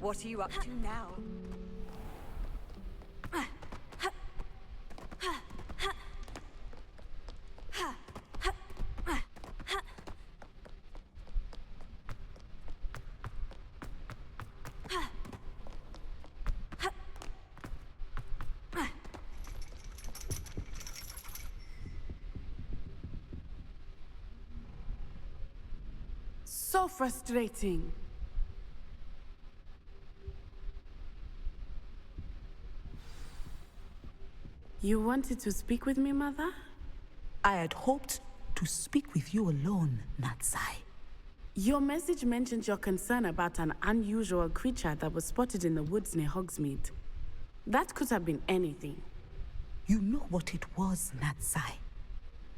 What are you up to now? So frustrating. You wanted to speak with me, Mother? I had hoped to speak with you alone, Natsai. Your message mentioned your concern about an unusual creature that was spotted in the woods near Hogsmeade. That could have been anything. You know what it was, Natsai.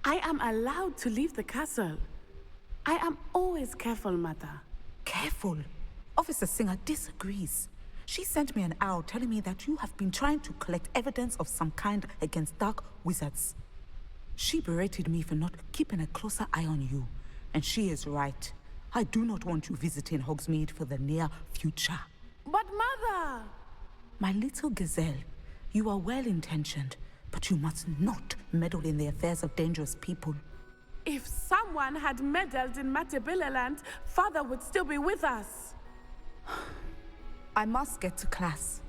I am allowed to leave the castle. I am always careful, Mother. Careful. Officer Singer disagrees. She sent me an owl telling me that you have been trying to collect evidence of some kind against dark wizards. She berated me for not keeping a closer eye on you, and she is right. I do not want you visiting Hogsmeade for the near future. But Mother! My little gazelle, you are well-intentioned, but you must not meddle in the affairs of dangerous people. If someone had meddled in Matabeleland, Father would still be with us. I must get to class.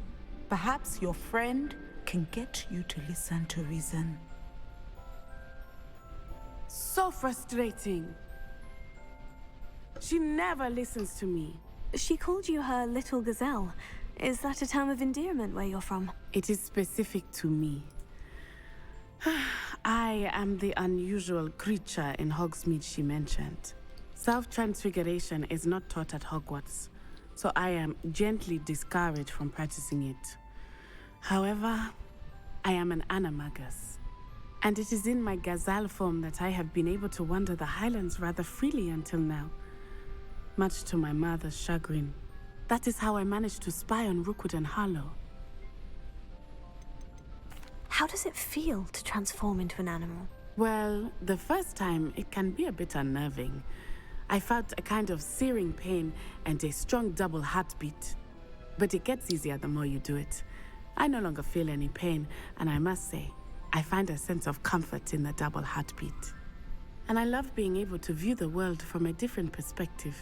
Perhaps your friend can get you to listen to reason. So frustrating. She never listens to me. She called you her little gazelle. Is that a term of endearment where you're from? It is specific to me. I am the unusual creature in Hogsmeade she mentioned. Self-transfiguration is not taught at Hogwarts, so I am gently discouraged from practicing it. However, I am an animagus, and it is in my gazelle form that I have been able to wander the Highlands rather freely until now, much to my mother's chagrin. That is how I managed to spy on Rookwood and Harlow. How does it feel to transform into an animal? Well, the first time it can be a bit unnerving. I felt a kind of searing pain and a strong double heartbeat. But it gets easier the more you do it. I no longer feel any pain, and I must say, I find a sense of comfort in the double heartbeat. And I love being able to view the world from a different perspective.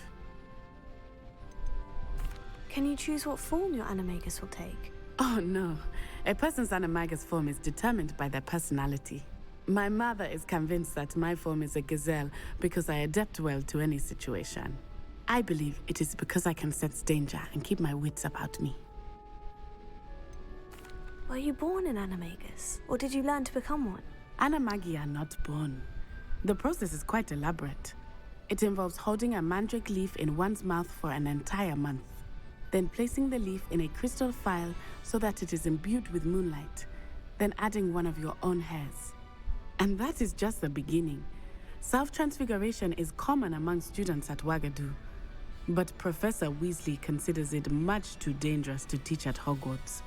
Can you choose what form your animagus will take? Oh no, a person's animagus form is determined by their personality. My mother is convinced that my form is a gazelle because I adapt well to any situation. I believe it is because I can sense danger and keep my wits about me. Were you born an animagus, or did you learn to become one? Animagi are not born. The process is quite elaborate. It involves holding a mandrake leaf in one's mouth for an entire month, then placing the leaf in a crystal phial so that it is imbued with moonlight, then adding one of your own hairs. And that is just the beginning. Self-transfiguration is common among students at Wagadu, but Professor Weasley considers it much too dangerous to teach at Hogwarts.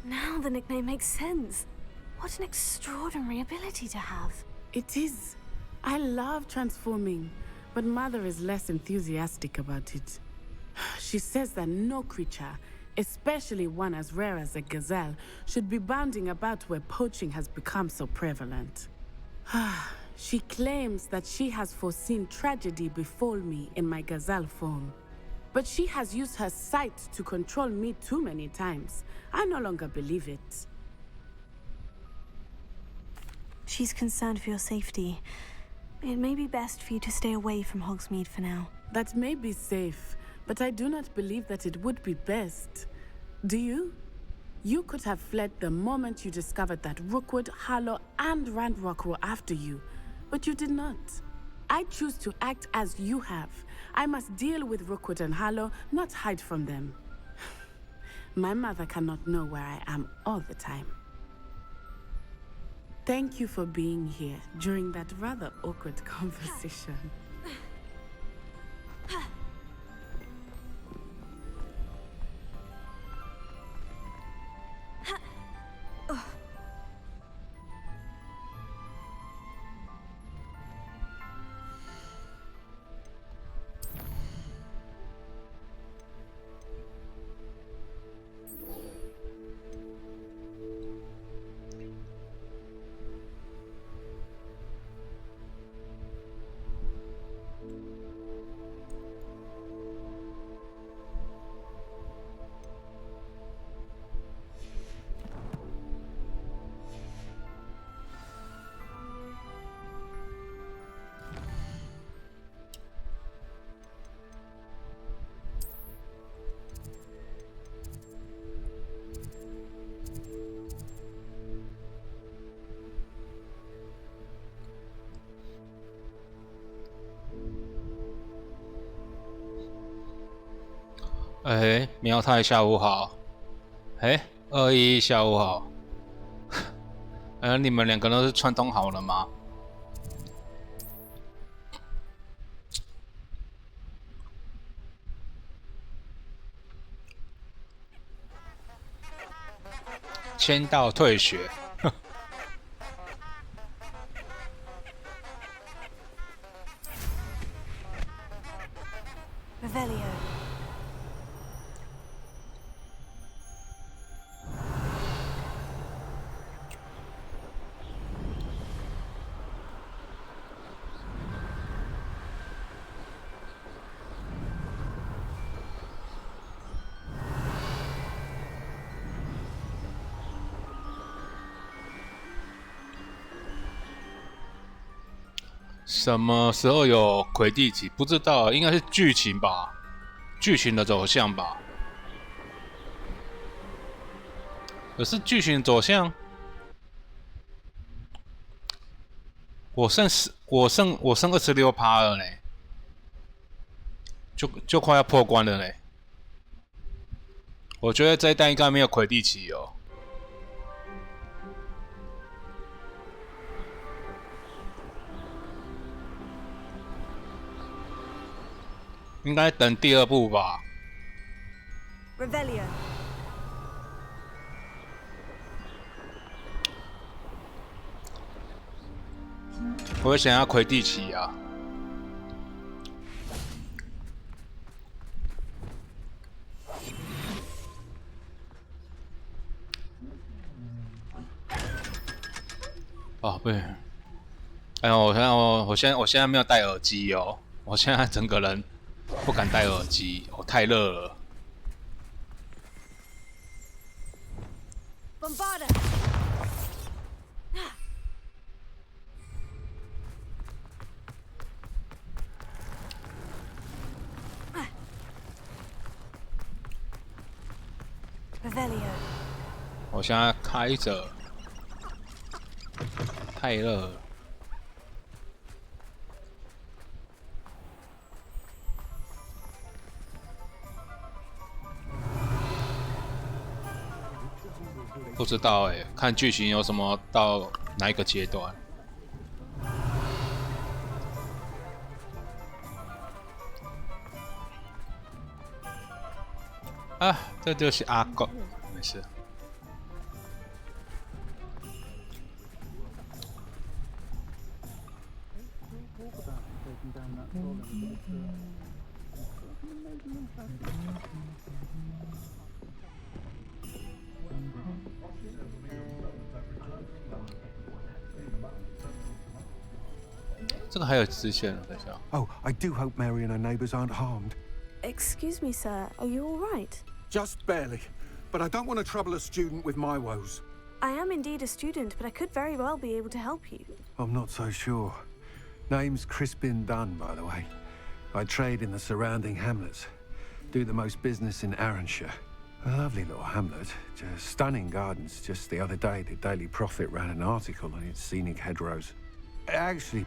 Now the nickname makes sense. What an extraordinary ability to have. It is. I love transforming, but Mother is less enthusiastic about it. She says that no creature, especially one as rare as a gazelle, should be bounding about where poaching has become so prevalent. She claims that she has foreseen tragedy befall me in my gazelle form. But she has used her sight to control me too many times. I no longer believe it. She's concerned for your safety. It may be best for you to stay away from Hogsmeade for now. That may be safe, but I do not believe that it would be best. Do you? You could have fled the moment you discovered that Rookwood, Harlow, and Ranrock were after you, but you did not. I choose to act as you have. I must deal with Rookwood and Harlow, not hide from them. My mother cannot know where I am all the time. Thank you for being here during that rather awkward conversation. 哎，苗太下午好。哎，21下午好。你们两个都是串通好了吗？签到退学。Revelio. 什么时候有魁地奇？不知道，应该是剧情吧，剧情的走向吧。可是剧情走向，我剩26%了呢，就快要破关了嘞。我觉得这一代应该没有魁地奇哦。应该等第2部吧。Revelio. 我会想要魁地奇啊。哦，不对。哎呦，我现在没有戴耳机哦，我现在整个人不敢戴耳机，太热了。Bombarda. Revelio. 我现在开着，太热了。不知道哎，看剧情有什么到哪一个阶段。啊，这就是阿狗，没事。这个还有支线，等一下。Oh, I do hope Mary and her neighbours aren't harmed. Excuse me, sir. Are you all right? Just barely. But I don't want to trouble a student with my woes. I am indeed a student, but I could very well be able to help you. I'm not so sure. Name's Crispin Dunn, by the way. I trade in the surrounding hamlets. Do the most business in Arranshire. A lovely little hamlet. Just stunning gardens. Just the other day, the Daily Prophet ran an article on its scenic hedgerows. Actually,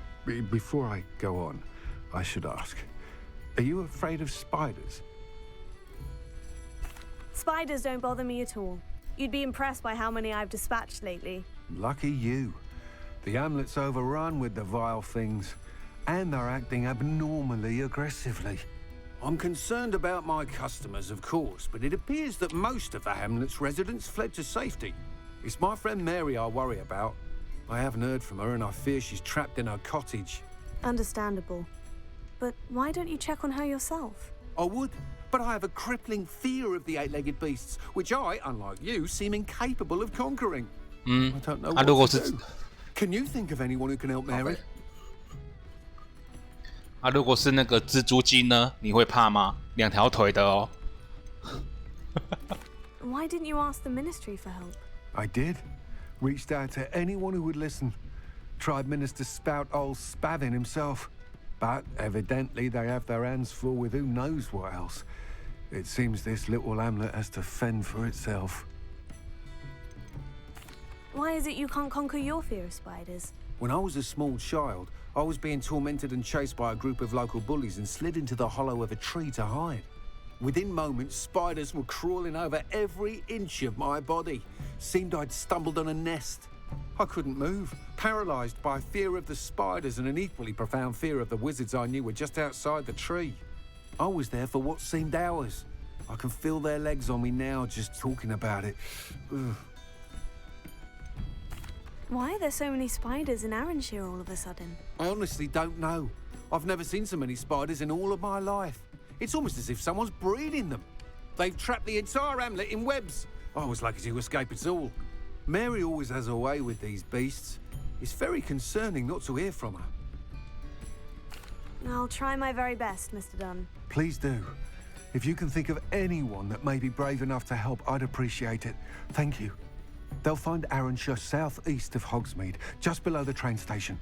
before I go on, I should ask. Are you afraid of spiders? Spiders don't bother me at all. You'd be impressed by how many I've dispatched lately. Lucky you. The hamlet's overrun with the vile things, and they're acting abnormally aggressively. I'm concerned about my customers, of course, but it appears that most of the hamlet's residents fled to safety. It's my friend Mary I worry about. I haven't heard from her, and I fear she's trapped in her cottage. Understandable. But why don't you check on her yourself? I would, but I have a crippling fear of the eight-legged beasts, which I, unlike you, seem incapable of conquering. I don't know what to do. Can you think of anyone who can help Mary? 如果是那个蜘蛛精呢？你会怕吗？2条腿的哦。Why didn't you ask the ministry for help? I did. Reached out to anyone who would listen. Tried Minister Spout old Spavin himself. But evidently they have their hands full with who knows what else. It seems this little hamlet has to fend for itself. Why is it you can't conquer your fear of spiders? When I was a small child, I was being tormented and chased by a group of local bullies and slid into the hollow of a tree to hide. Within moments, spiders were crawling over every inch of my body. Seemed I'd stumbled on a nest. I couldn't move, paralysed by fear of the spiders and an equally profound fear of the wizards I knew were just outside the tree. I was there for what seemed hours. I can feel their legs on me now just talking about it. Ugh. Why are there so many spiders in Arranshire all of a sudden? I honestly don't know. I've never seen so many spiders in all of my life. It's almost as if someone's breeding them. They've trapped the entire hamlet in webs. I was lucky to escape it all. Mary always has a way with these beasts. It's very concerning not to hear from her. I'll try my very best, Mr. Dunn. Please do. If you can think of anyone that may be brave enough to help, I'd appreciate it. Thank you. They'll find Arranshire southeast of Hogsmeade, just below the train station.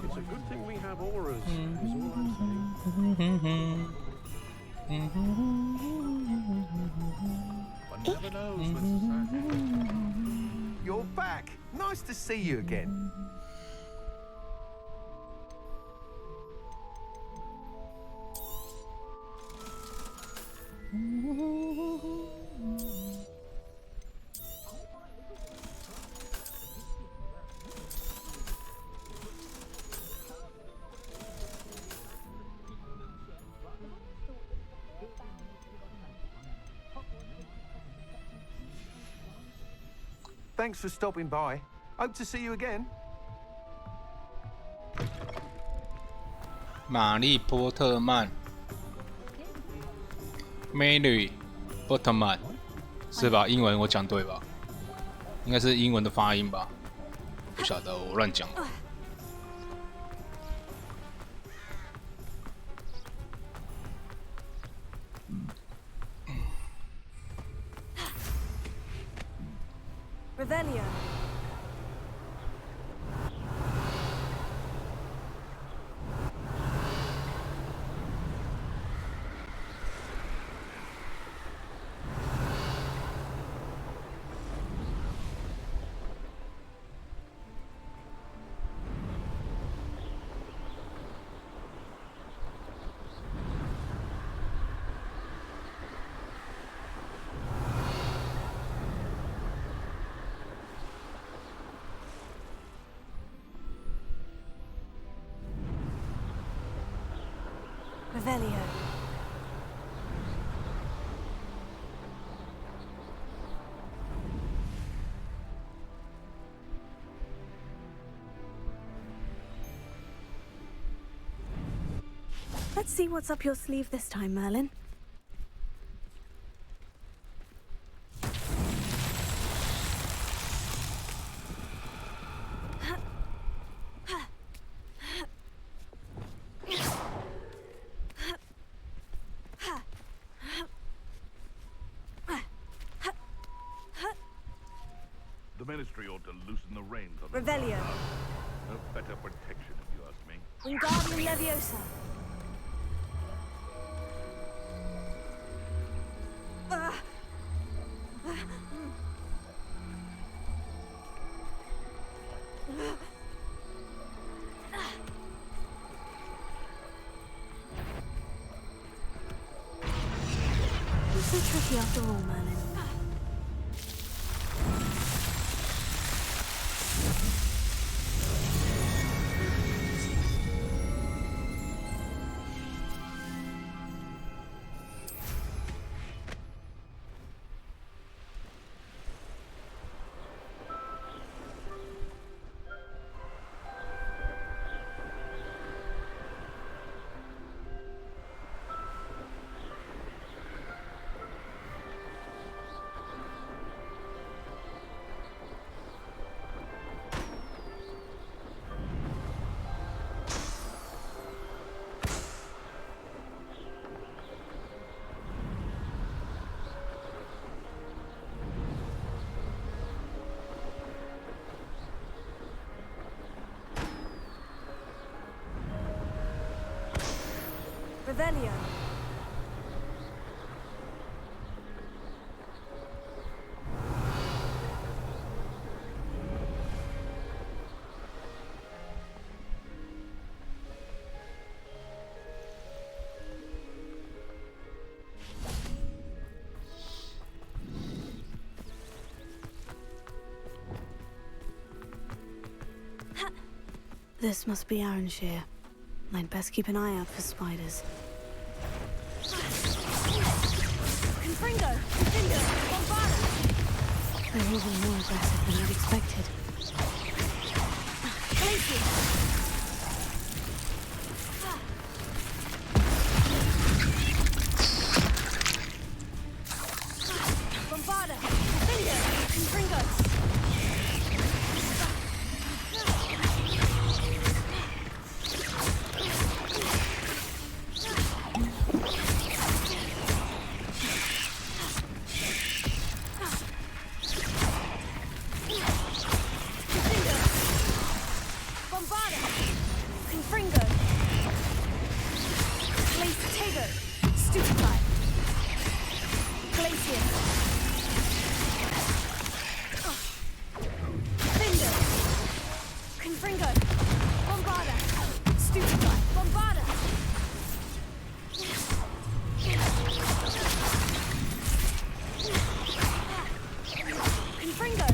It's a good thing we have auras, is all I'm saying. One never knows when You're back. Nice to see you again. Thanks for stopping by. Hope to see you again. 玛丽波特曼 ，Mary Potterman 是吧？英文我讲对吧？应该是英文的发音吧？不晓得，我乱讲。Revelio. Revelio. Let's see what's up your sleeve this time, Merlin. The Ministry ought to loosen the reins on Revelio. No better protection, if you ask me. Wingardium Leviosa. You're so tricky after all, Merlin. Revelio. This must be Arranshire. I'd best keep an eye out for spiders. Confringo! Confringo! Bombada! They're even more aggressive than I'd expected. Glacier! Bombada! Confringo!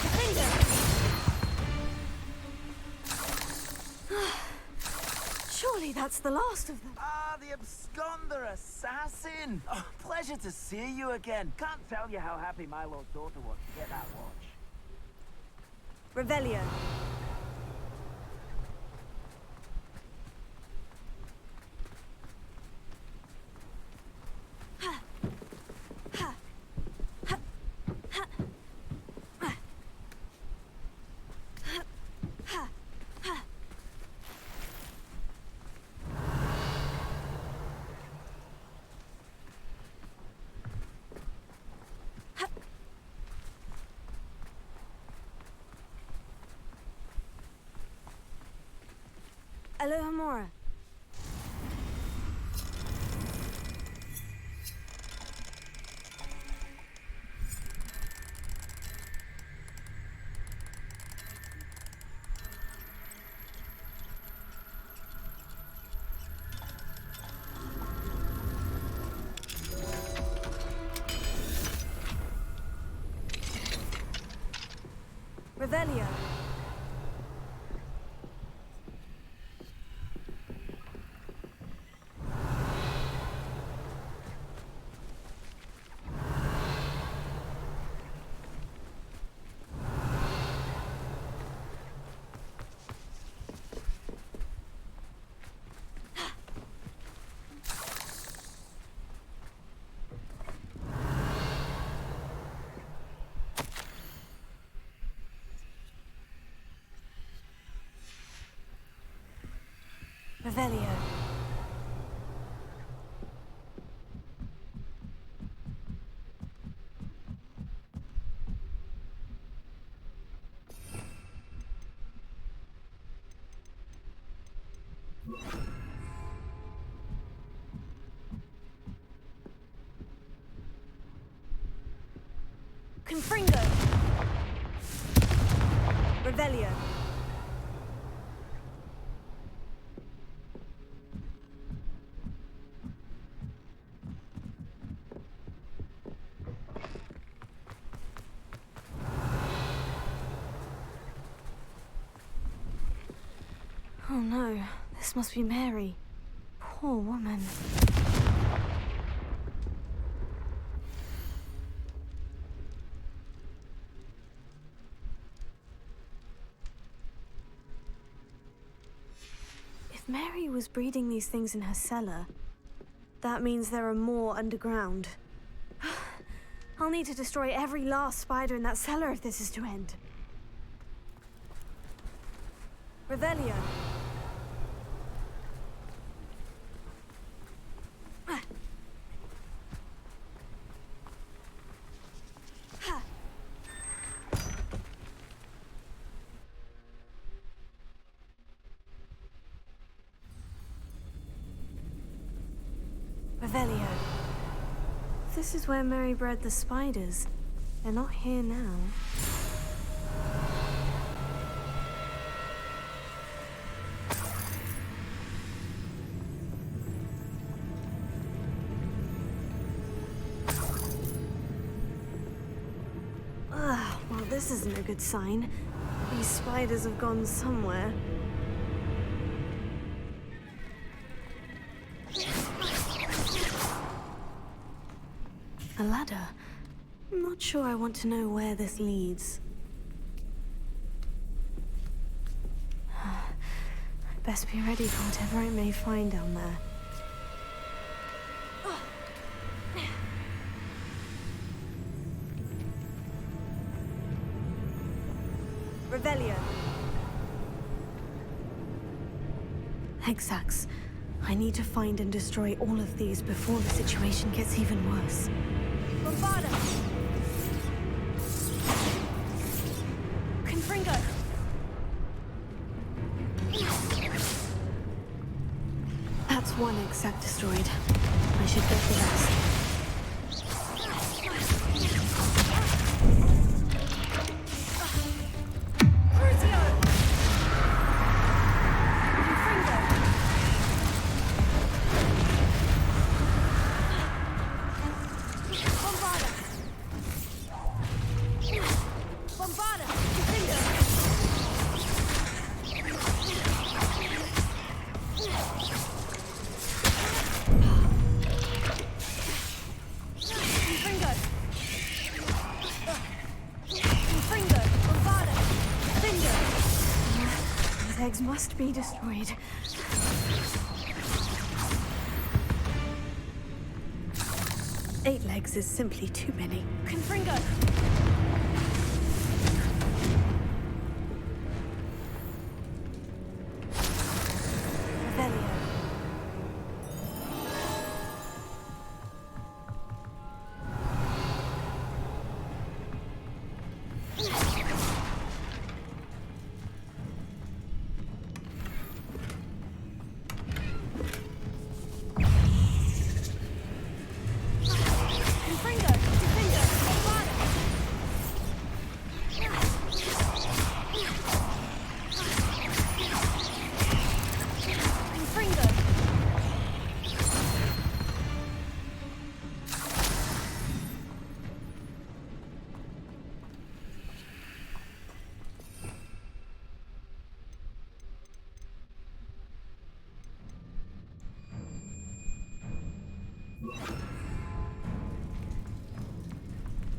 Confringo! Surely that's the last of them. Ah, the absconder assassin! Oh, pleasure to see you again. Can't tell you how happy my little daughter was to get that watch. Revelio. Alohomora. Revelio. Revelio. Confringo. Revelio. Oh no, this must be Mary. Poor woman. If Mary was breeding these things in her cellar, that means there are more underground. I'll need to destroy every last spider in that cellar if this is to end. Revelio. Revelio. This is where Mary bred the spiders. They're not here now. Well, this isn't a good sign. These spiders have gone somewhere. A ladder. I'm not sure I want to know where this leads. I'd best be ready for whatever I may find down there. Revelio. Hexax. I need to find and destroy all of these before the situation gets even worse. Bombarda. Confringo. That's one Hexac destroyed. I should get the rest. Eggs must be destroyed. 8 legs is simply too many. Confringo.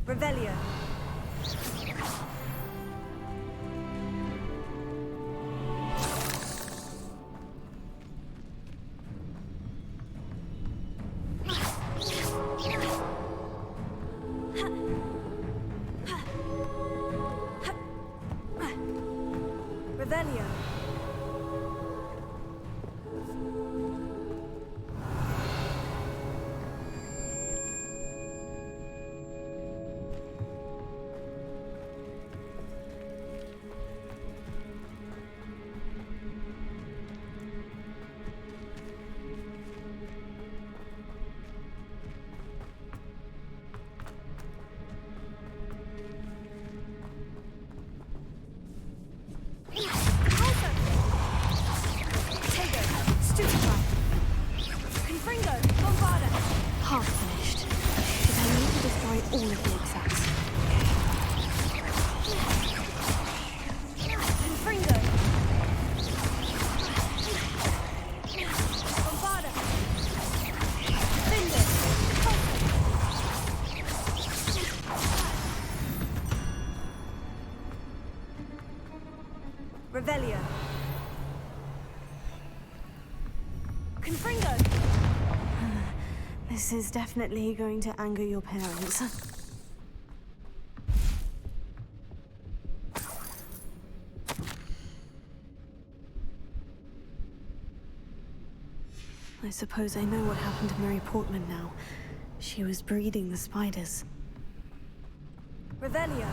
Revelio. Revelio. Revelio. Half finished. But I need to destroy all of the Hexacs. Confringo. Bombarda. Finder. Revelio. Confringo. This is definitely going to anger your parents. I suppose I know what happened to Mary Portman now. She was breeding the spiders. Revelio.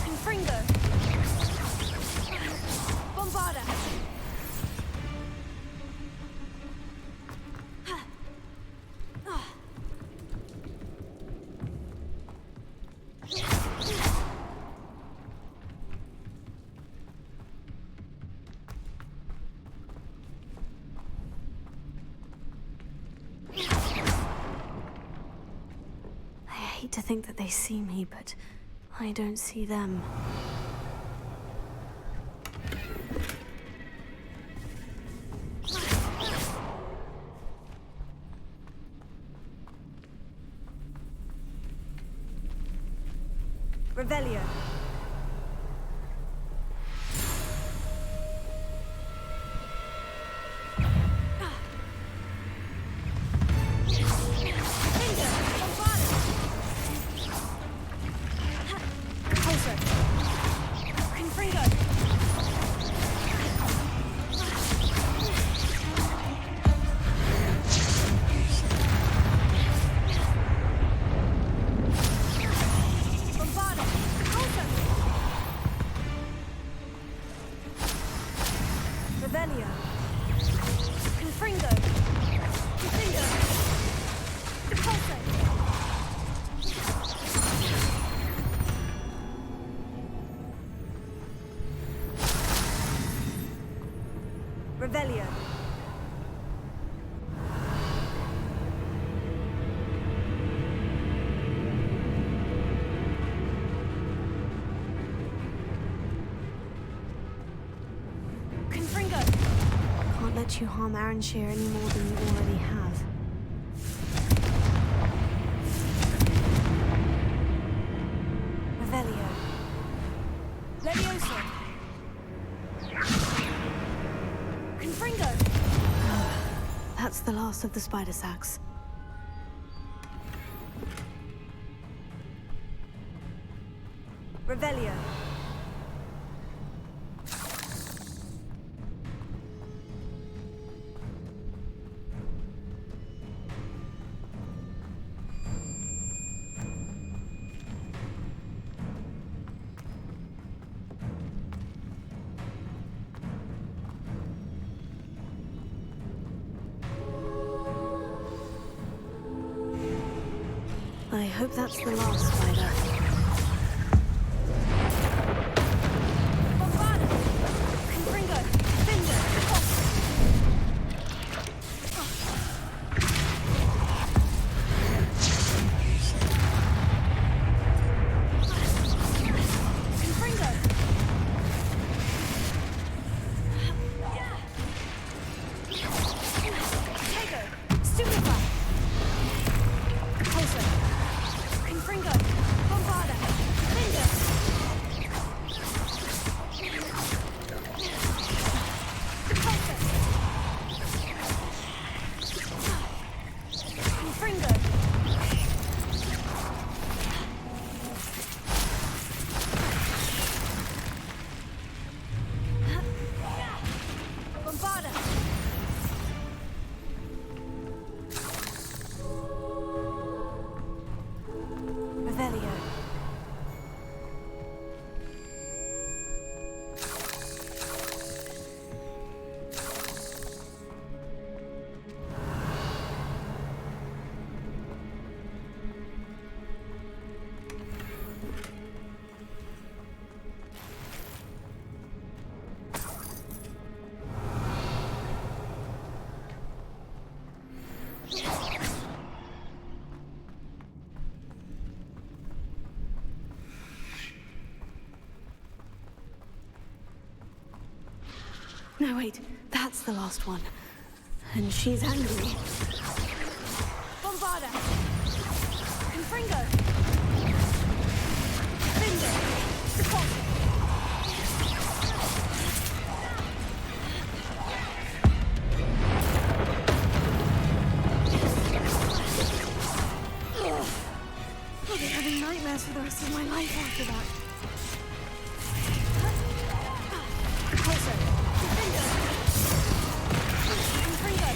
Confringo. Bombarda. hate to think that they see me, but I don't see them. Revelio. Revelio. Confringo. Confringo. Repulso. Revelio. Confringo. Can't let you harm Aranshir any more than you already have. Revelio. Levioso. Confringo. That's the last of the spider sacks. Revelio. I hope that's the last spider. Bombarda. Confringo. Finger. Confringo. Tego. Stupefy. Pulsar. Confringo. Bombarda. Finger. Pulsar. Confringo. Bombarda. Revelio. No, wait. That's the last one. And she's angry. Bombarda. Confringo. Finger. Repulsor. I'll be having nightmares for the rest of my life after that. Repulsor. Finger. Confringo.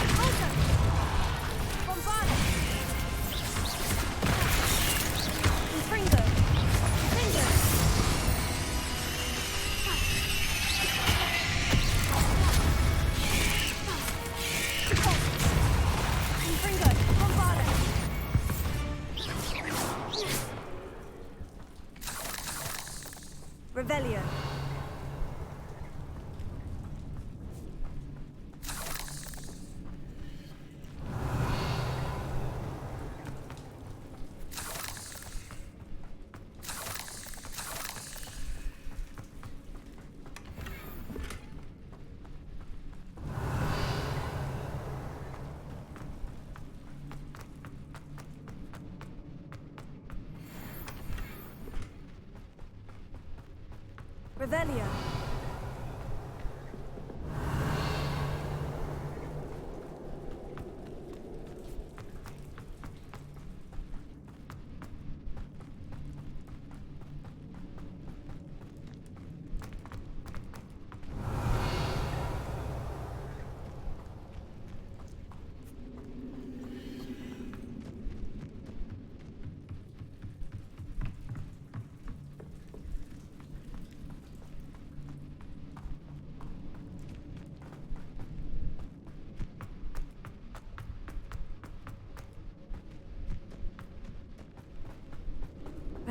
Repulsor. Bombarda. Confringo. Finger. Repulsor. Revelio.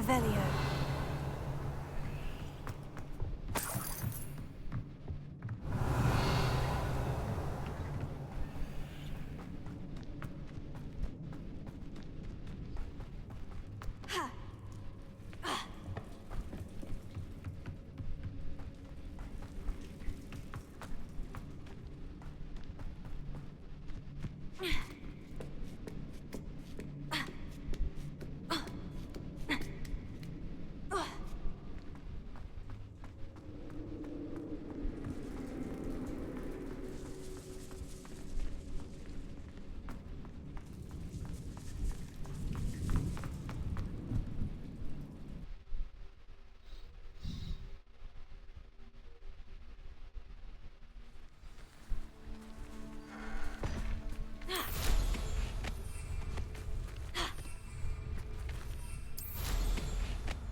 Revelio.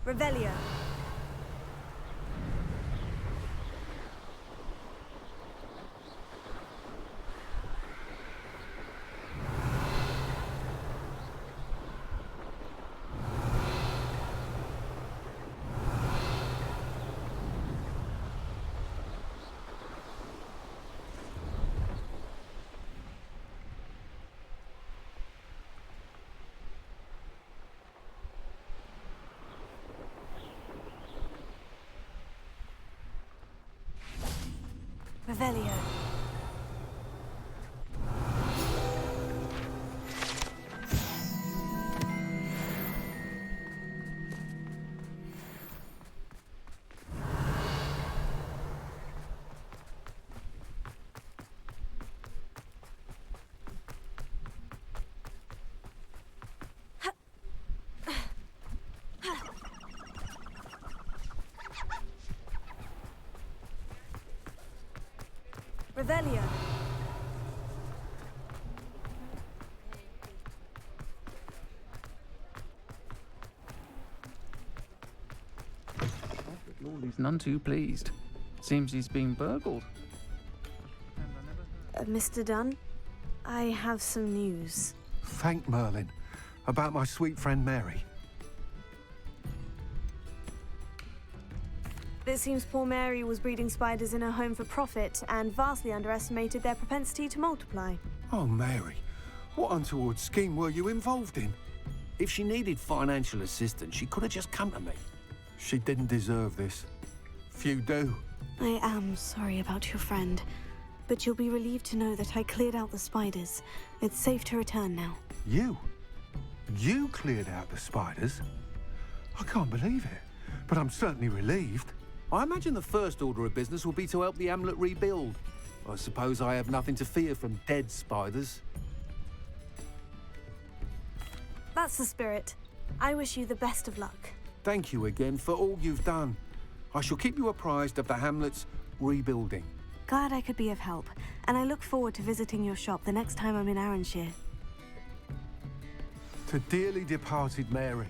Revelio. Revelio. Revelio. Lawley's none too pleased. Seems he's being burgled. Mr. Dunn, I have some news. Thank Merlin. About my sweet friend Mary. It seems poor Mary was breeding spiders in her home for profit and vastly underestimated their propensity to multiply. Oh, Mary. What untoward scheme were you involved in? If she needed financial assistance, she could have just come to me. She didn't deserve this. Few do. I am sorry about your friend, but you'll be relieved to know that I cleared out the spiders. It's safe to return now. You? You cleared out the spiders? I can't believe it, but I'm certainly relieved. I imagine the first order of business will be to help the amulet rebuild. I suppose I have nothing to fear from dead spiders. That's the spirit. I wish you the best of luck. Thank you again for all you've done. I shall keep you apprised of the hamlet's rebuilding. Glad I could be of help, and I look forward to visiting your shop the next time I'm in Arranshire. To dearly departed Mary.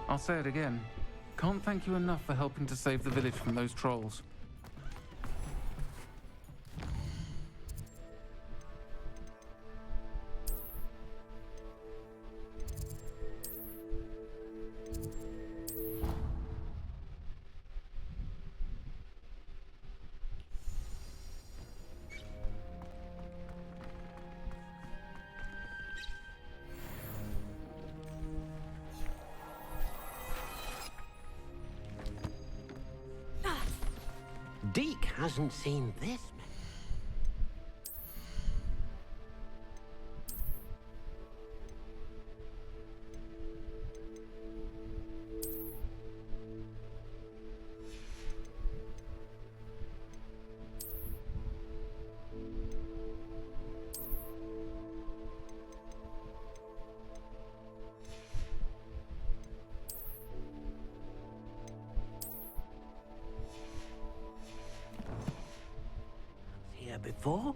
I'll say it again. Can't thank you enough for helping to save the village from those trolls. Deke hasn't seen this. before?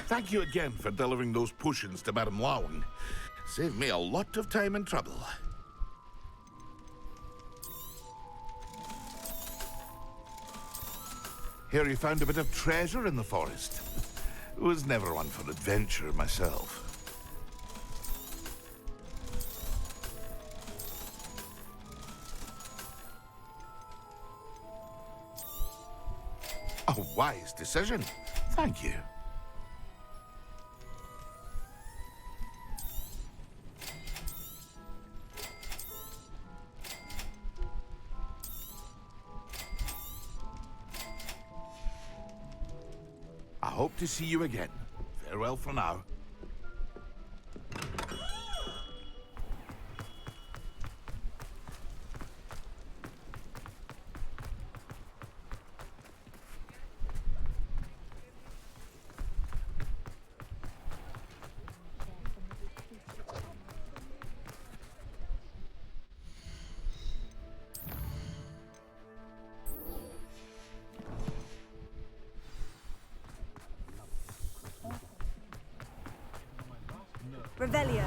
Thank you again for delivering those potions to Madame Lawing. Saved me a lot of time and trouble. Hear you found a bit of treasure in the forest. Was never one for adventure myself. A wise decision. Thank you. I hope to see you again. Farewell for now. Revelio.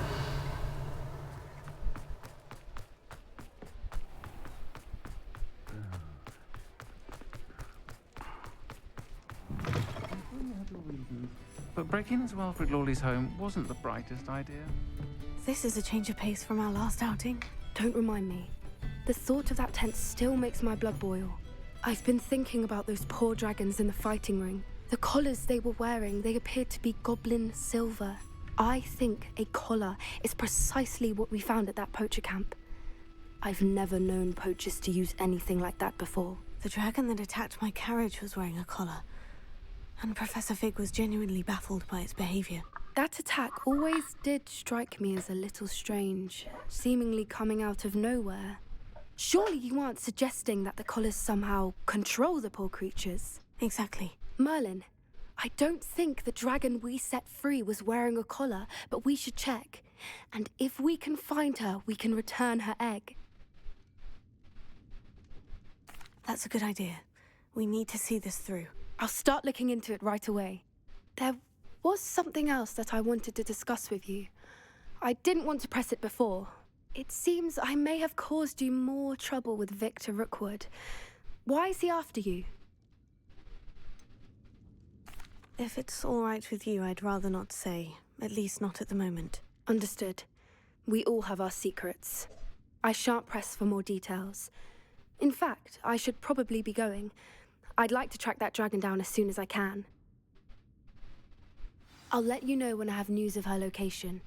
But breaking into Alfred Lawley's home wasn't the brightest idea. This is a change of pace from our last outing. Don't remind me. The thought of that tent still makes my blood boil. I've been thinking about those poor dragons in the fighting ring. The collars they were wearing, they appeared to be goblin silver. I think a collar is precisely what we found at that poacher camp. I've never known poachers to use anything like that before. The dragon that attacked my carriage was wearing a collar. And Professor Fig was genuinely baffled by its behavior. That attack always did strike me as a little strange, seemingly coming out of nowhere. Surely you aren't suggesting that the collars somehow control the poor creatures? Exactly. Merlin, I don't think the dragon we set free was wearing a collar, but we should check. And if we can find her, we can return her egg. That's a good idea. We need to see this through. I'll start looking into it right away. There was something else that I wanted to discuss with you. I didn't want to press it before. It seems I may have caused you more trouble with Victor Rookwood. Why is he after you? If it's all right with you, I'd rather not say. At least not at the moment. Understood. We all have our secrets. I shan't press for more details. In fact, I should probably be going. I'd like to track that dragon down as soon as I can. I'll let you know when I have news of her location.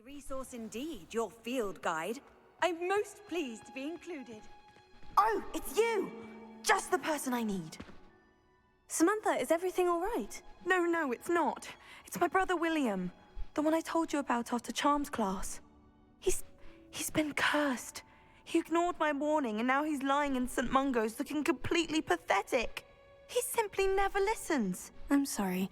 Resource indeed, your field guide. I'm most pleased to be included. Oh, it's you! Just the person I need. Samantha, is everything all right? No, it's not. It's my brother William. The one I told you about after Charms class. He's been cursed. He ignored my warning and now he's lying in St. Mungo's looking completely pathetic. He simply never listens. I'm sorry.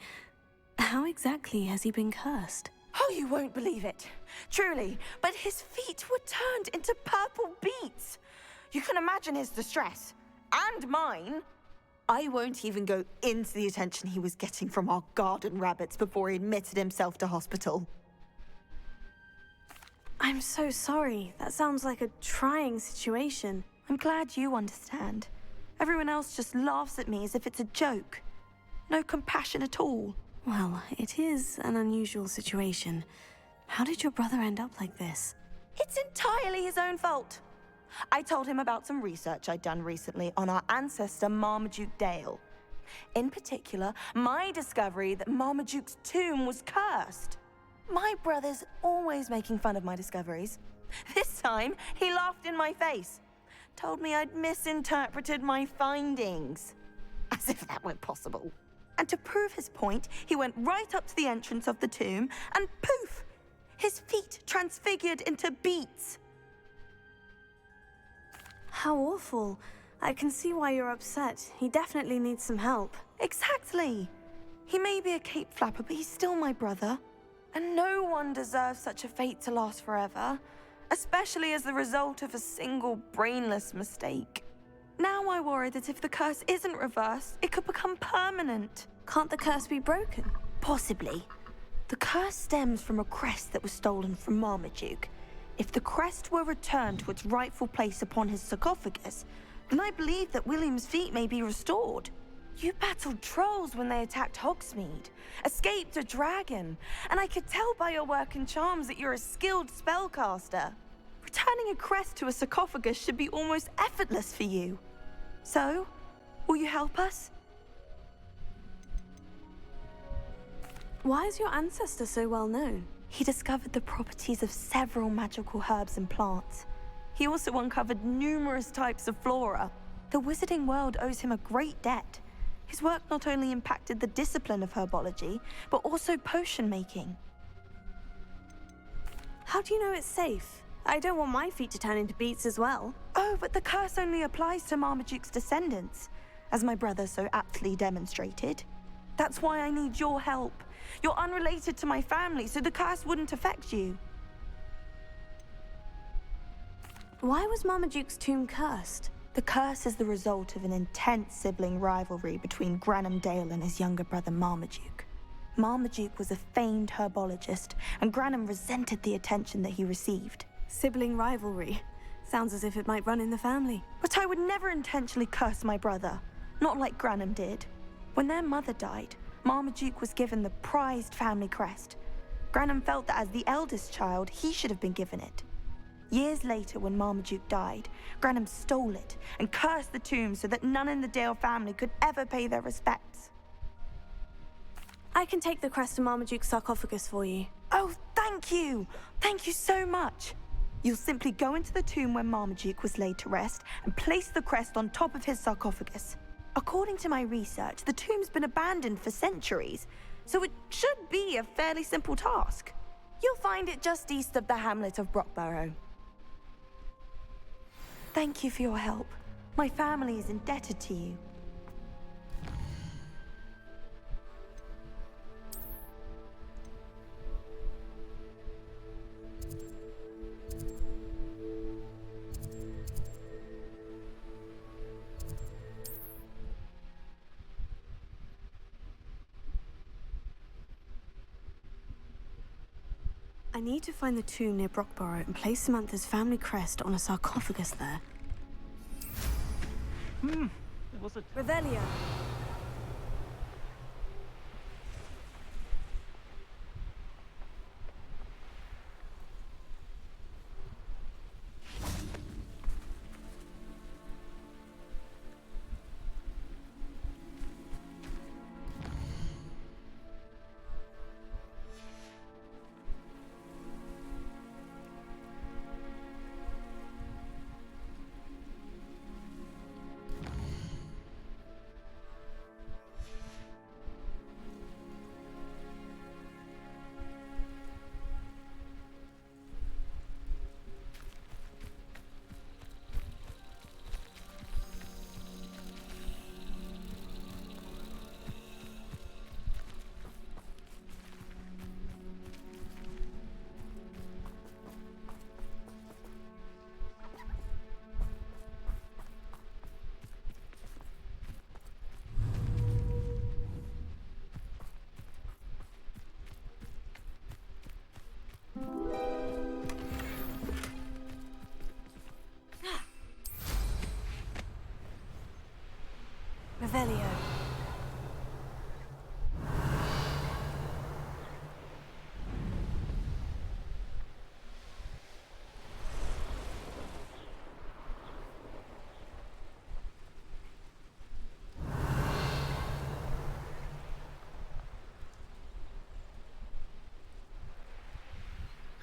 How exactly has he been cursed? Oh, you won't believe it. Truly, but his feet were turned into purple beets. You can imagine his distress. And mine. I won't even go into the attention he was getting from our garden rabbits before he admitted himself to hospital. I'm so sorry. That sounds like a trying situation. I'm glad you understand. Everyone else just laughs at me as if it's a joke. No compassion at all. Well, it is an unusual situation. How did your brother end up like this? It's entirely his own fault. I told him about some research I'd done recently on our ancestor Marmaduke Dale. In particular, my discovery that Marmaduke's tomb was cursed. My brother's always making fun of my discoveries. This time, he laughed in my face. Told me I'd misinterpreted my findings. As if that were possible. And to prove his point, he went right up to the entrance of the tomb and poof! His feet transfigured into beets. How awful. I can see why you're upset. He definitely needs some help. Exactly. He may be a cape flapper, but he's still my brother. And no one deserves such a fate to last forever, especially as the result of a single brainless mistake. Now I worry that if the curse isn't reversed, it could become permanent. Can't the curse be broken? Possibly. The curse stems from a crest that was stolen from Marmaduke. If the crest were returned to its rightful place upon his sarcophagus, then I believe that William's feet may be restored. You battled trolls when they attacked Hogsmeade, escaped a dragon, and I could tell by your work and charms that you're a skilled spellcaster. Returning a crest to a sarcophagus should be almost effortless for you. So, will you help us? Why is your ancestor so well known? He discovered the properties of several magical herbs and plants. He also uncovered numerous types of flora. The wizarding world owes him a great debt. His work not only impacted the discipline of herbology, but also potion making. How do you know it's safe? I don't want my feet to turn into beets as well. Oh, but the curse only applies to Marmaduke's descendants, as my brother so aptly demonstrated. That's why I need your help. You're unrelated to my family, so the curse wouldn't affect you. Why was Marmaduke's tomb cursed? The curse is the result of an intense sibling rivalry between Granham Dale and his younger brother Marmaduke. Marmaduke was a famed herbologist, and Granham resented the attention that he received. Sibling rivalry. Sounds as if it might run in the family. But I would never intentionally curse my brother, not like Granham did. When their mother died, Marmaduke was given the prized family crest. Granham felt that as the eldest child, he should have been given it. Years later, when Marmaduke died, Granham stole it and cursed the tomb so that none in the Dale family could ever pay their respects. I can take the crest to Marmaduke's sarcophagus for you. Oh, thank you! Thank you so much! You'll simply go into the tomb where Marmaduke was laid to rest and place the crest on top of his sarcophagus. According to my research, the tomb's been abandoned for centuries, so it should be a fairly simple task. You'll find it just east of the hamlet of Brockborough. Thank you for your help. My family is indebted to you. I need to find the tomb near Brockborough and place Samantha's family crest on a sarcophagus there. Revelio.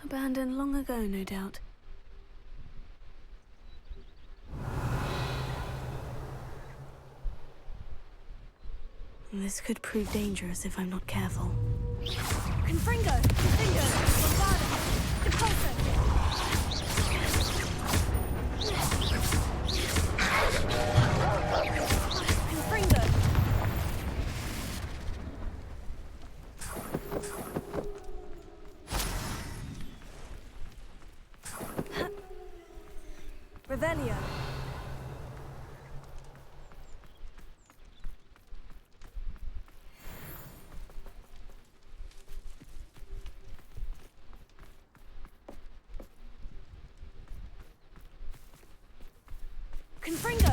Abandoned long ago, no doubt. This could prove dangerous if I'm not careful. Confringo! Confringo! Bombarda! Depulso! Confringo! Revelio! Confringo!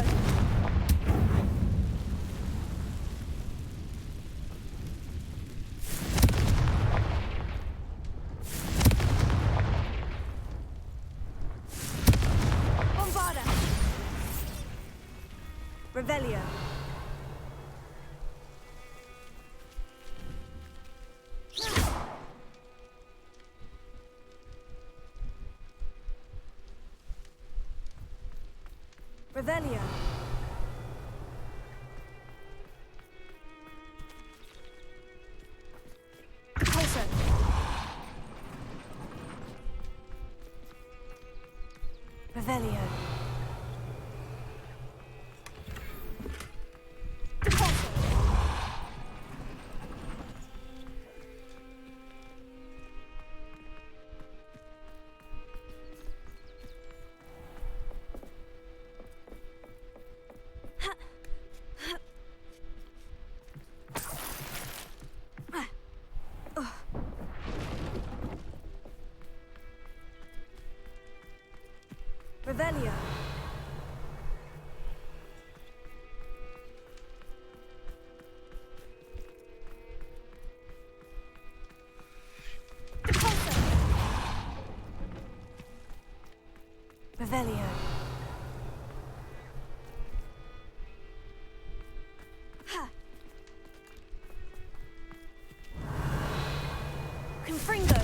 Bombarda! Revelio! Revelio! Pulso! Revelio! Depulso! Revelio! Depulso! Revelio! Ha! Confringo!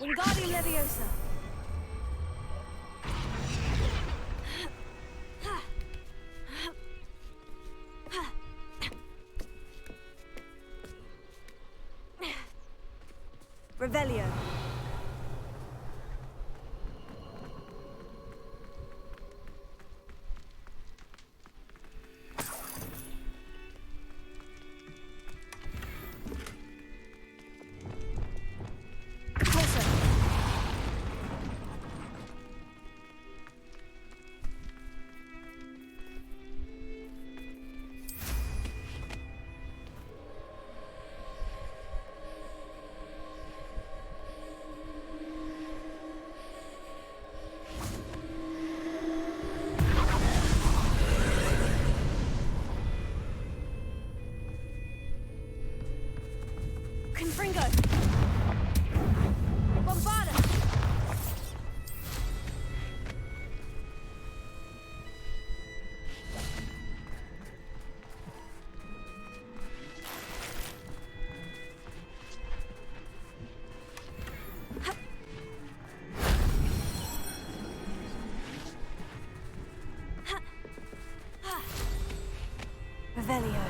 Wingardium Leviosa! Revelio! Pulso! Confringo! Bombarda! Revelio!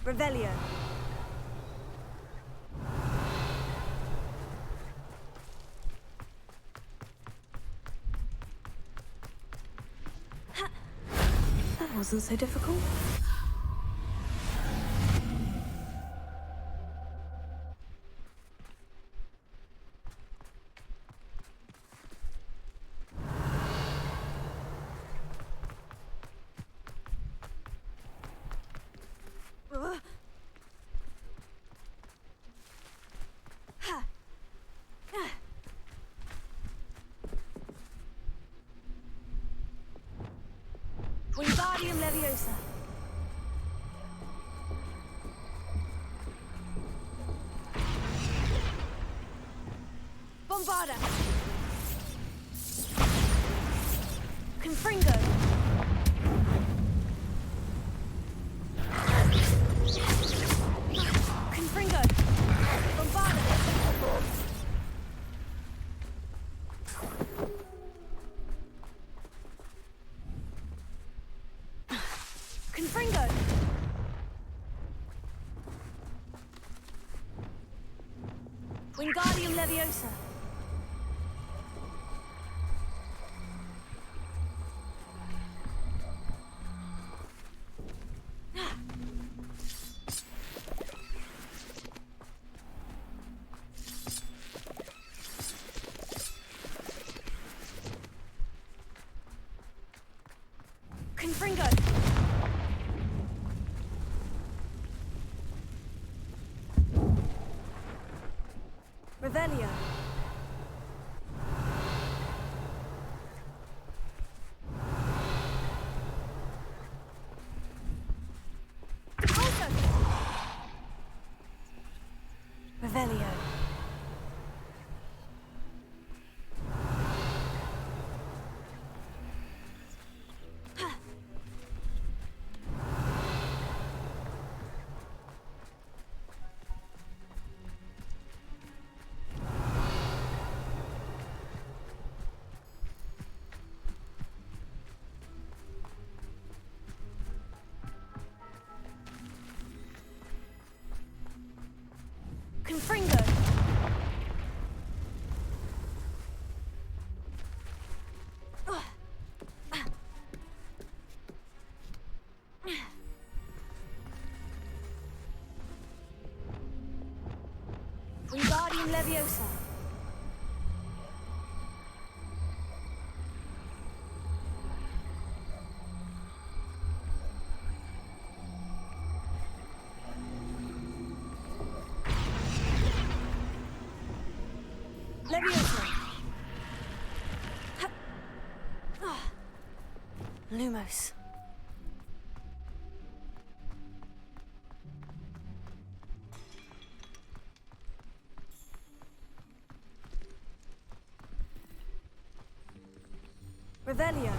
Revelio! That wasn't so difficult. Wingardium Leviosa. Bombarda. Confringo. Confringo. Bombarda. Confringo. Wingardium Leviosa. Confringo. Revelio. Repulso. Revelio. Confringo. Wingardium Leviosa. Leviosa. Lumos. Revelio.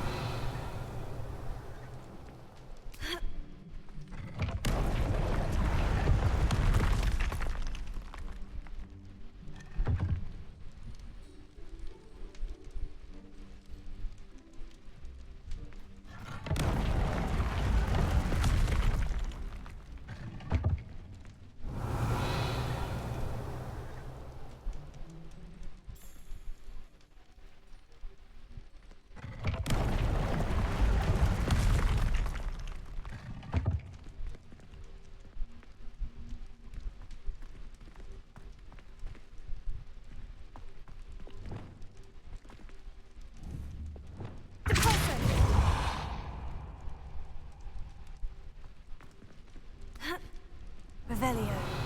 Revelio.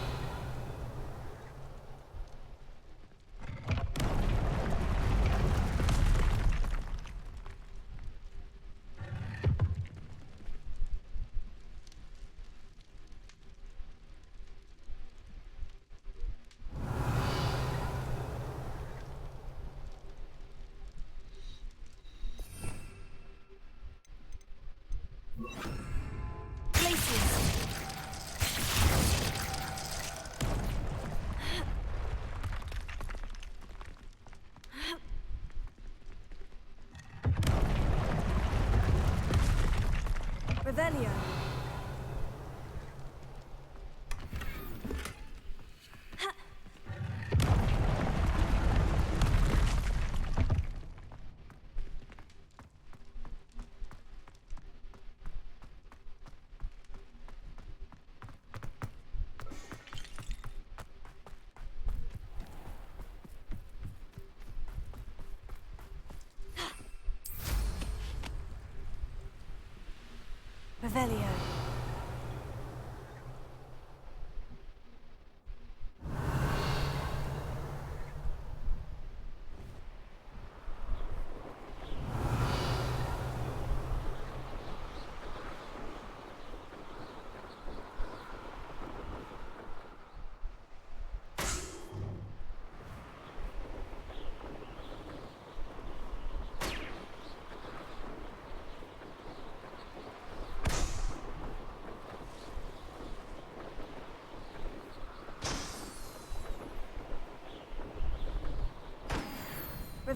Revelio. Revelio.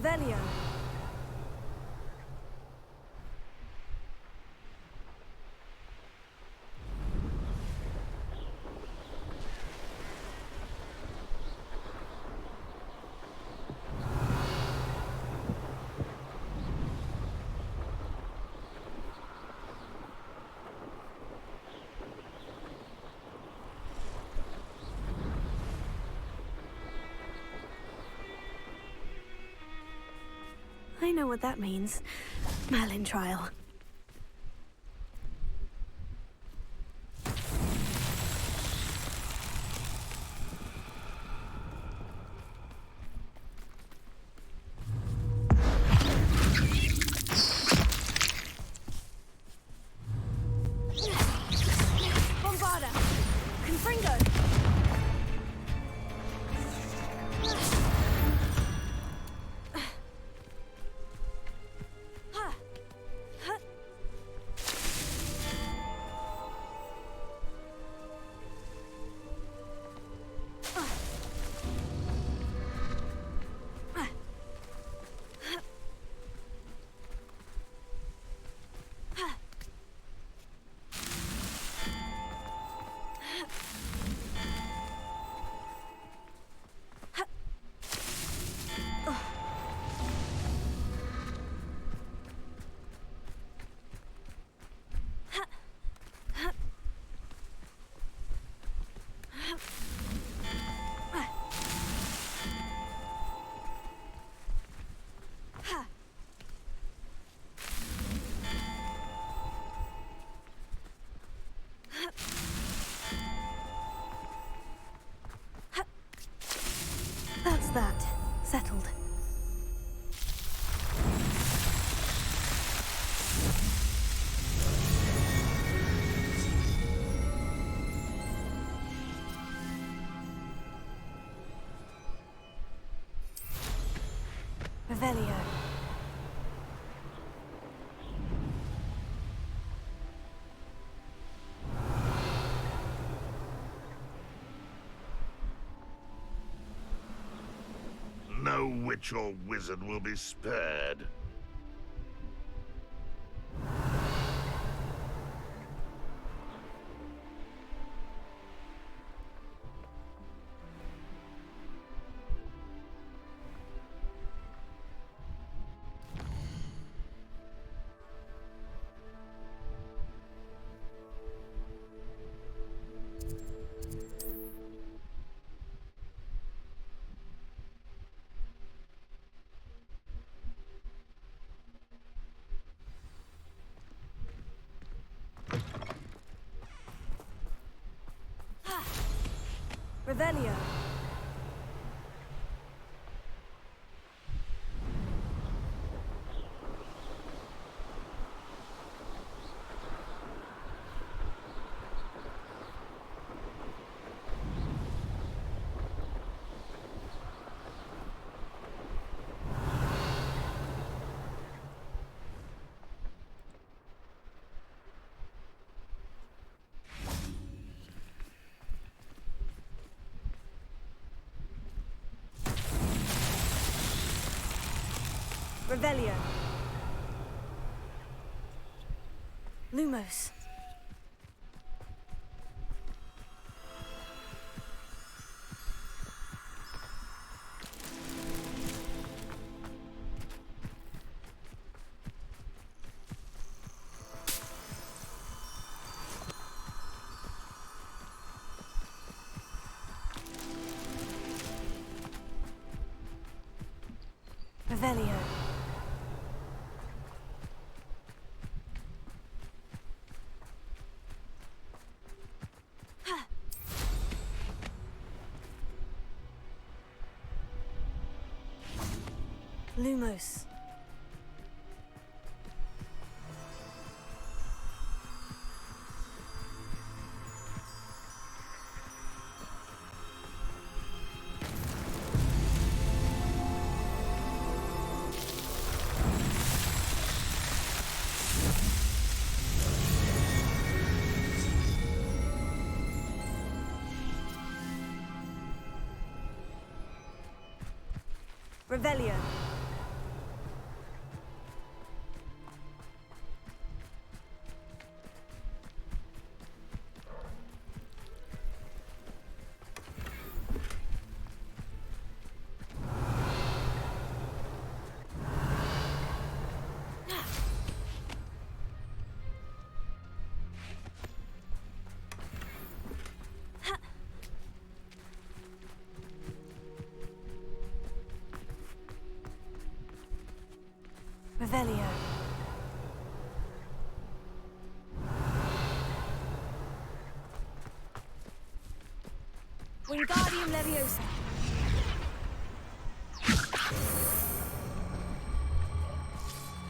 Revelio. I know what that means. Merlin trial. Bombarda! Confringo! That's that. Settled. Revelio. No witch or wizard will be spared. Revelio. Revelio. Lumos. Revelio. Lumos. Revelio. Revelio. Wingardium Leviosa.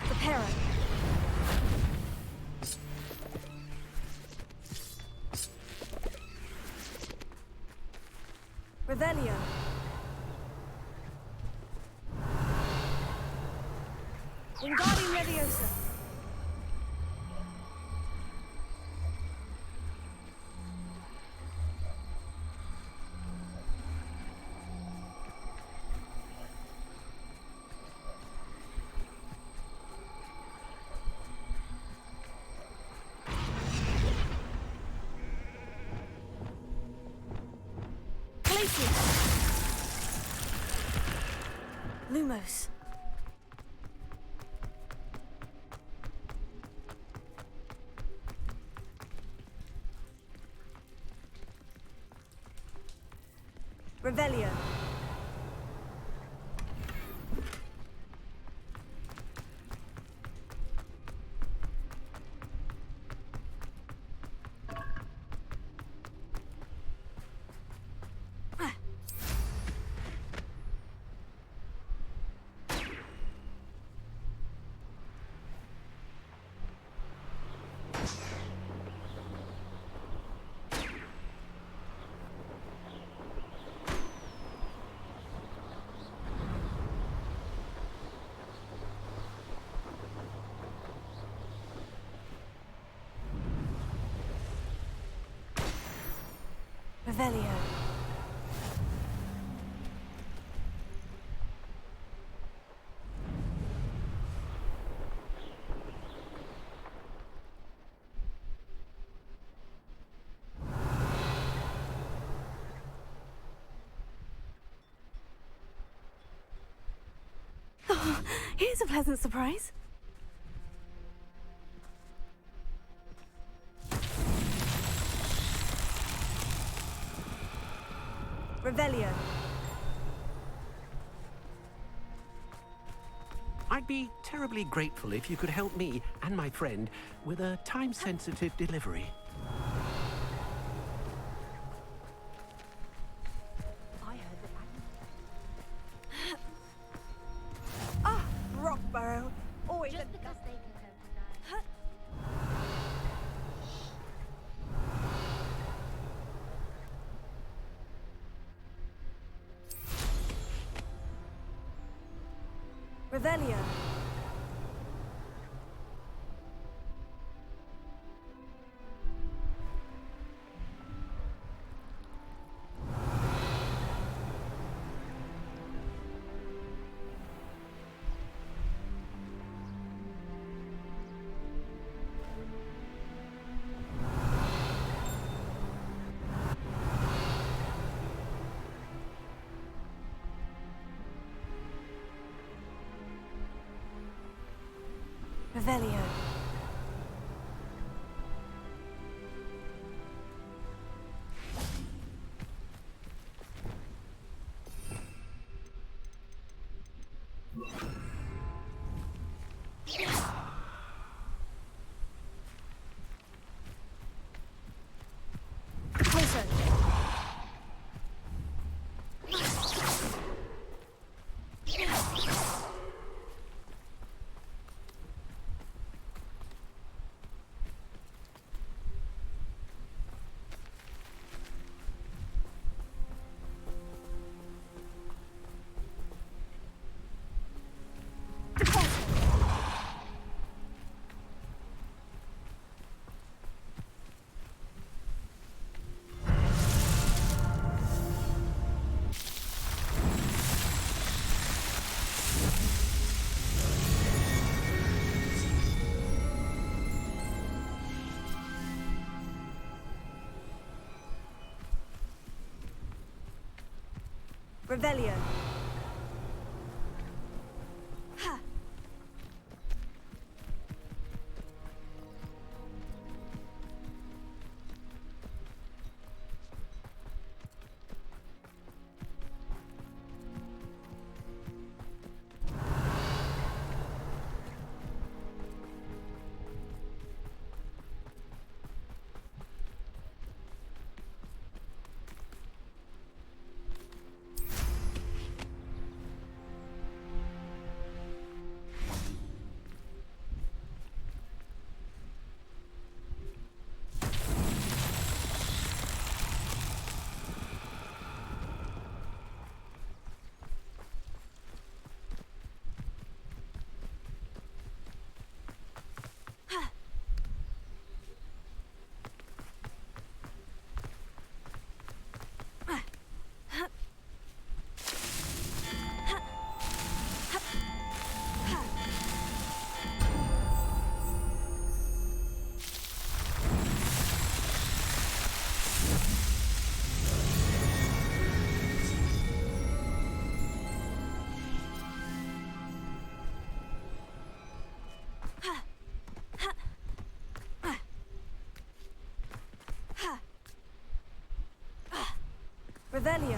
Preparo. Revelio. Wingardium Leviosa. Lumos. Revelio. Revelio. Oh, here's a pleasant surprise. Revelio. I'd be terribly grateful if you could help me and my friend with a time-sensitive delivery. Ah, Rockborough. Always Just because they can go Revelio. Revelio. Closer. Revelio. Ha. Revelio.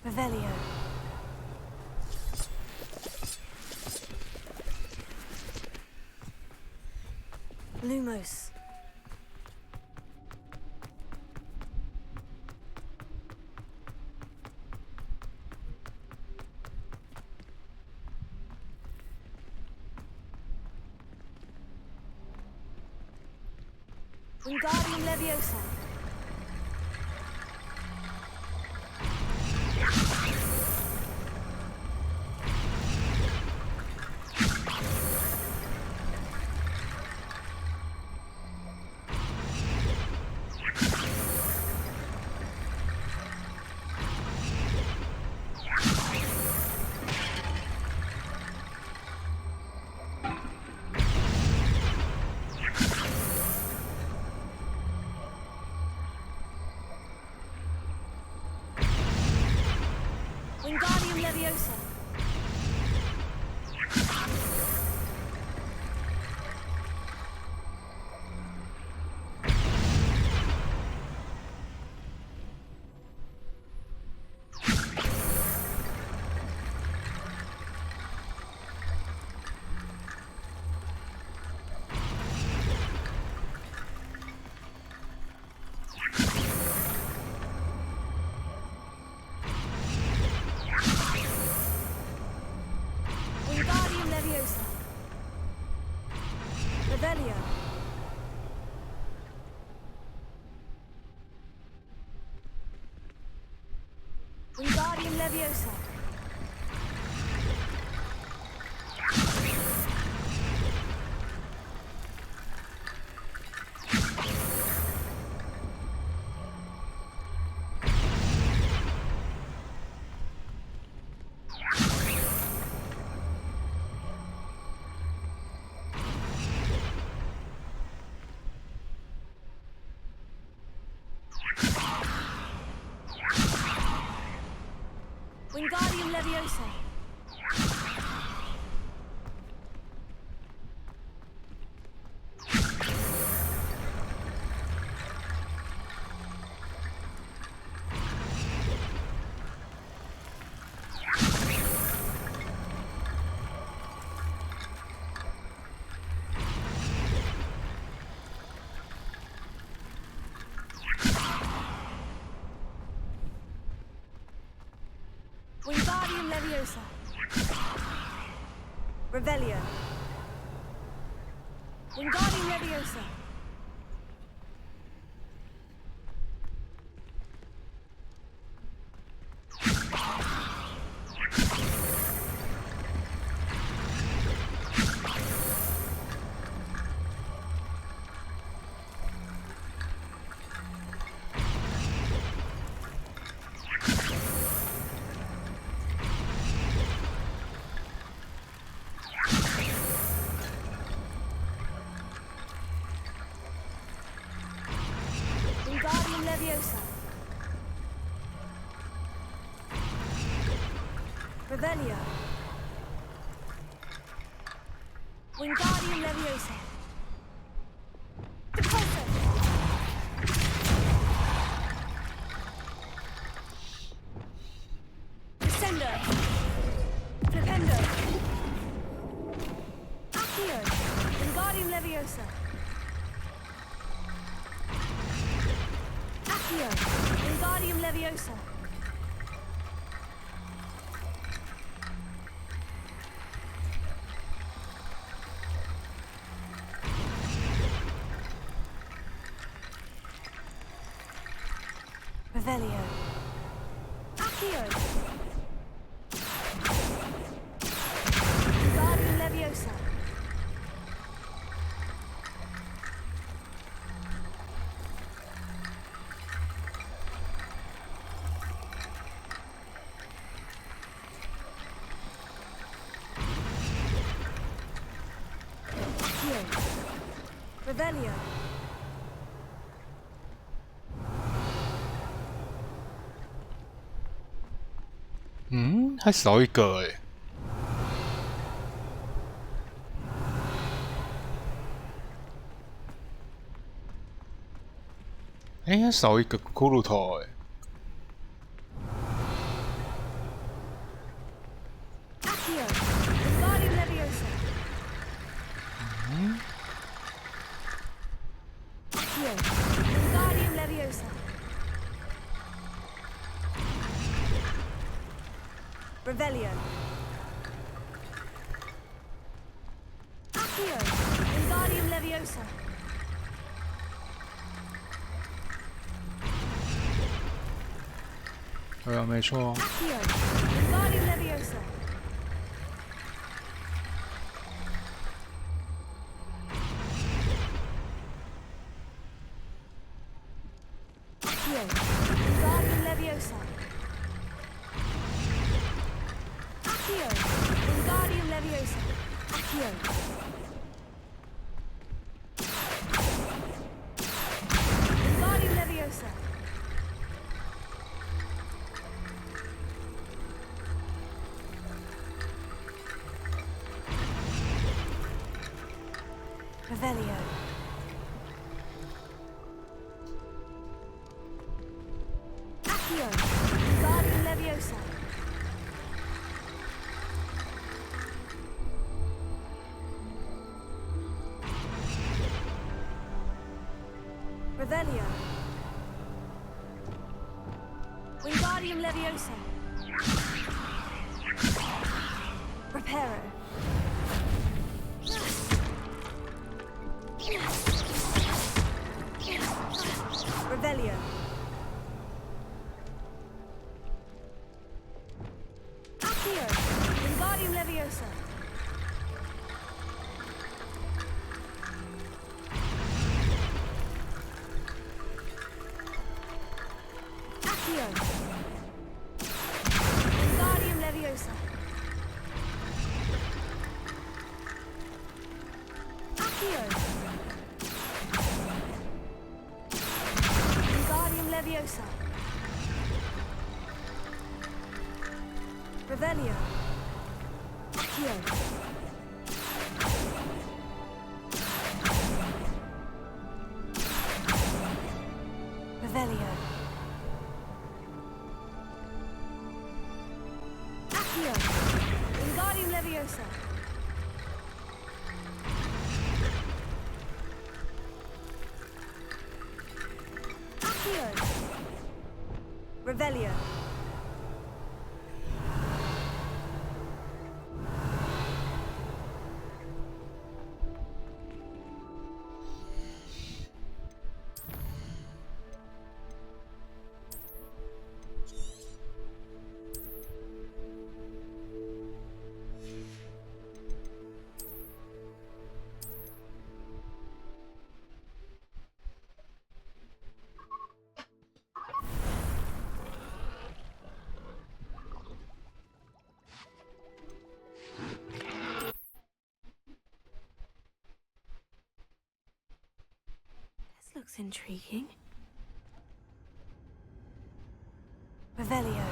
Revelio. Lumos. Wingardium Leviosa. Wingardium Leviosa. Wingardium Leviosa. Revelio. Wingardium Leviosa. Wingardium Leviosa. Wingardium Leviosa. Revelio. Wingardium Leviosa. Wingardium Leviosa. Revelio. Wingardium Leviosa. Depulso. Descendo. Flipendo. Accio. Wingardium Leviosa. Accio. Wingardium Leviosa. Revelio. Accio. Wingardium Leviosa. Revelio. 嗯，还少一个哎。哎，还少一个骷髅头哎。Accio. Wingardium Leviosa. 嗯。Accio. Wingardium Leviosa. Revelio. Accio. Wingardium Leviosa. 对啊，没错。Accio. Wingardium Leviosa. Accio. Wingardium Leviosa. Accio. Wingardium Leviosa. Accio. Wingardium Leviosa. Revelio. Accio. Wingardium Leviosa. Revelio. Wingardium Leviosa. Reparo. Revelio. Accio. Wingardium Leviosa. Accio. Wingardium Leviosa. Accio. Wingardium Leviosa. Revelio. Accio. Revelio. Accio. Wingardium Leviosa. Accio. Revelio. This looks intriguing. Revelio.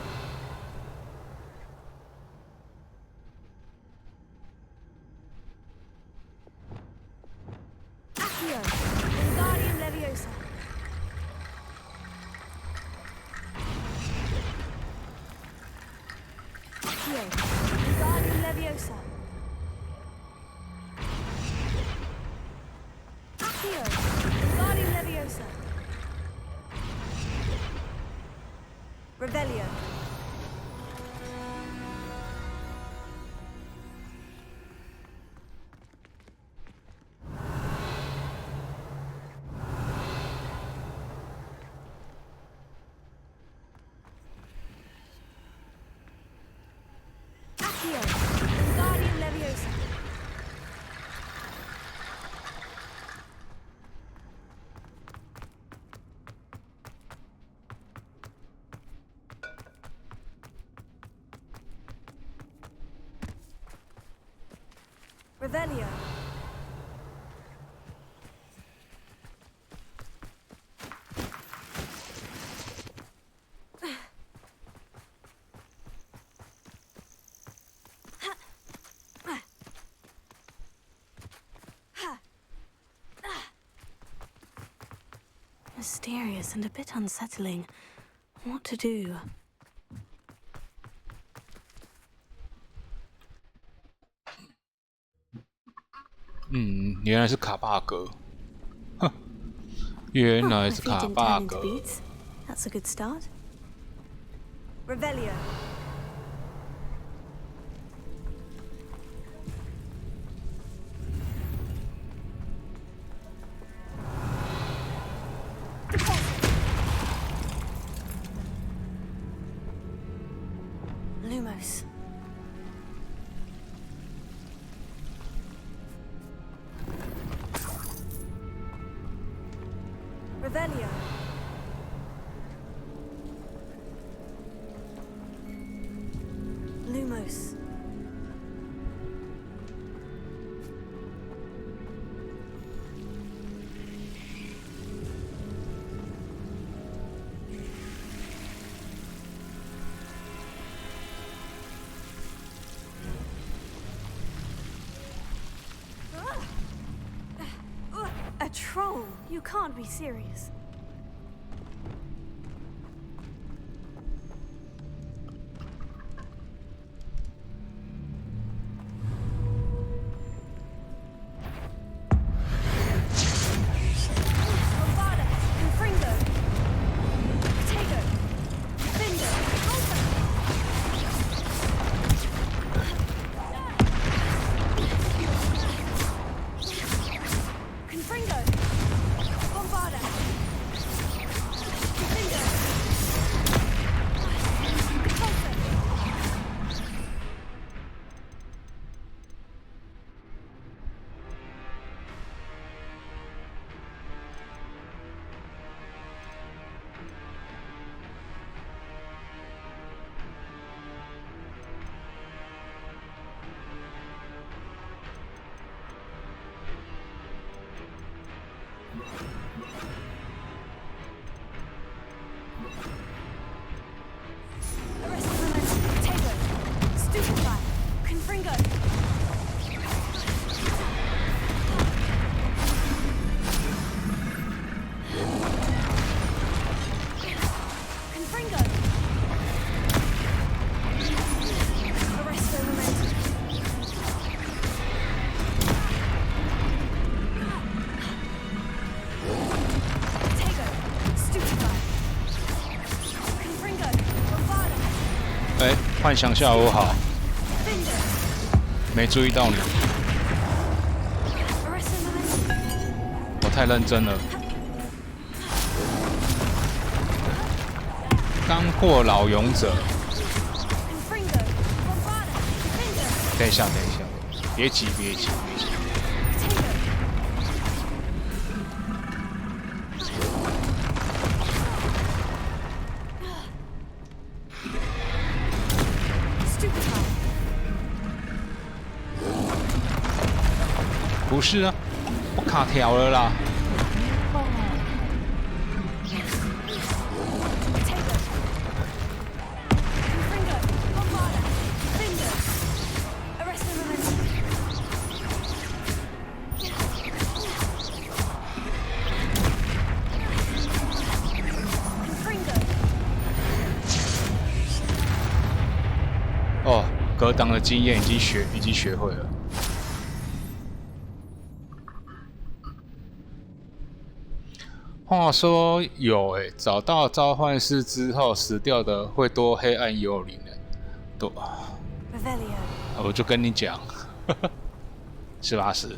Accio. Wingardium Leviosa. Accio. Wingardium Leviosa. Accio. Wingardium Leviosa. Revelio. Accio. Wingardium Leviosa. Revelio. Mysterious and a bit unsettling. What to do? 原来是卡巴格。哼，原来是卡巴格。That's a good start. Revelio. Lumos. Revelio. Lumos. A troll? You can't be serious. Bombarda, Confringo, Potato, Finger, Confringo, Bombarda, Finger, Arrested Momentum, Potato, Stupefy, Confringo. Confringo. Arresto Momentum. Potato, Stupefy. Confringo, Bombarda. 幻想下我好，没注意到你，我太认真了。刚破老勇者，等一下，别急。不是啊，我卡条了啦。哦，格挡的经验已经学会了。话说有找到召唤师之后死掉的会多黑暗幽灵多。我就跟你讲，是吧？是。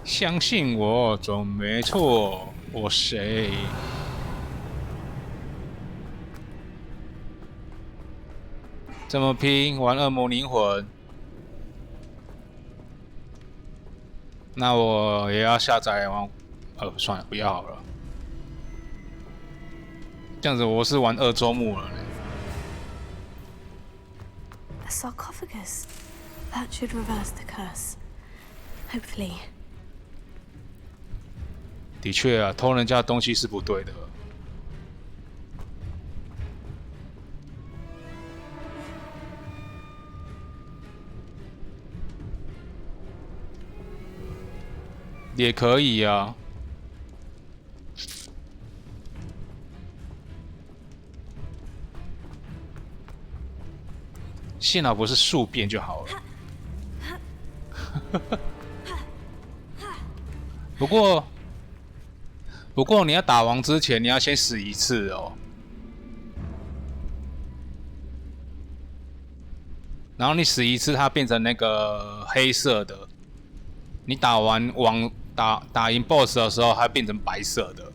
相信我，总没错。我谁？这么拼玩恶魔灵魂？那我也要下载玩，算了，不要好了。这样子我是玩二周目了呢。A sarcophagus. That should reverse the curse. Hopefully. 的确啊，偷人家的东西是不对的。也可以啊。幸好不是速变就好了。不过你要打王之前，你要先死一次哦。然后你死一次，它变成那个黑色的。你打完王打赢 BOSS 的时候，它变成白色的。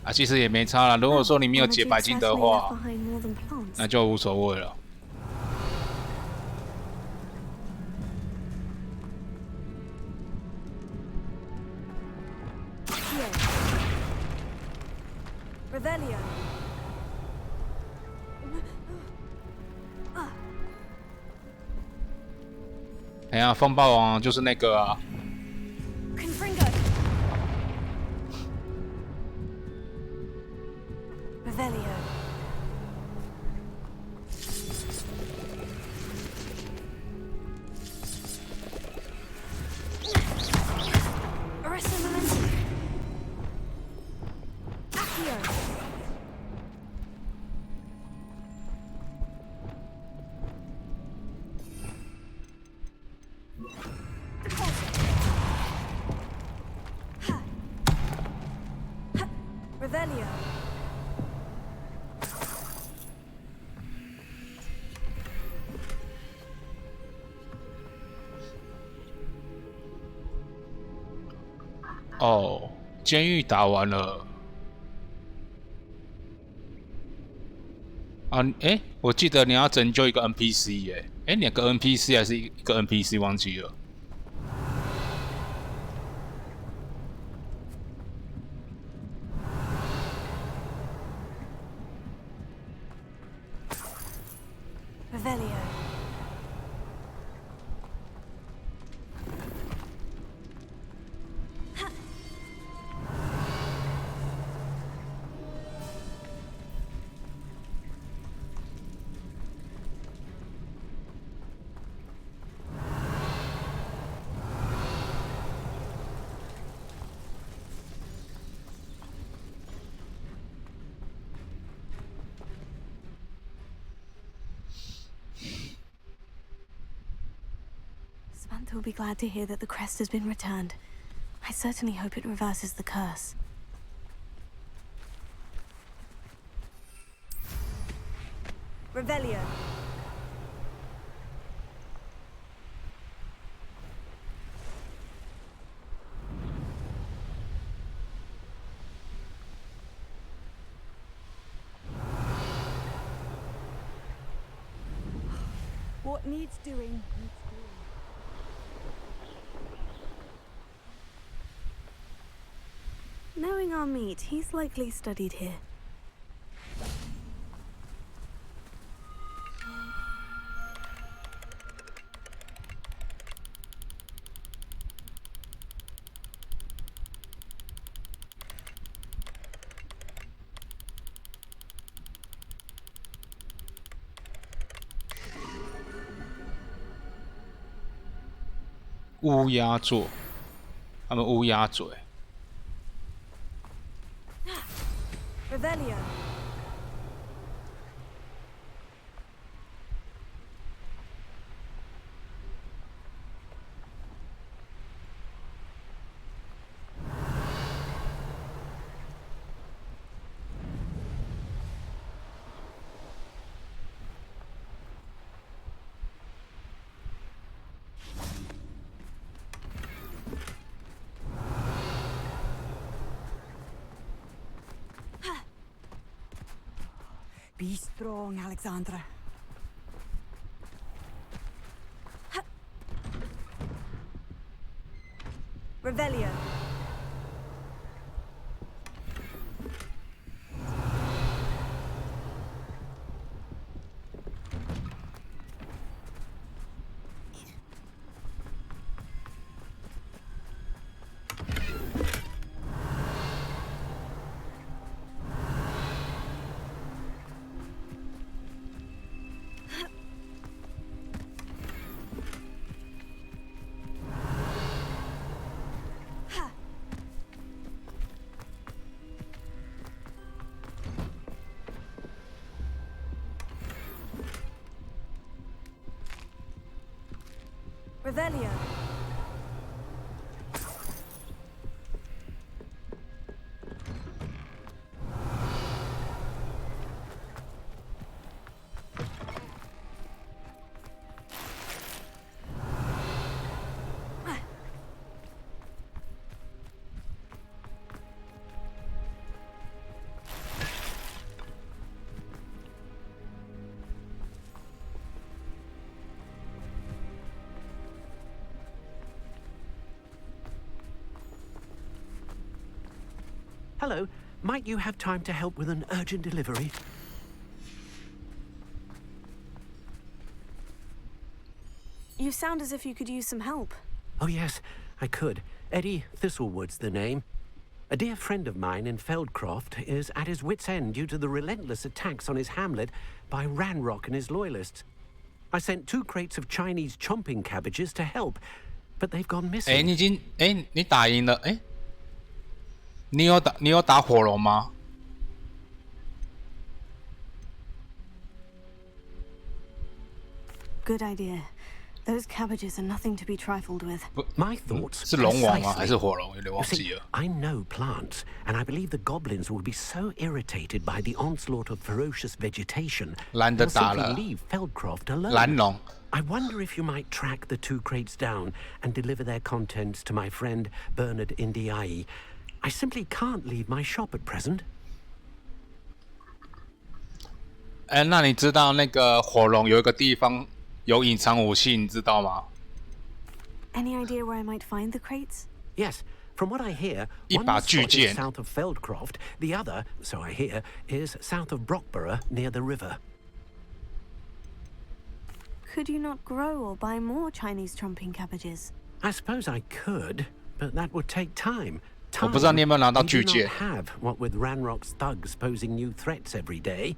啊，其实也没差啦。如果说你没有解白金的话，那就无所谓了。哎呀，风暴王就是那个啊。哦，监狱打完了。啊，哎，我记得你要拯救一个 NPC 耶，哎，两个 NPC 还是一个 NPC 忘记了。Samantha will be glad to hear that the crest has been returned. I certainly hope it reverses the curse. Revelio. What needs doing, needs doing. Knowing our meat, he's likely studied here.乌鸦座，他们乌鸦嘴。Revelio. Be strong, Alexandra. Revelio. Revelio. Hello, might you have time to help with an urgent delivery? You sound as if you could use some help. Oh yes, I could. Eddie Thistlewood's the name. A dear friend of mine in Feldcroft is at his wit's end due to the relentless attacks on his hamlet by Ranrock and his loyalists. I sent 2 crates of Chinese chomping cabbages to help, but they've gone missing. 你打赢了，你有打火龙吗？ Good idea. Those cabbages are nothing to be trifled with. My thoughts 是龙王吗？还是火龙？有点忘记了。 I know plants, and I believe the goblins will be so irritated by the onslaught of ferocious vegetation懒得 they'll 打 simply 了。 leave Feldcroft alone. 蓝龙。 I wonder if you might track the 2 crates down and deliver their contents to my friend Bernard Indiai. I simply can't leave my shop at present. 那你知道那个火龙有一个地方有隐藏武器，你知道吗？ Any idea where I might find the crates? Yes, from what I hear, 一 one 把 is 巨 spotted 剑。 south of Feldcroft, the other, so I hear, is south of Brockborough near the river. Could you not grow or buy more Chinese chomping cabbages? I suppose I could, but that would take time. 我不知道你有没有拿到 We 巨 do 剑 not。have what with Ranrock's thugs posing new threats every day.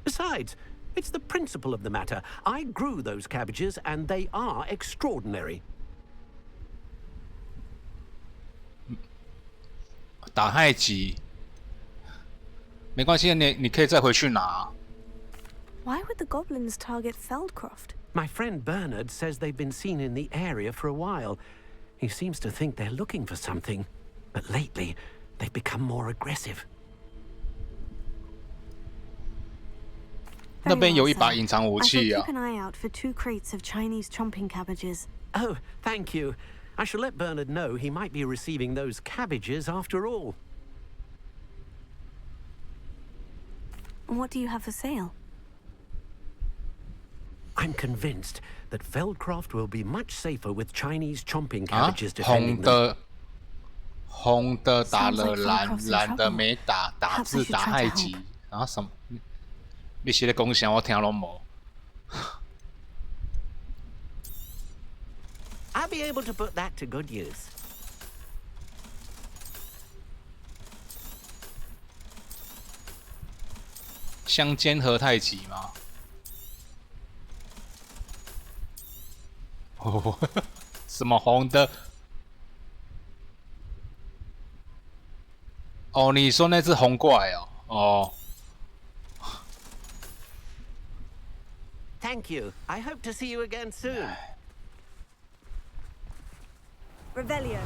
Besides, it's the principle of the matter. I grew those cabbages, and they are extraordinary. 打太极，没关系，你可以再回去拿。 Why would the goblins target Feldcroft? My friend Bernard says they've been seen in the area for a while. He seems to think they're looking for something, but lately they've become more aggressive. 那边有一把隐藏武 I shall 器啊 keep！an eye out for 2 crates of Chinese chomping cabbages. Oh, thank you. I shall let Bernard know he might be receiving those cabbages after all. What do you have for sale? I'm convinced that Feldcroft will be much safer with Chinese chomping 啊 cabbages， 红 defending them. 的红的打 Sounds 了 like 蓝， Feldcroft's in 蓝的 trouble. 没打，打 Perhaps I 字 should 打 try to 太 help. 极，然后什么？你写的贡献我听拢无。 I'll be able to put that to good use. 相间合太极吗？哦，什么红的？哦，你说那只红怪哦？哦， Thank you. I hope to see you again soon. Revelio.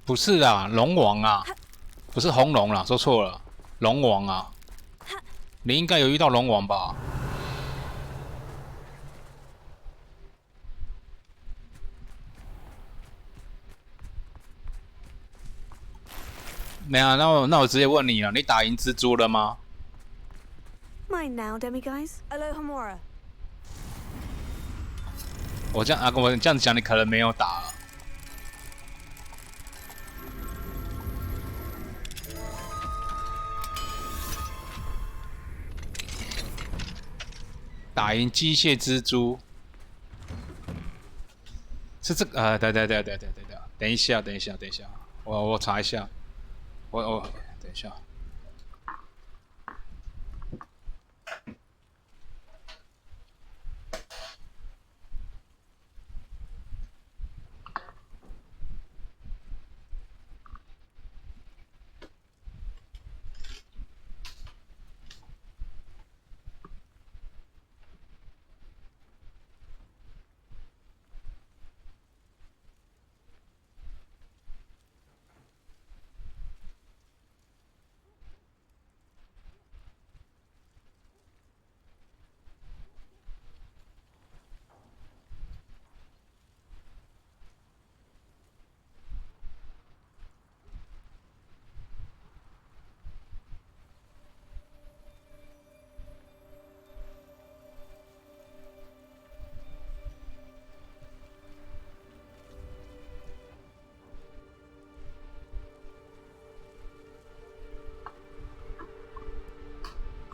不是啊，龙王啊，不是红龙啦，说错了，龙王啊，你应该有遇到龙王吧？没啊，那我直接问你了，你打赢蜘蛛了吗？ Mine now, demiguise. Alohomora. 我这样讲，你可能没有打了。打赢机械蜘蛛是这个对，等一下，我查一下，我等一下。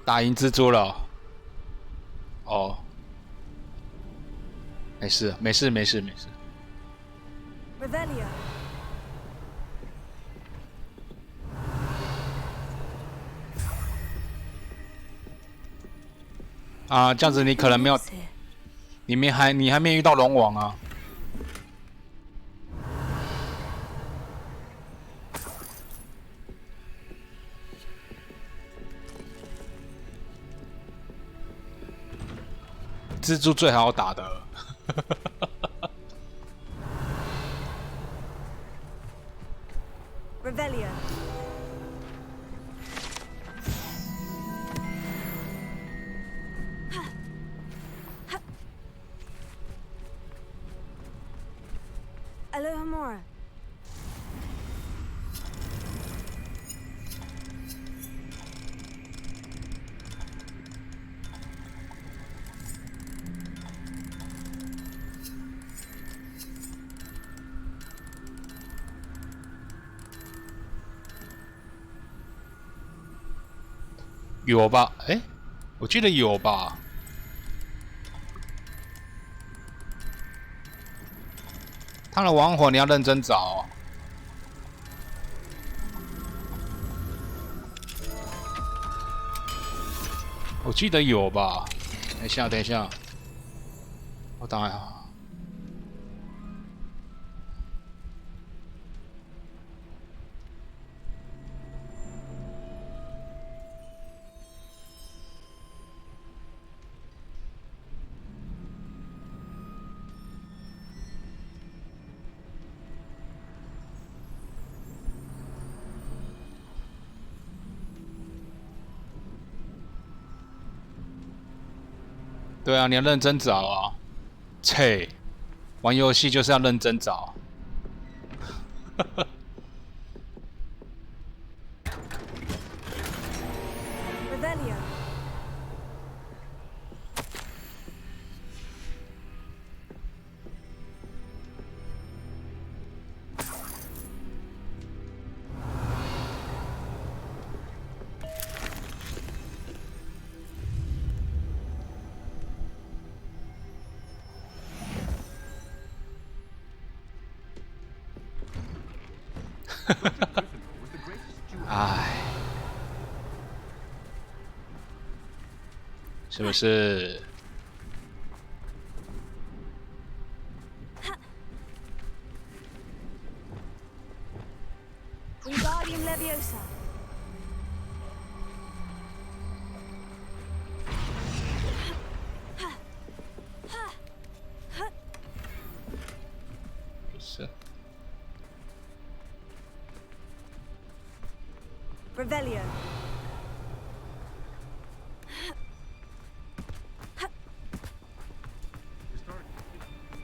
打赢蜘蛛了。哦，没事，没事，没事，没事。Revelio. 啊，这样子你可能没有，你还没遇到龙王啊。蜘蛛最好打的。Revelio. Alohomora. .有吧？哎，我记得有吧。他的亡魂你要认真找哦。我记得有吧？等一下，等一下，我等一下。对啊，你要认真找啊！切，玩游戏就是要认真找。Revelio. Gryffindor was the greatest Jew. 唉，是不是？ Wingardium Leviosa. Revelio.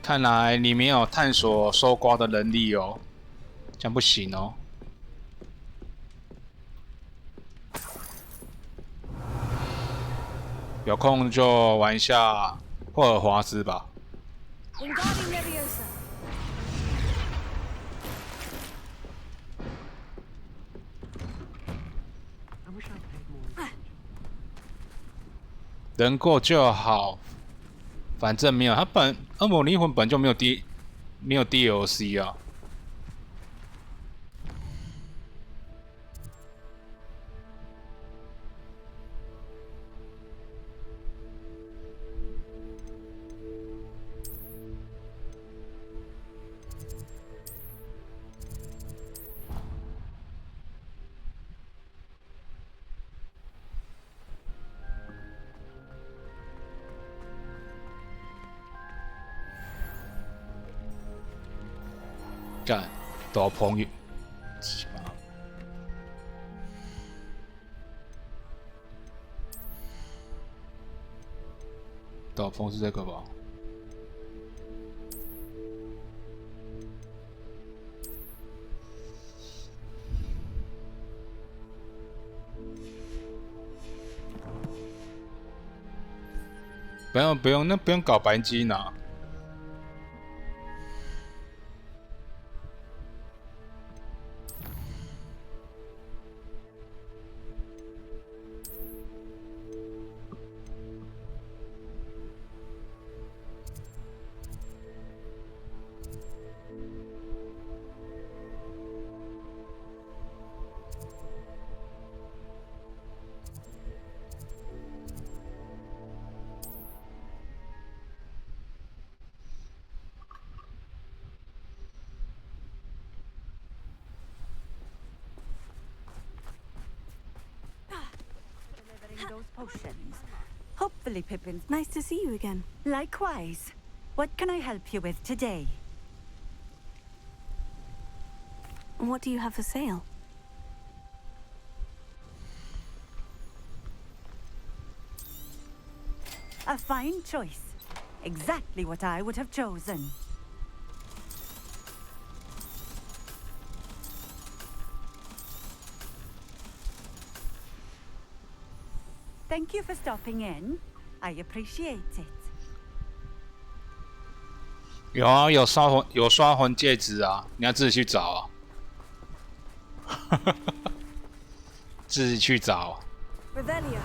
看来你没有探索搜刮的能力哦，这样不行哦。有空就玩一下霍尔华兹吧。Wingardium Leviosa. 能过就好，反正没有他恶魔灵魂本就没有 DLC 啊。干，斗篷有，鸡巴，斗篷是这个吧？不用，那不用搞白金啊。potions. Hopefully, Pippin's Nice to see you again. Likewise. What can I help you with today? What do you have for sale? A fine choice. Exactly what I would have chosen. Thank you for stopping in. I appreciate it. 有啊，有刷魂戒指啊，你要自己去找啊。自己去找。Revelio.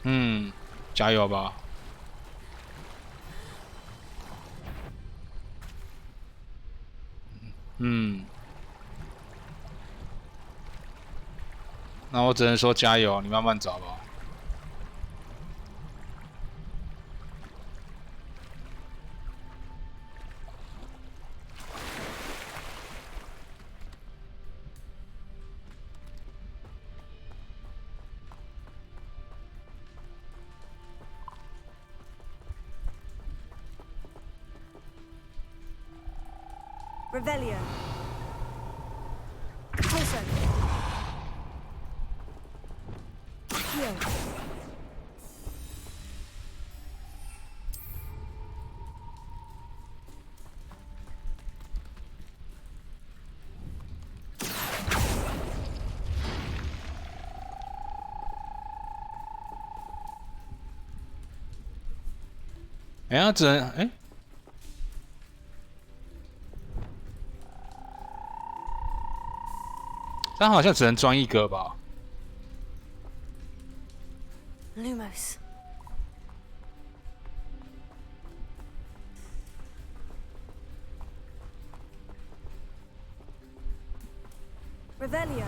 嗯，加油吧！嗯，那我只能说加油，你慢慢找吧。Revelio. Pulso. Heal.哎呀，只能哎。但好像只能装一个吧。Lumos. Revelio.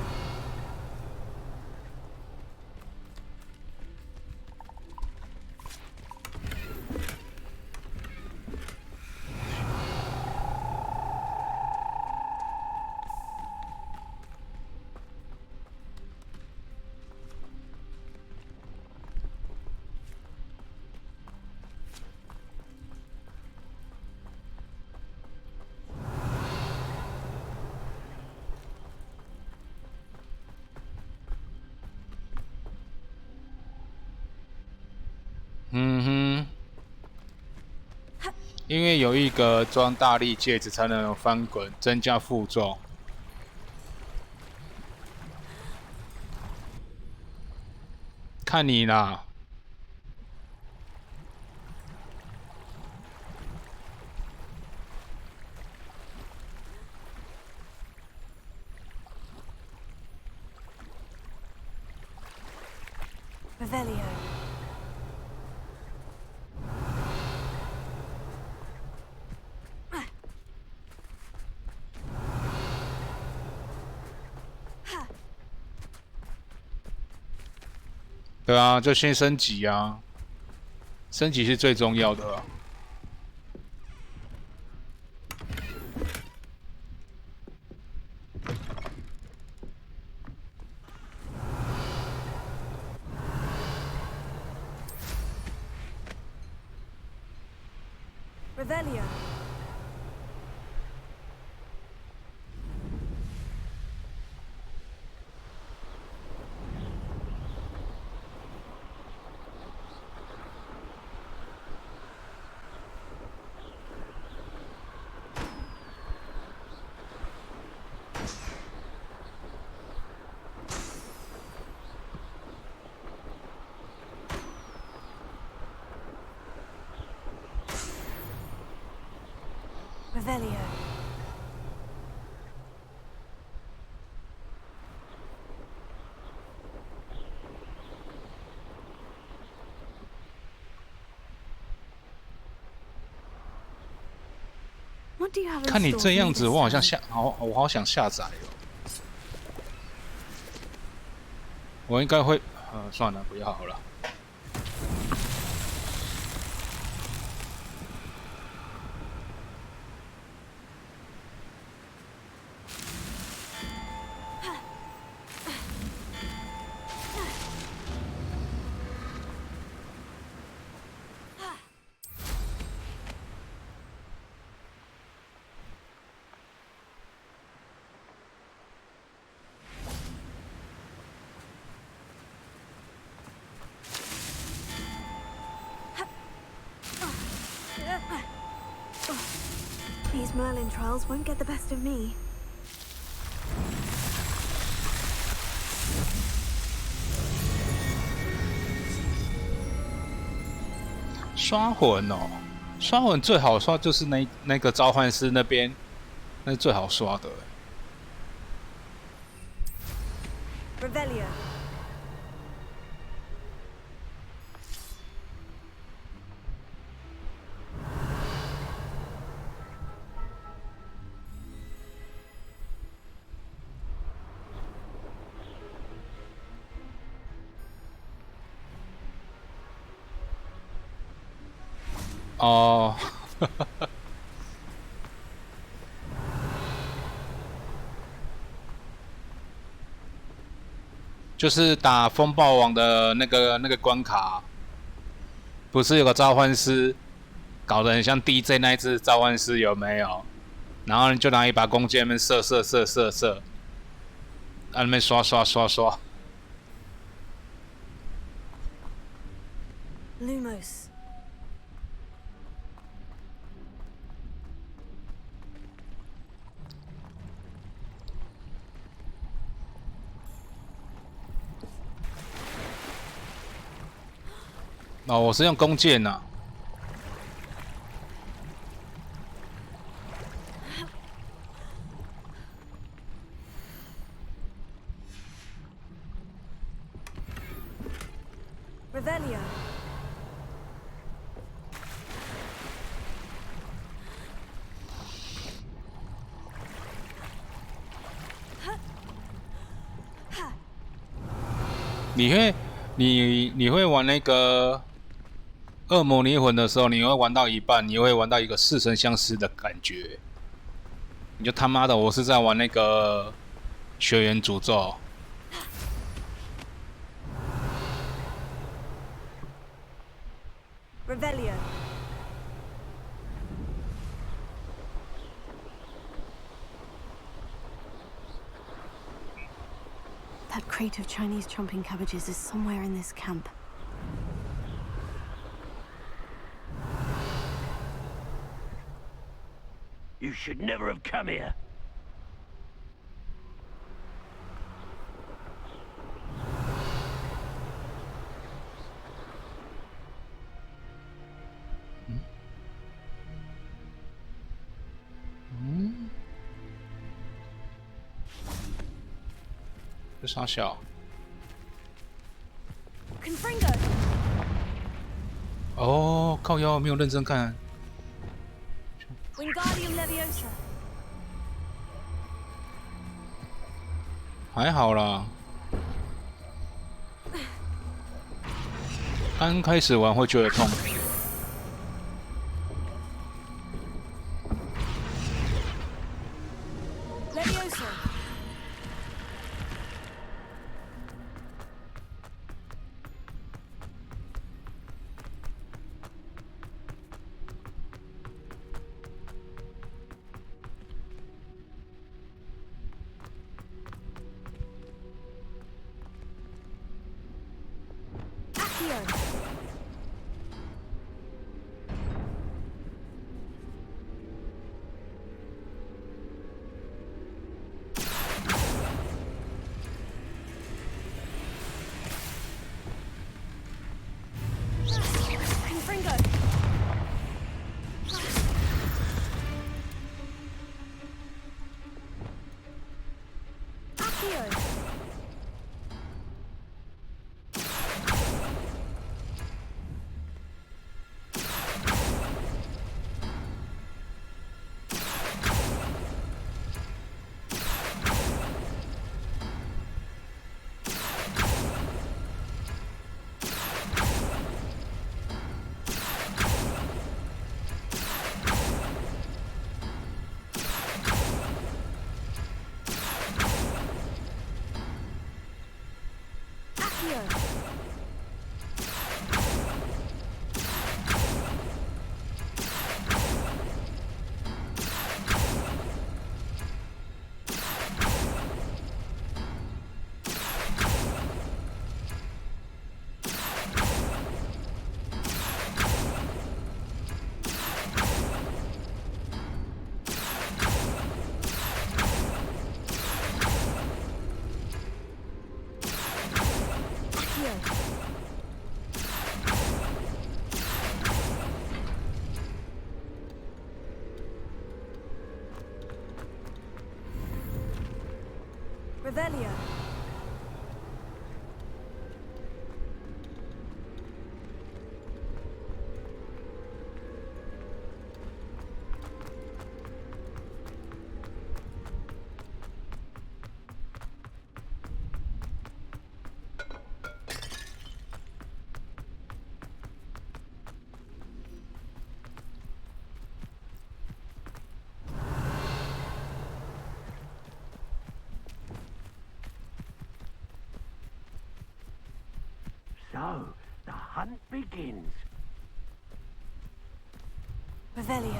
嗯哼，因为有一个装大力戒指才能有翻滚，增加负重。看你啦。Revelio. Ha. 对啊，就先升级啊，升级是最重要的啊。Revelio. Revelio. What do you have in 看你 store 这 for me 样子， this 我好像 time? 我好想下载哦。我应该会，算了，不要好了。These Merlin trials won't get the best of me. 刷魂哦，刷魂最好刷就是那个召唤师那边，那是最好刷的。Revelio. 哦，就是打风暴王的那个关卡，不是有个召唤师，搞得很像 DJ 那一只召唤师有没有？然后你就拿一把弓箭，那边射，那边刷。Lumos. 哦，我是用弓箭呐。Revelio. 你会玩那个恶魔离魂的时候，你会玩到一半，你会玩到一个似曾相识的感觉，你就他妈的，我是在玩那个学员诅咒。Revelio. That crate of Chinese chomping cabbages is somewhere in this camp. You should never have come here. Hmm? 这傻小。哦，靠腰没有认真看。Wingardium Leviosa. 还好啦。刚开始玩会觉得痛。Leviosa. Revelio. So, the hunt begins. Revelio.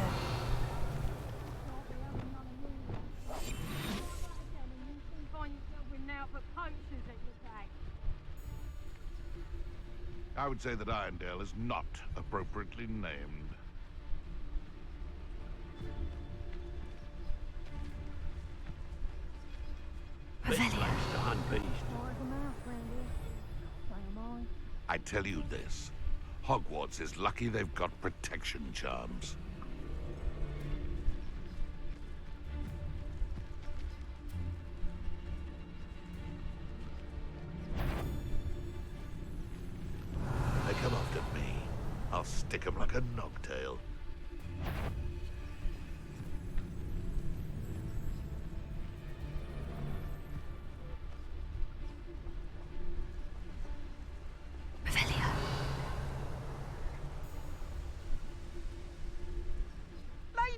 I would say that Irondale is not appropriately named. Best place to hunt beasts. I tell you this, Hogwarts is lucky they've got protection charms. They come after me, I'll stick 'em like a knocktail.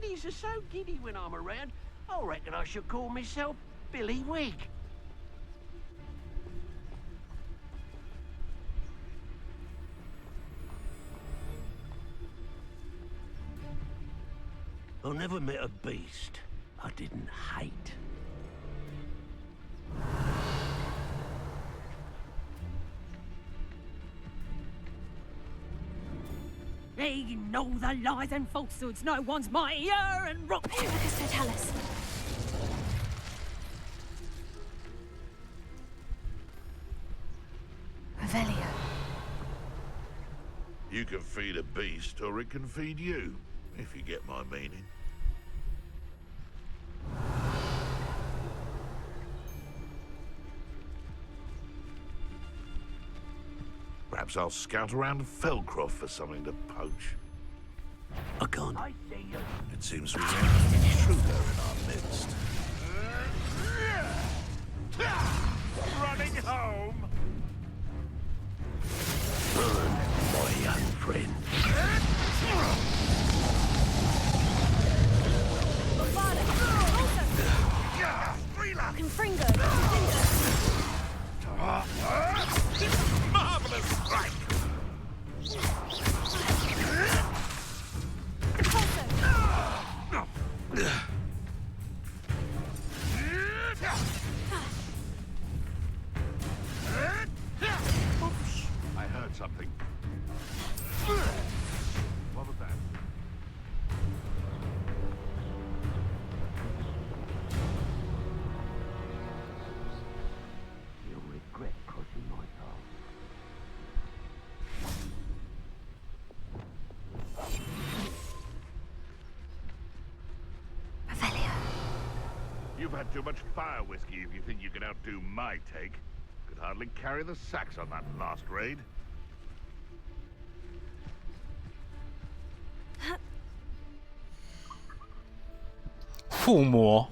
Ladies are so giddy when I'm around, I reckon I should call myself Billy Wig. I never met a beast I didn't hate. They know the lies and falsehoods. No one's mightier and rock. Tell us. Revelio. You can feed a beast, or it can feed you, if you get my meaning. Perhaps I'll scout around Feldcroft for something to poach. I can't. It seems we have an intruder in our midst. Running home! Burn, my young friend. Confringo. Marvelous strike! I heard something. What was that? You'll regret crossing my path. You've had too much fire whiskey if you think you can outdo my take. Could hardly carry the sacks on that last raid.附魔。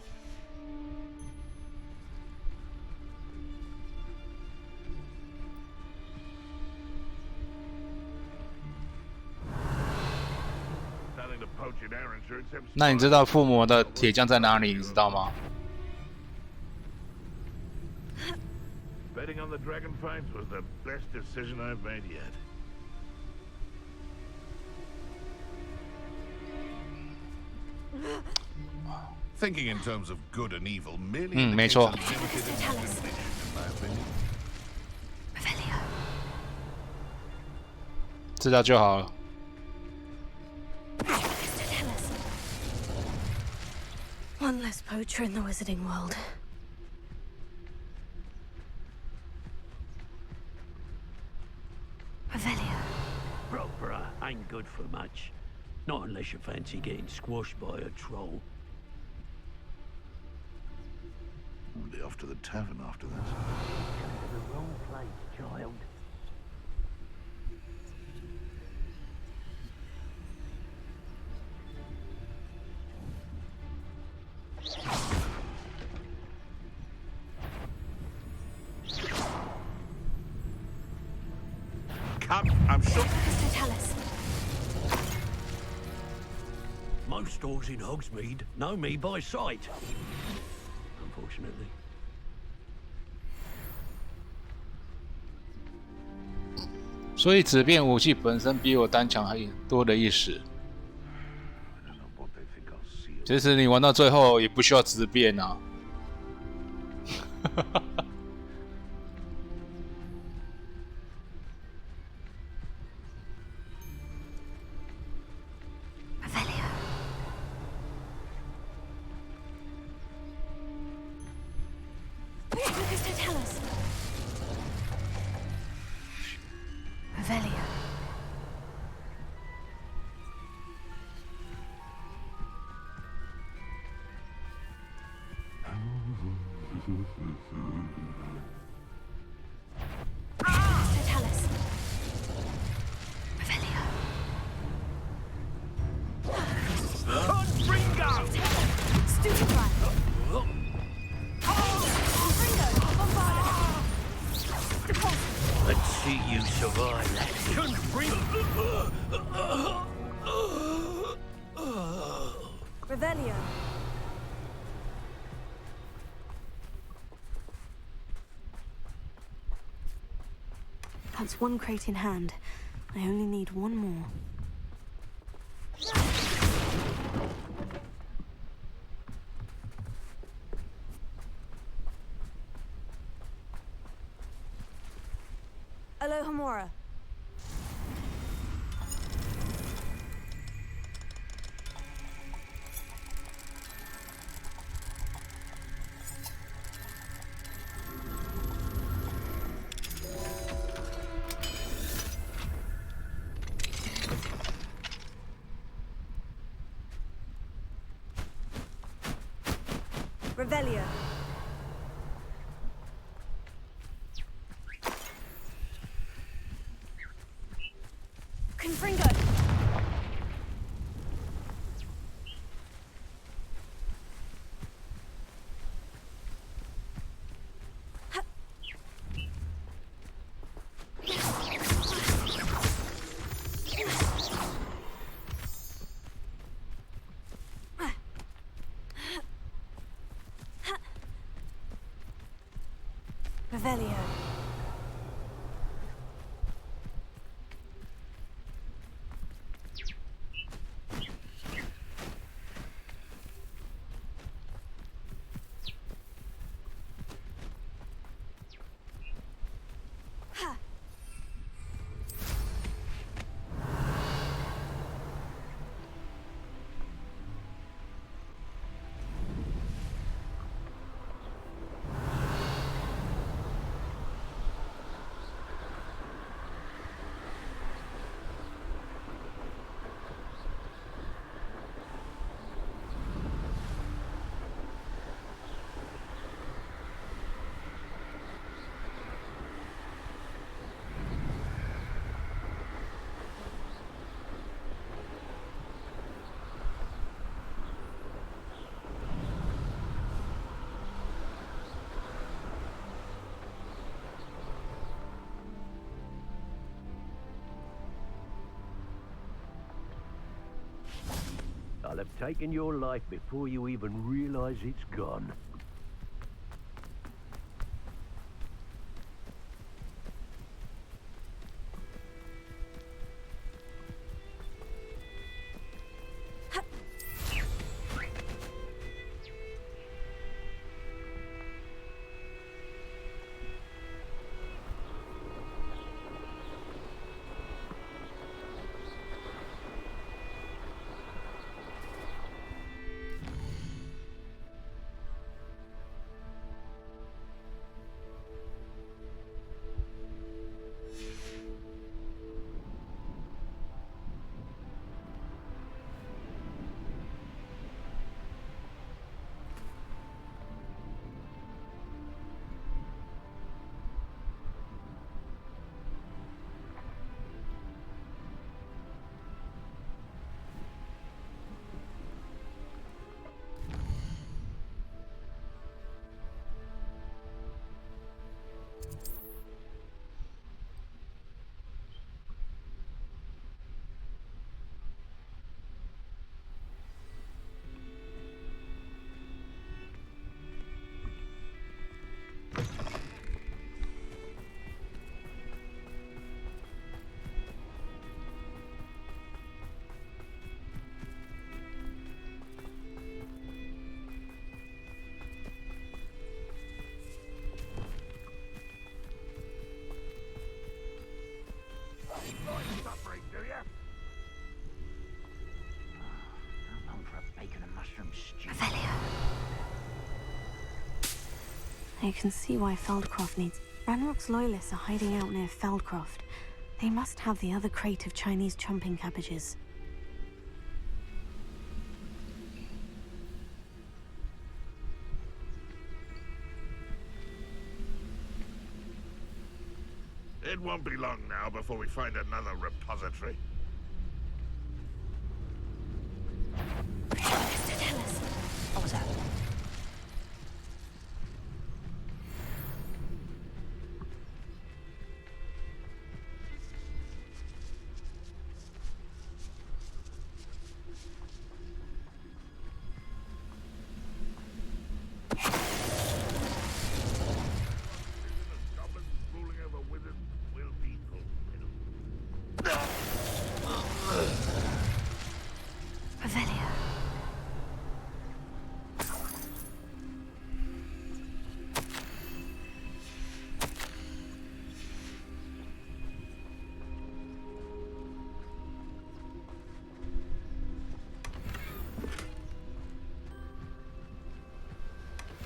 那你知道附魔的铁匠在哪里？你知道吗？ Betting on the dragon fights was the best decision I've made yet. Thinking in terms of good and evil merely没错。 知道就好了。 One less poacher in the wizarding world. Revelio. Proper ain't good for much. Not unless you fancy getting squashed by a troll. We'll be off to the tavern after this. Come to the wrong place, child. Come, I'm sure. Tell us. Most stores in Hogsmeade know me by sight. Unfortunately. 所以质变武器本身比我单强还多了一时。其实你玩到最后也不需要质变啊。Let's see you survive that. Revelio. That's one crate in hand. I only need one more. Alohomora. Revelio. Confringo. Revelio. I'll have taken your life before you even realize it's gone. mushroom stew. I can see why Feldcroft needs... Ranrock's loyalists are hiding out near Feldcroft. They must have the other crate of Chinese chomping cabbages. It won't be long now before we find another repository. What was that?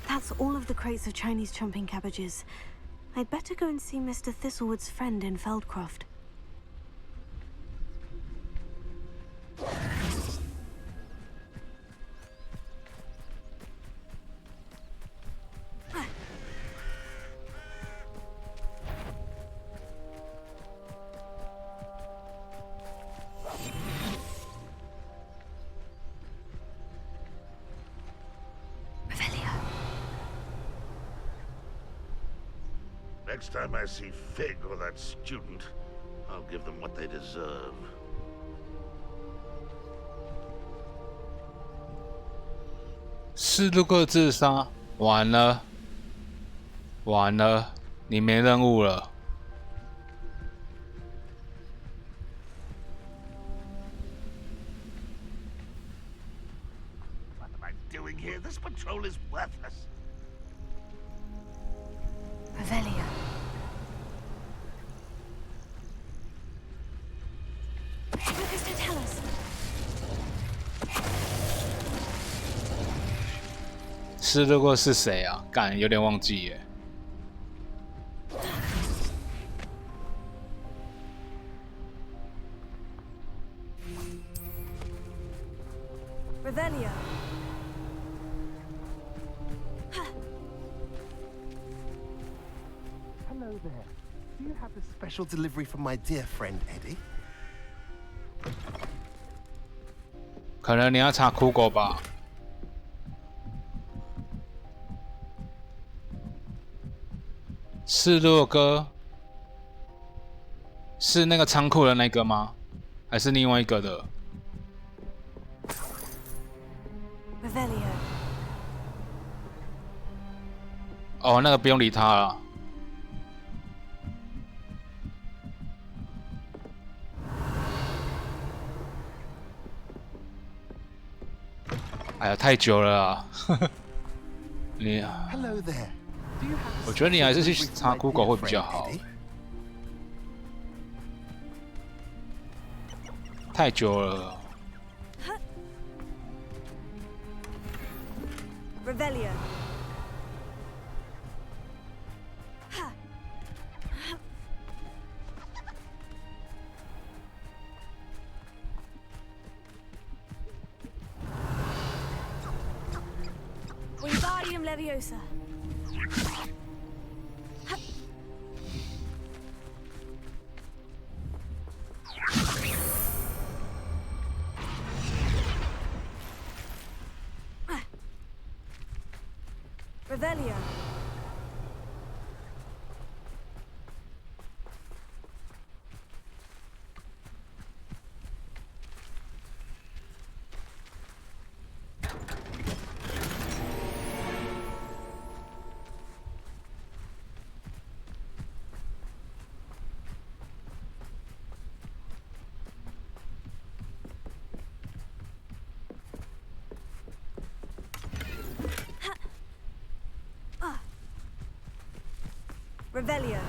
That's all of the crates of Chinese chomping cabbages. I'd better go and see Mr. Thistlewood's friend in Feldcroft. Next time I see Fig or that student, I'll give them what they deserve. 斯路克自杀，完了，完了，你没任务了。What am I doing here? This patrol is worthless. Revelio. 斯路克是谁啊？干，有点忘记耶。Revelio. Hello there. Do you have a special delivery from my dear friend Eddie? 可能你要查酷狗吧。斯洛哥是那个仓库的那个吗？还是另外一个的？ Revelio. 哦，那个不用理他了。哎呀，太久了啊！你，我觉得你还是去查 Google 会比较好。太久了。Revelio. Wingardium Leviosa. Revelio. Revelio.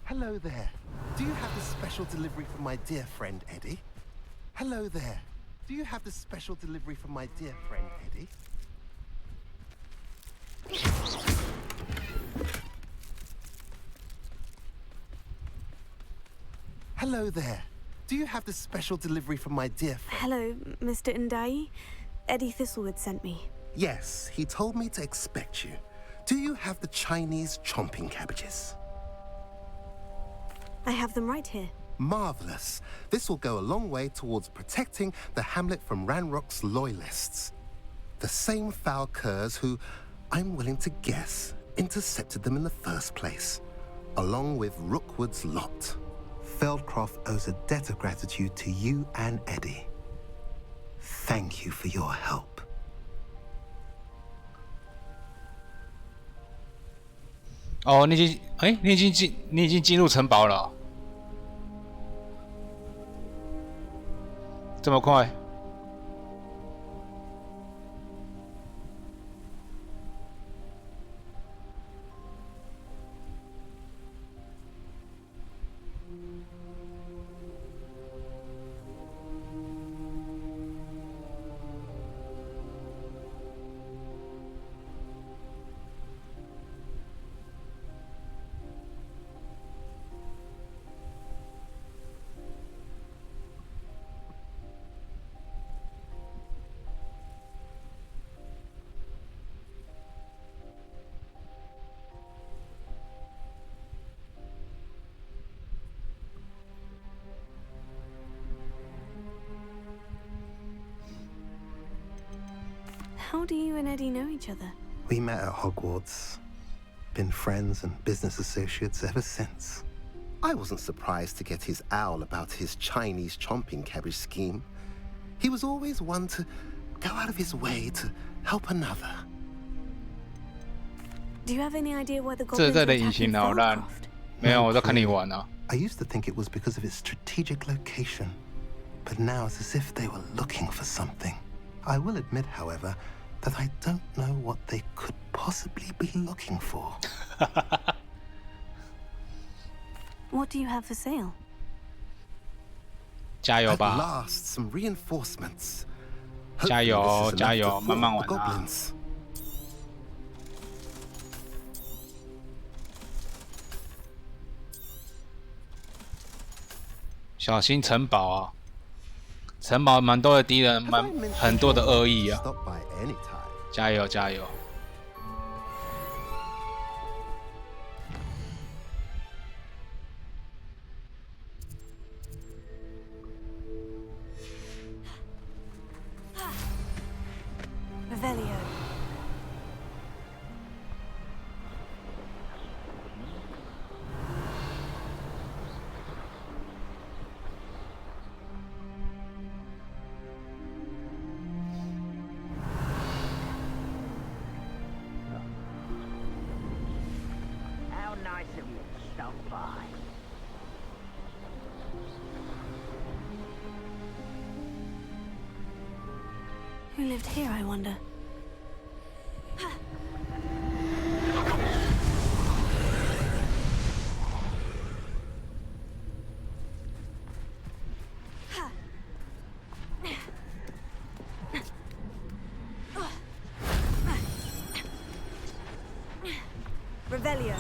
Hello Hello there. Do you have the special delivery from my dear friend Eddie? Hello there. Do you have the special delivery from my dear friend Eddie? Hello there. Do you have the special delivery from my dear friend? Hello, Mr. Ndai. Eddie Thistlewood sent me. Yes, he told me to expect you. Do you have the Chinese chomping cabbages? I have them right here. Marvelous. This will go a long way towards protecting the hamlet from Ranrock's loyalists. The same foul curs who, I'm willing to guess, intercepted them in the first place, along with Rookwood's lot. Feldcroft owes a debt of gratitude to you and Eddie. Thank you for your help. 哦，你已经进入城堡了哦，这么快？How do you and Eddie know each other? We met at Hogwarts. Been friends and business associates ever since. I wasn't surprised to get his owl about his Chinese chomping cabbage scheme. He was always one to go out of his way to help another. Do you have any idea why the 这 goblins 在 are 的隐 attacking 形好烂， Feldcroft? 没有，我在看你玩啊。 I used to think it was because of its strategic location, but now it's as if they were looking for something. I will admit, however, that I don't know what they could possibly be looking for. What do you have for sale? 加油 At 吧！ last, some reinforcements. 加油 Hopefully this is 加 enough 油， to 慢慢 thwart 玩 the 啊！ goblins. 小心城堡啊！城堡蛮多的敌人，很多的恶意啊！ Stop by any time. 加油加油！ Revelio. How nice of you to stop by. Who lived here, I wonder? Revelio.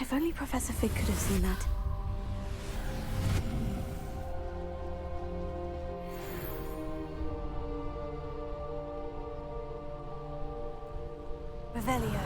If only Professor Fig could have seen that. Revelio.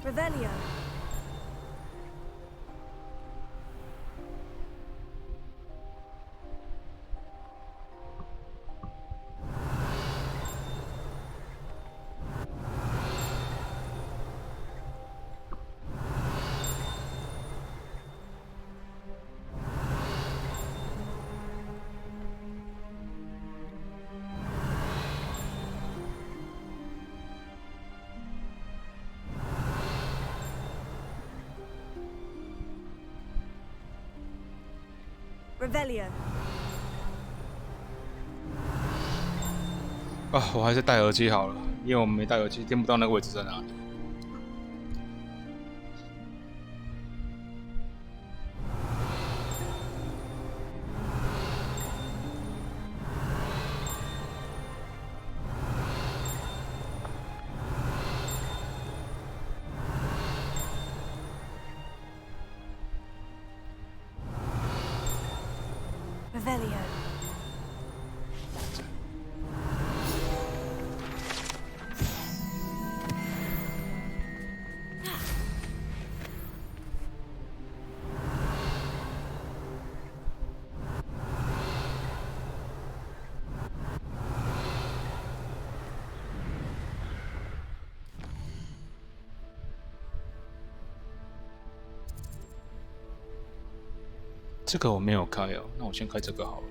Revelio. Revelio. 啊，我还是戴耳机好了，因为我们没戴耳机，听不到那个位置在哪里。Revelio. 这个我没有开哦，那我先开这个好了。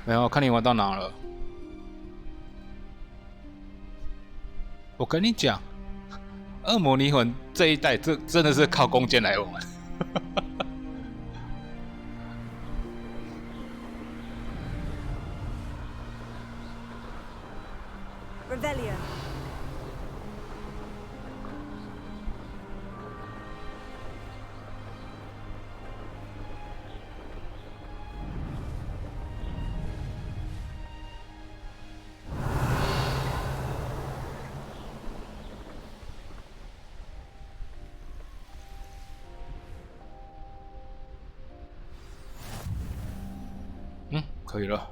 没有，看你玩到哪了。我跟你讲，恶魔离魂这一代，这真的是靠弓箭来玩。Revelio.嗯，可以了。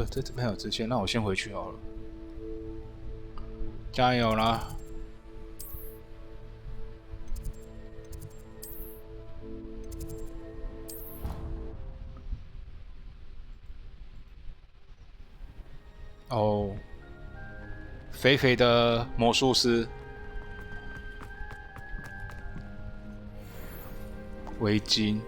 这这边有支线，那我先回去好了。加油啦！哦，肥肥的魔术师，围巾。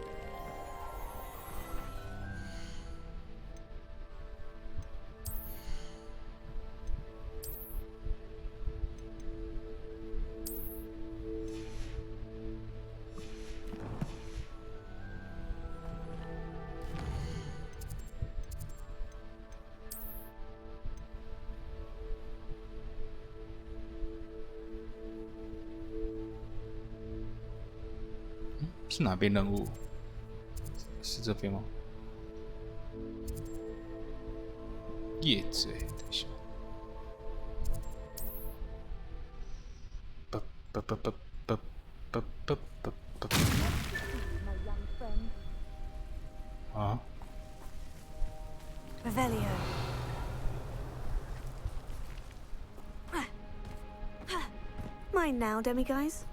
是哪边任务？是这边吗？叶子哎，等一下。啊 Revelio. Mine now, demiguise.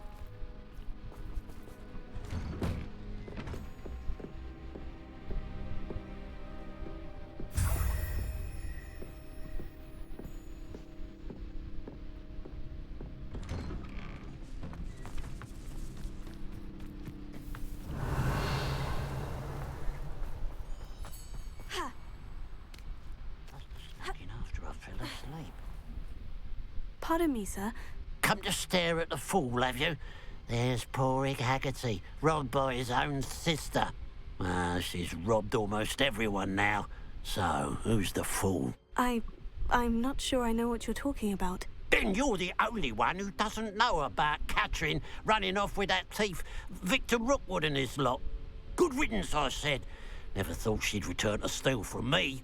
Pardon me, sir. Come to stare at the fool, have you? There's poor Ig Haggerty, robbed by his own sister. She's robbed almost everyone now. So, who's the fool? I'm not sure I know what you're talking about. Then you're the only one who doesn't know about Catherine running off with that thief, Victor Rookwood and his lot. Good riddance, I said. Never thought she'd return to steal from me.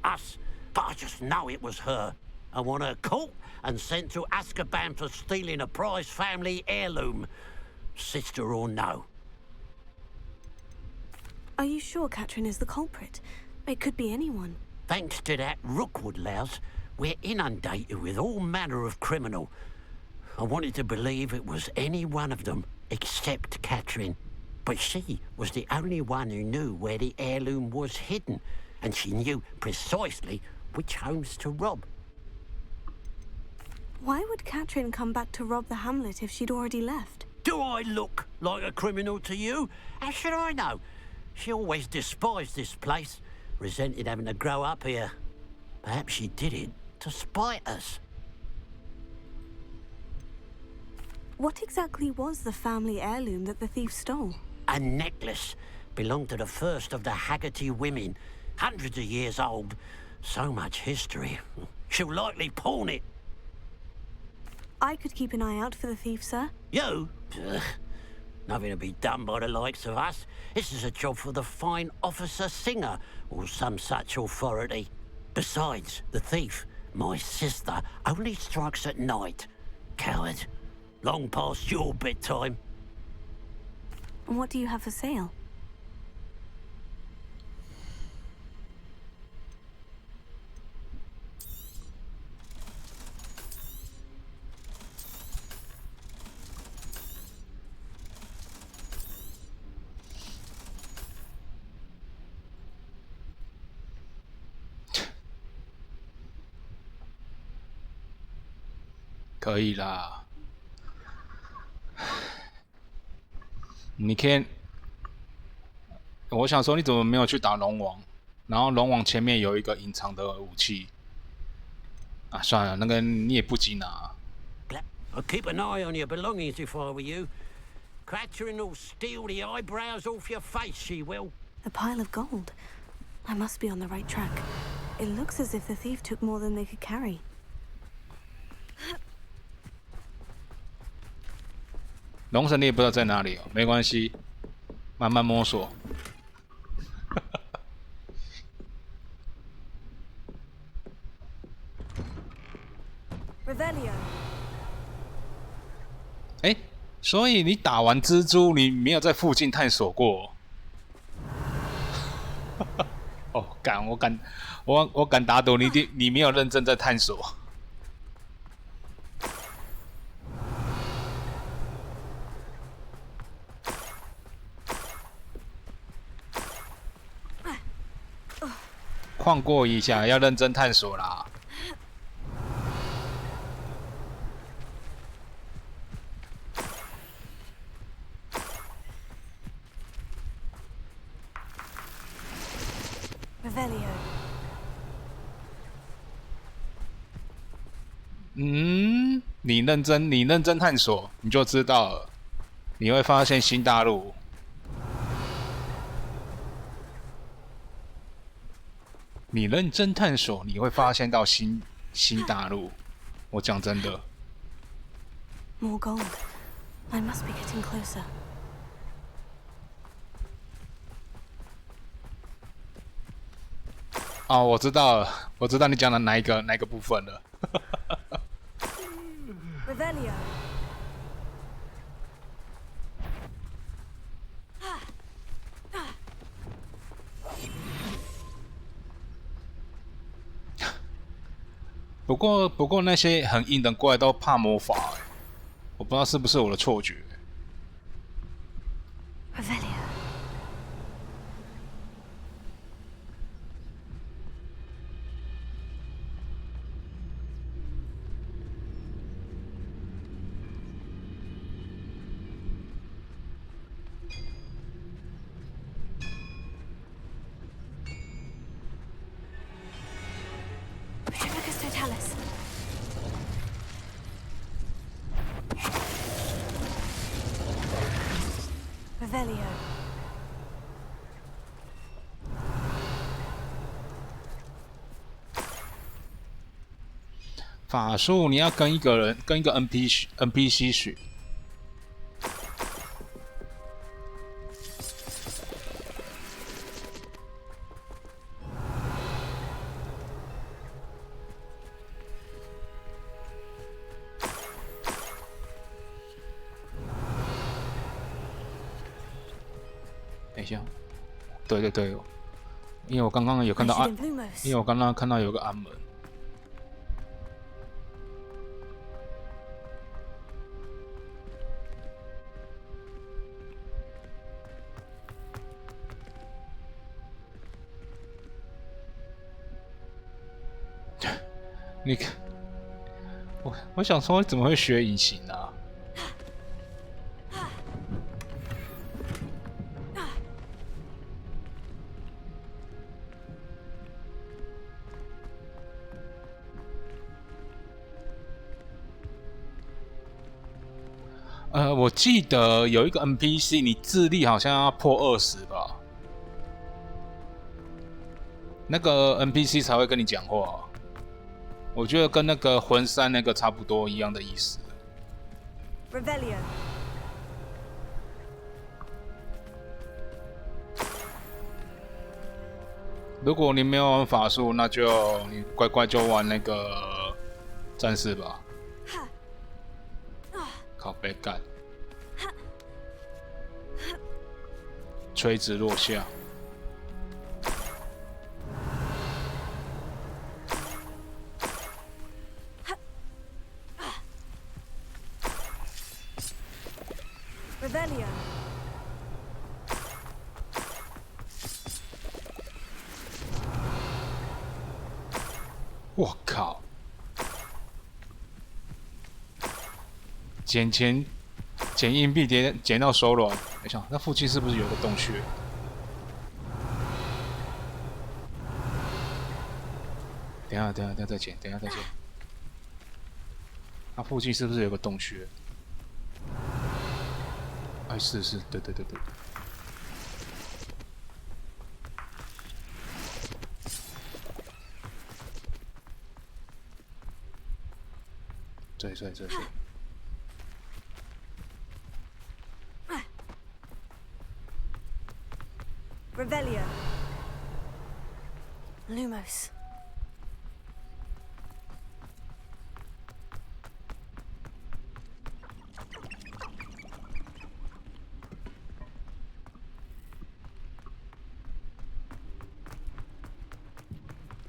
Us. But I just know it was her. I want her caught and sent to Azkaban for stealing a prize family heirloom. Sister or no. Are you sure Katrin is the culprit? It could be anyone. Thanks to that Rookwood louse, we're inundated with all manner of criminal. I wanted to believe it was any one of them, except Katrin. But she was the only one who knew where the heirloom was hidden, and she knew precisely which homes to rob. Why would Katrin come back to rob the hamlet if she'd already left? Do I look like a criminal to you? How should I know? She always despised this place, resented having to grow up here. Perhaps she did it to spite us. What exactly was the family heirloom that the thief stole? A necklace. Belonged to the first of the Haggerty women. Hundreds of years old. So much history. She'll likely pawn it. I could keep an eye out for the thief, sir. You? Ugh. Nothing to be done by the likes of us. This is a job for the fine officer Singer, or some such authority. Besides, the thief, my sister, only strikes at night. Coward. Long past your bedtime. And what do you have for sale?可以啦。你可以，我想说你怎么没有去打龙王？然后龙王前面有一个隐藏的武器。啊，算了，那个你也不急拿。I'll keep an eye on your belongings if I were you. Katrin will steal the eyebrows off your face, she will. A pile of gold. I must be on the right track. It looks as if the thief took more than they could carry. 龙神你也不知道在哪里哦，没关系，慢慢摸索。Revelio。哎，所以你打完蜘蛛，你没有在附近探索过？哦，我敢打赌你没有认真在探索。晃过一下，要认真探索啦。Revelio。你认真探索，你就知道了，你会发现新大陆。你认真探索，你会发现到新大陆。我讲真的。More gold. I must be getting closer. 哦，我知道了，我知道你讲的哪一个部分了。Revelio。不过那些很硬的怪都怕魔法欸，我不知道是不是我的错觉。Revelio。Revelio。法术你要跟一个 NPC 学。一下，对，因为我刚刚有看到暗，因为我刚刚看到有个暗门。你看，我想说，怎么会学隐形啊？我记得有一个 NPC， 你智力好像要破20吧？那个 NPC 才会跟你讲话。我觉得跟那个魂山那个差不多一样的意思。Revelio. 如果你没有玩法术，那就你乖乖就玩那个战士吧。靠背干，垂直落下。Revelio. 我靠！捡硬币捡到手软。等一下，那附近是不是有个洞穴？等一下再捡。那附近是不是有个洞穴？哎，是，对。这。Revelio. Lumos.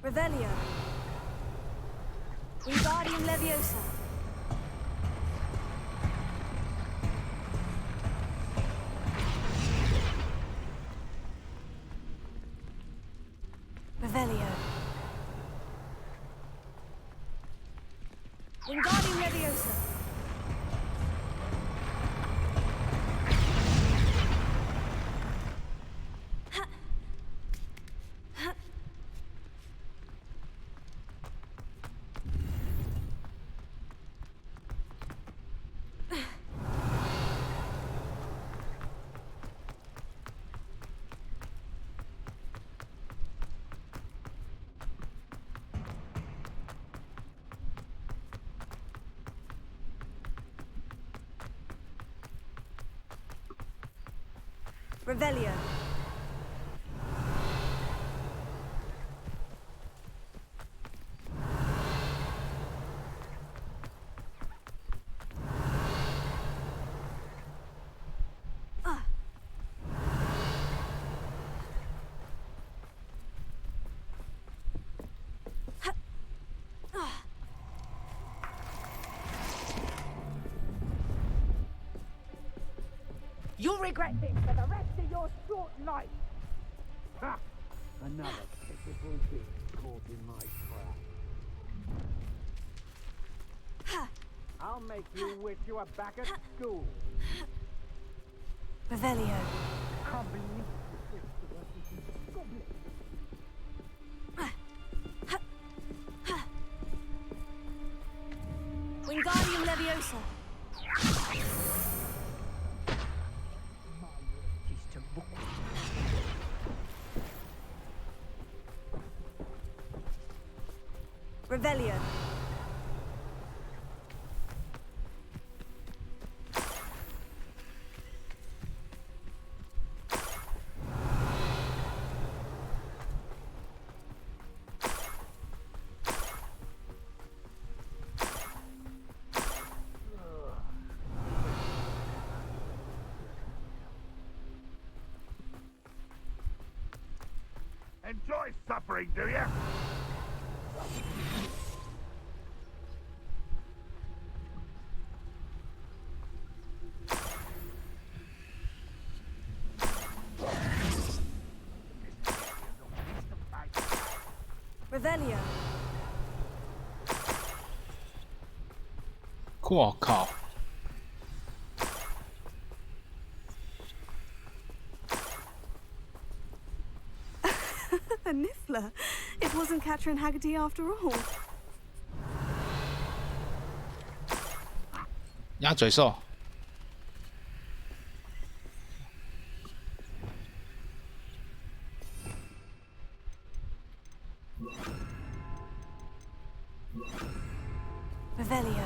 Revelio. Wingardium Leviosa. Revelio. Wingardium Leviosa. Revelio. You'll regret this for the rest of your short life. Ha! Another pitiful bit caught in my trap. I'll make you wish you were back at school. Revelio. Can't believe this. Goblin. Wingardium Leviosa. Revelio. Enjoy suffering, do you? Revelio. 我靠！ A Niffler. It wasn't Catherine Haggerty after all. 鸭嘴兽。 Revelio.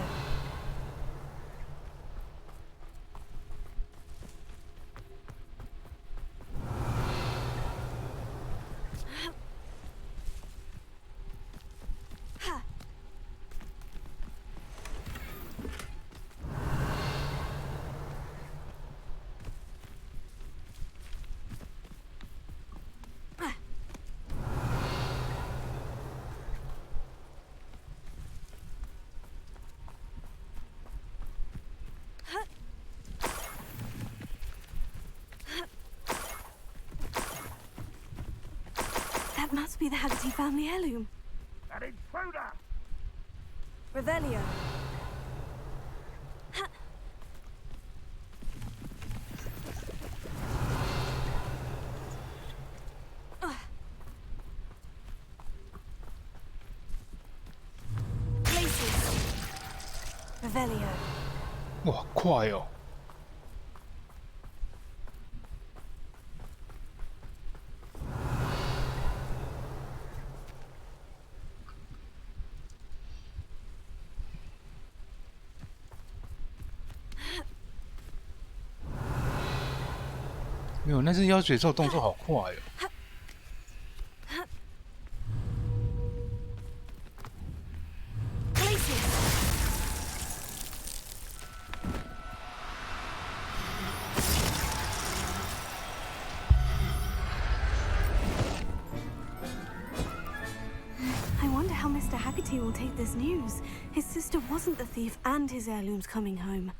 That must be the Haggerty family heirloom. An intruder! Revelio. Places. Revelio. 哇，快哦！ 没有，那只妖嘴兽动作好快哦！ I wonder how Mr. Haggerty will take this news. His sister wasn't the thief and his heirloom's coming home.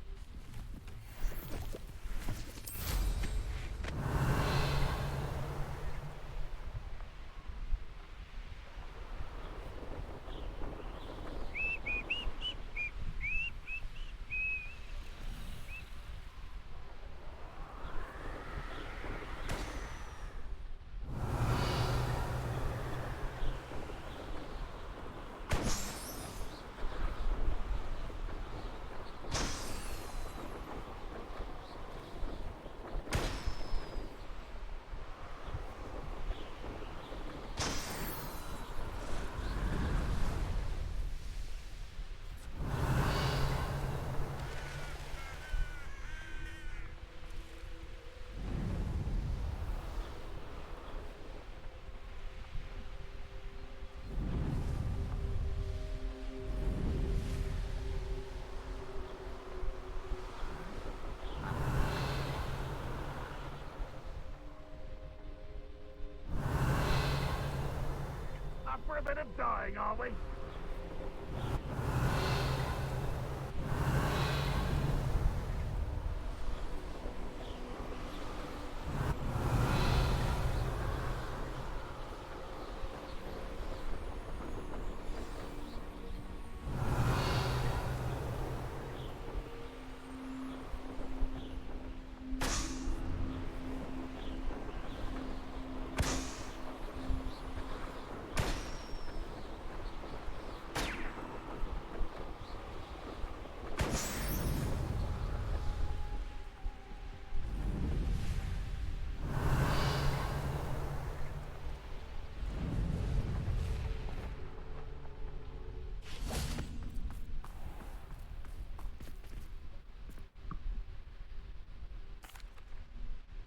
Up for a bit of dying, are we?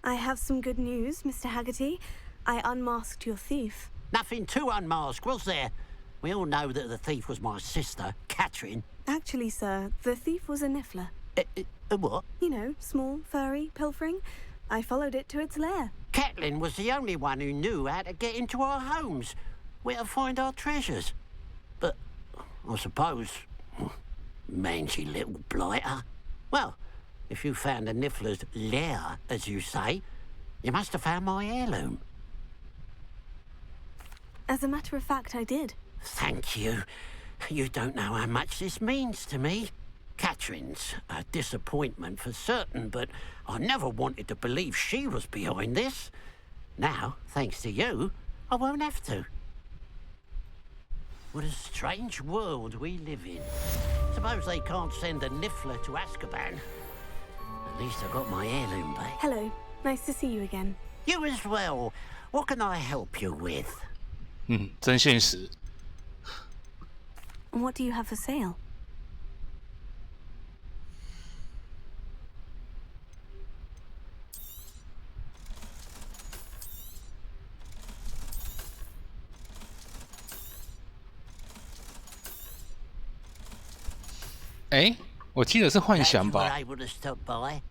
I have some good news, Mr. Haggerty. I unmasked your thief. Nothing to unmask, was there? We all know that the thief was my sister, Catherine. Actually, sir, the thief was a Niffler. A what? You know, small, furry, pilfering. I followed it to its lair. Catelyn was the only one who knew how to get into our homes, where to find our treasures. But I suppose, mangy little blighter. Well, if you found the Niffler's lair, as you say, you must have found my heirloom. As a matter of fact, I did. Thank you. You don't know how much this means to me. Catherine's a disappointment for certain, but I never wanted to believe she was behind this. Now, thanks to you, I won't have to. What a strange world we live in. Suppose they can't send a Niffler to Azkaban. At least I got my heirloom back. Hello. Nice to see you again. You as well. What can I help you with? 真现实。 What do you have for sale? Eh? 我记得是幻想 Glad you 吧？ were able to stop by.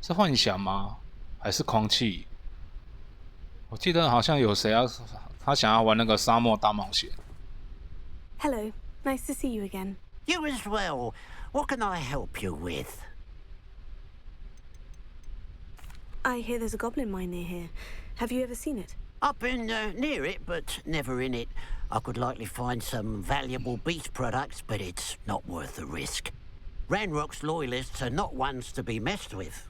是幻想吗？还是空气？我记得好像有谁要，他想要玩那个沙漠大冒险。 Hello. Nice to see you again. You as well. What can I help you with? I hear there's a goblin mine near here. Have you ever seen it? I've been near it, but never in it. I could likely find some valuable beast products, but it's not worth the risk. Ranrock's loyalists are not ones to be messed with.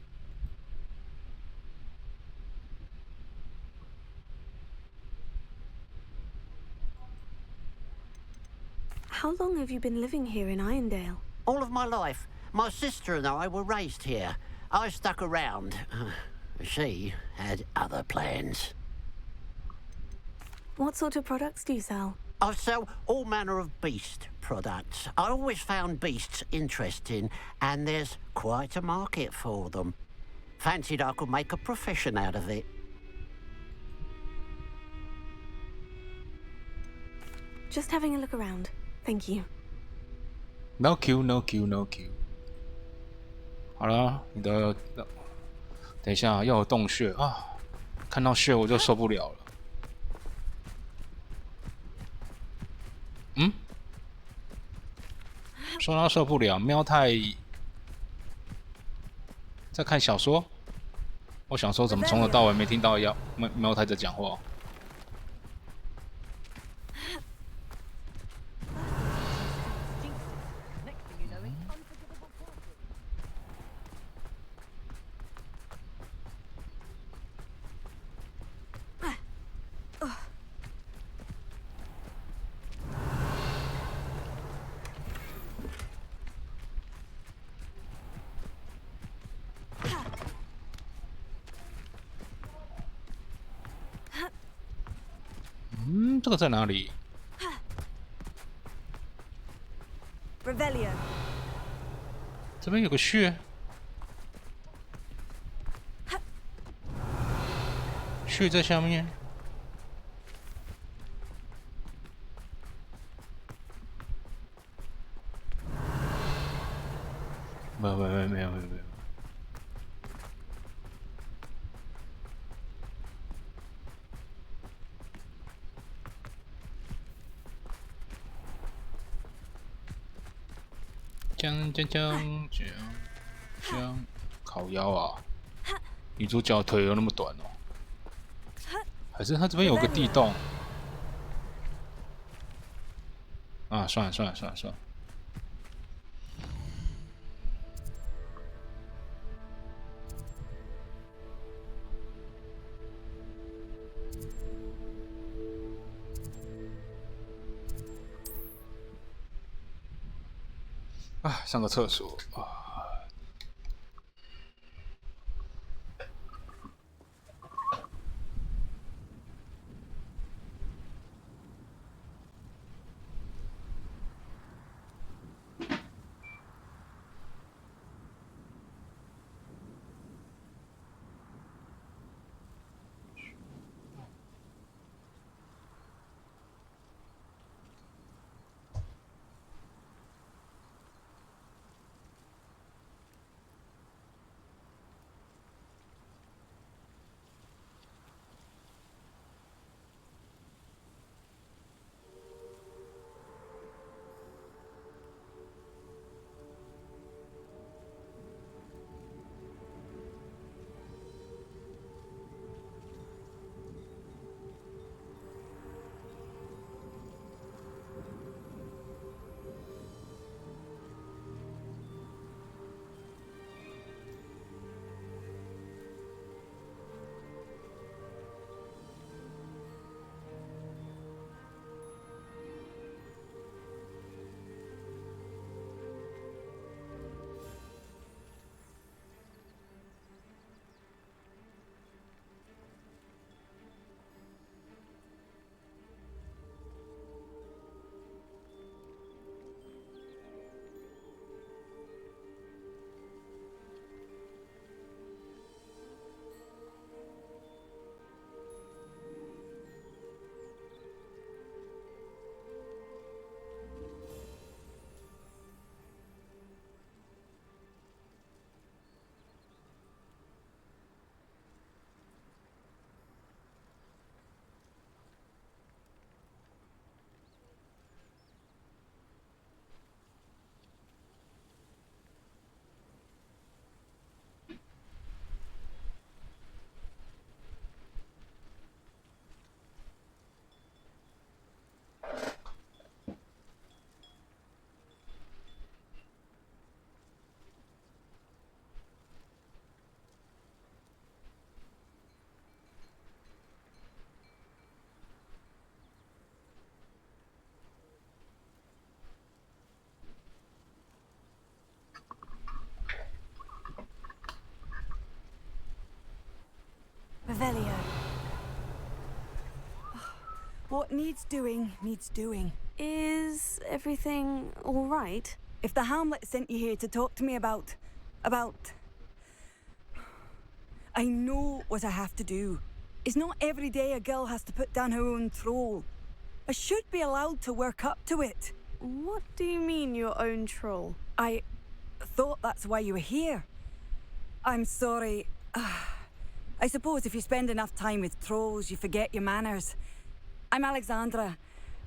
How long have you been living here in Irondale? All of my life. My sister and I were raised here. I stuck around. She had other plans. What sort of products do you sell? I sell all manner of beast products. I always found beasts interesting, and there's quite a market for them. Fancied I could make a profession out of it. Just having a look around. Thank you. No Q, no Q, no Q。好了，你的，等一下要有洞穴啊！看到穴我就受不了了。说到受不了，喵太在看小说。我想说，怎么从头到尾没听到喵太在讲话？ 这个在哪里？ Revelio. 这边有个穴，穴在下面。没有。将，烤腰啊！女主角腿有那么短哦？还是她这边有个地洞？啊，算了。啊，上个厕所啊。needs doing, needs doing. Is everything all right? If the Hamlet sent you here to talk to me about... I know what I have to do. It's not every day a girl has to put down her own troll. I should be allowed to work up to it. What do you mean, your own troll? I thought that's why you were here. I'm sorry. I suppose if you spend enough time with trolls, you forget your manners. I'm Alexandra.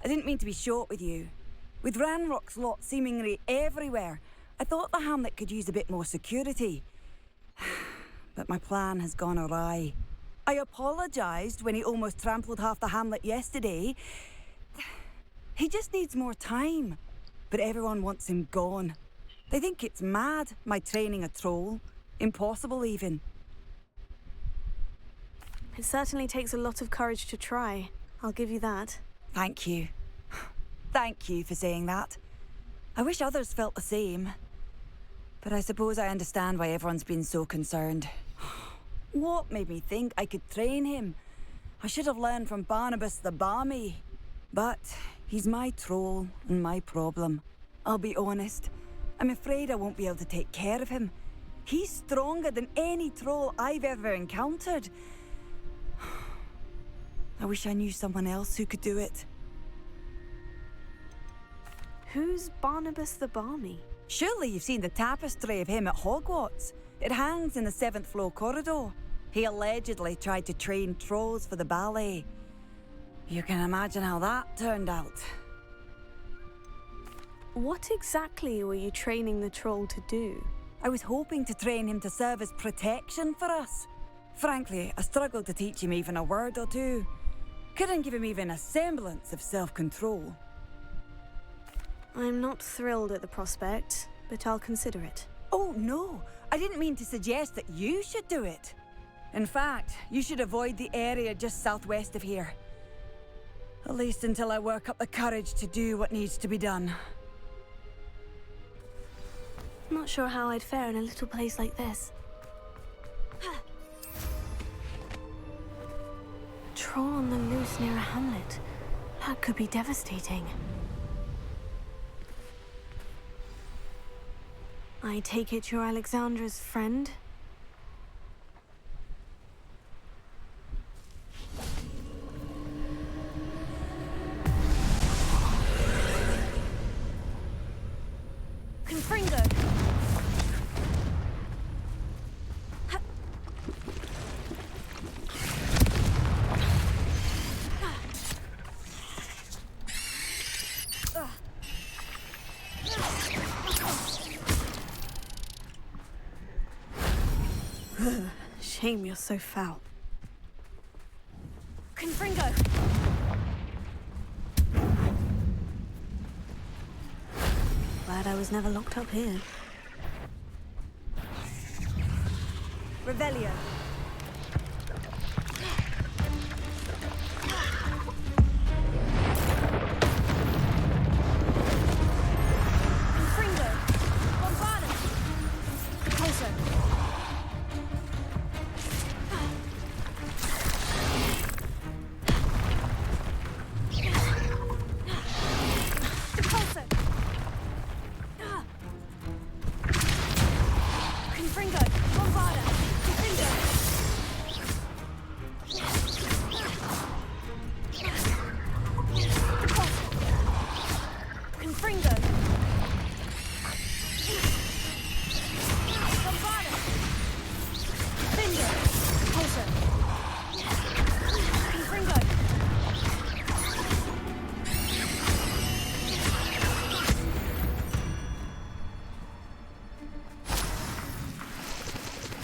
I didn't mean to be short with you. With Ranrock's lot seemingly everywhere, I thought the Hamlet could use a bit more security. But my plan has gone awry. I apologized when he almost trampled half the Hamlet yesterday. He just needs more time. But everyone wants him gone. They think it's mad, my training a troll. Impossible, even. It certainly takes a lot of courage to try. I'll give you that. Thank you. Thank you for saying that. I wish others felt the same. But I suppose I understand why everyone's been so concerned. What made me think I could train him? I should have learned from Barnabas the Balmy. But he's my troll and my problem. I'll be honest. I'm afraid I won't be able to take care of him. He's stronger than any troll I've ever encountered. I wish I knew someone else who could do it. Who's Barnabas the Balmy? Surely you've seen the tapestry of him at Hogwarts. It hangs in the 7th floor corridor. He allegedly tried to train trolls for the ballet. You can imagine how that turned out. What exactly were you training the troll to do? I was hoping to train him to serve as protection for us. Frankly, I struggled to teach him even a word or two. Couldn't give him even a semblance of self-control. I'm not thrilled at the prospect, but I'll consider it. Oh, no. I didn't mean to suggest that you should do it. In fact, you should avoid the area just southwest of here. At least until I work up the courage to do what needs to be done. Not sure how I'd fare in a little place like this. Troll on the loose near a hamlet. That could be devastating. I take it you're Alexandra's friend? Confringo! Shame you're so foul. Confringo! Glad I was never locked up here. Revelio. Confringo! Bombardum! Repulso! Confringo! Bombarda! Confringo! Confringo! Bombarda! Confringo! Repulso! Confringo!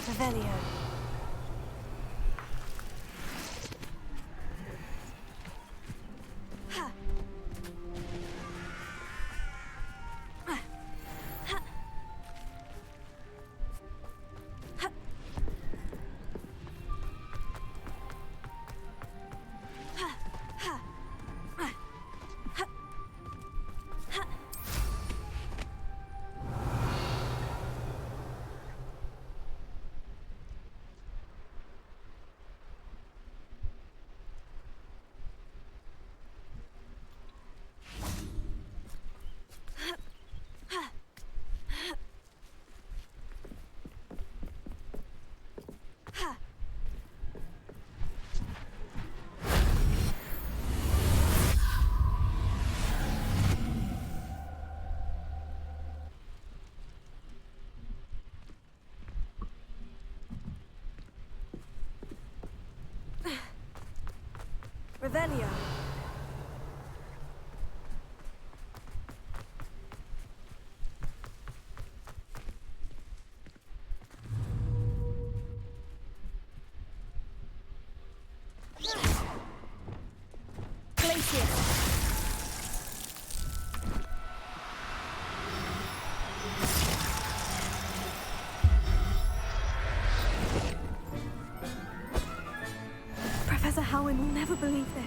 Revelio. Revelio. Professor Howin will never believe this.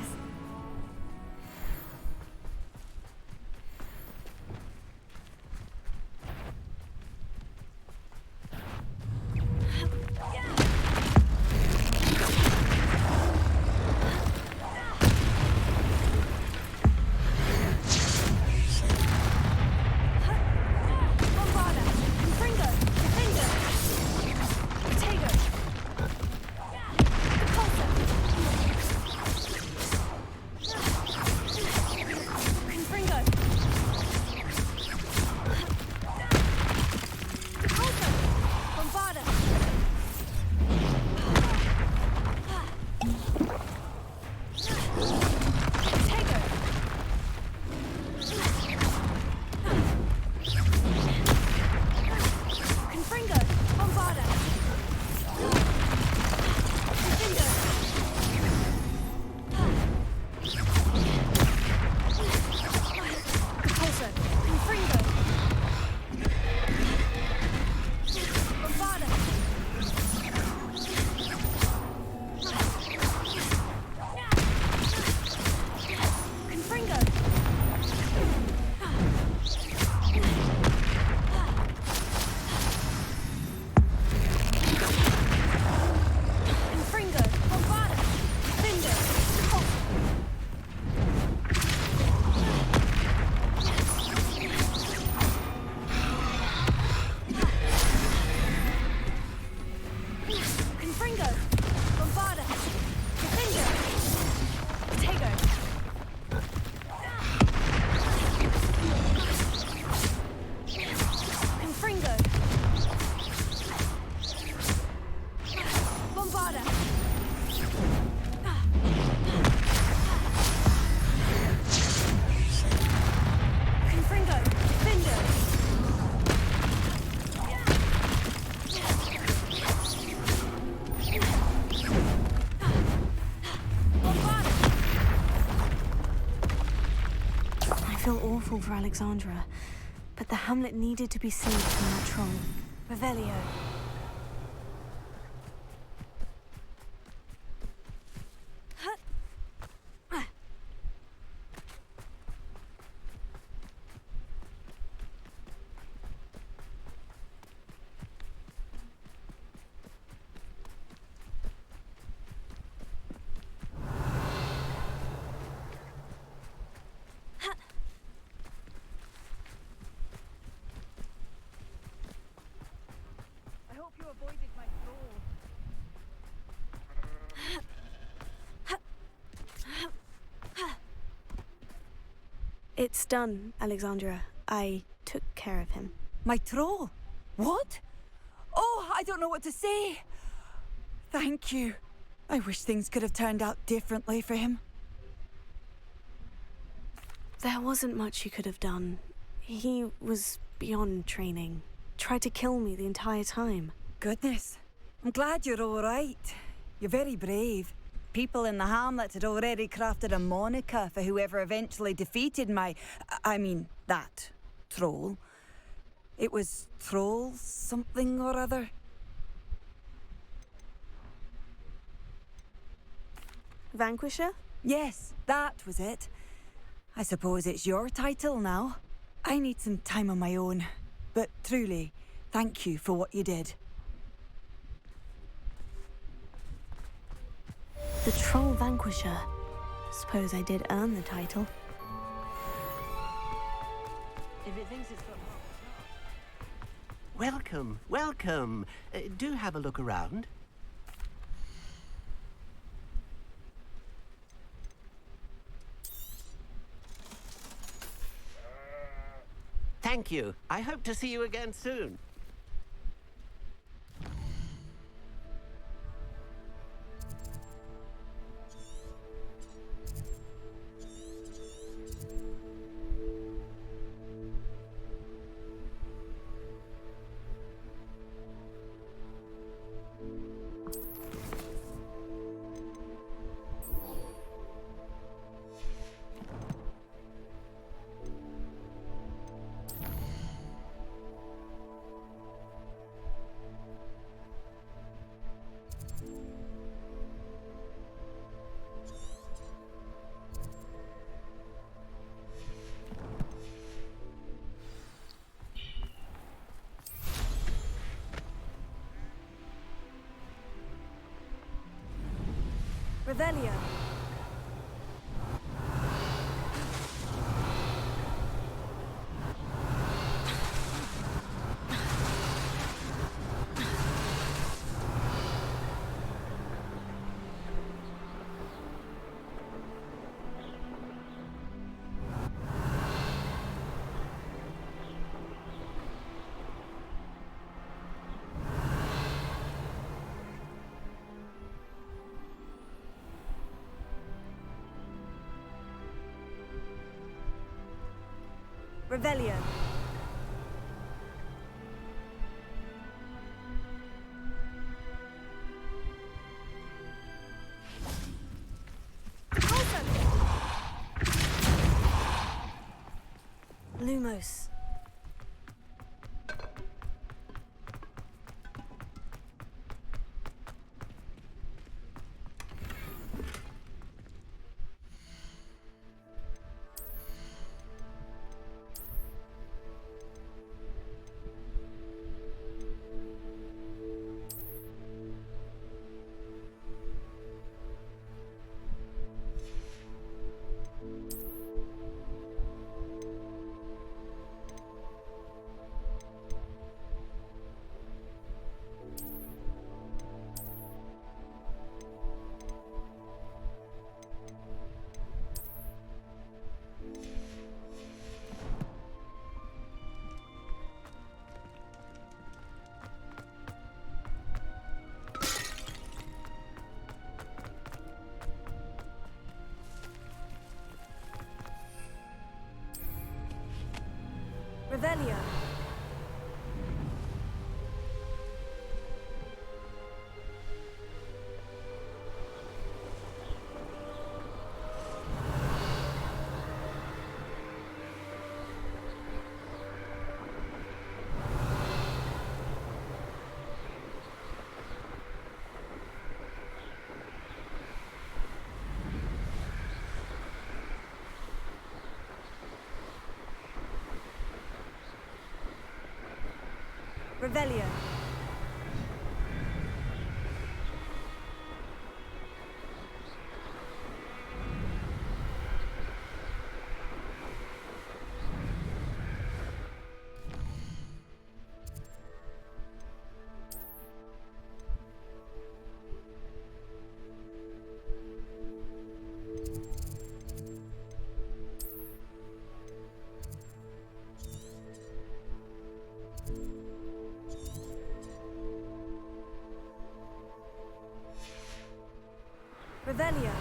I feel awful for Alexandra, but the hamlet needed to be saved from that troll. Revelio. It's done, Alexandra. I took care of him. My troll? What? Oh, I don't know what to say. Thank you. I wish things could have turned out differently for him. There wasn't much you could have done. He was beyond training. Tried to kill me the entire time. Goodness. I'm glad you're all right. You're very brave. People in the hamlet had already crafted a moniker for whoever eventually defeated that troll. It was Troll something or other. Vanquisher? Yes, that was it. I suppose it's your title now. I need some time on my own. But truly, thank you for what you did. The Troll Vanquisher. Suppose I did earn the title. If it thinks it's got... Welcome, welcome. Do have a look around. Thank you. I hope to see you again soon. Revelio. Revelio. Lumos. Revelio. Revelio. Revelio.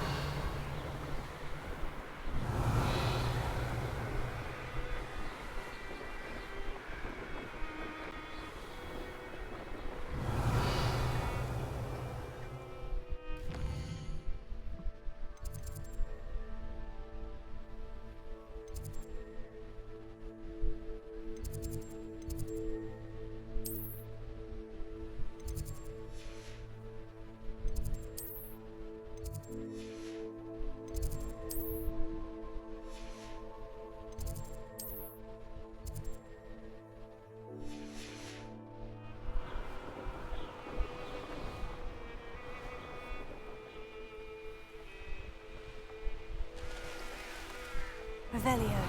Revelio.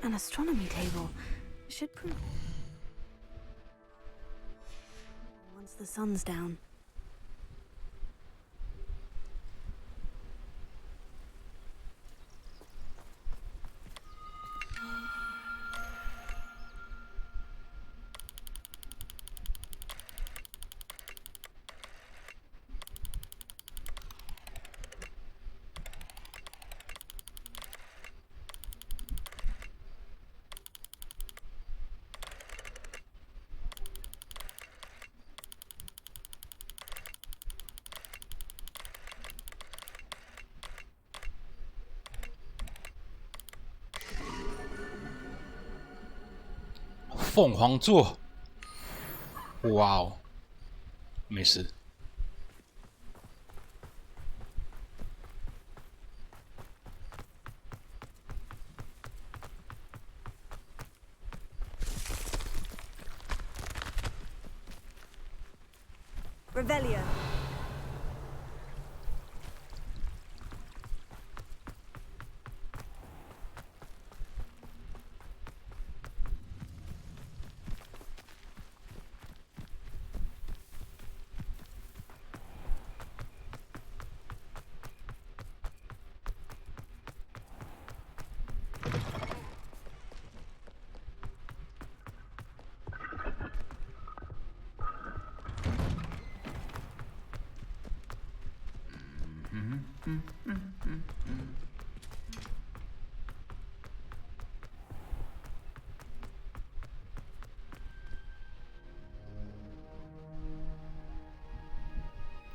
An astronomy table. Should prove. Once the sun's down.凤凰座，哇哦，没事。Revelio.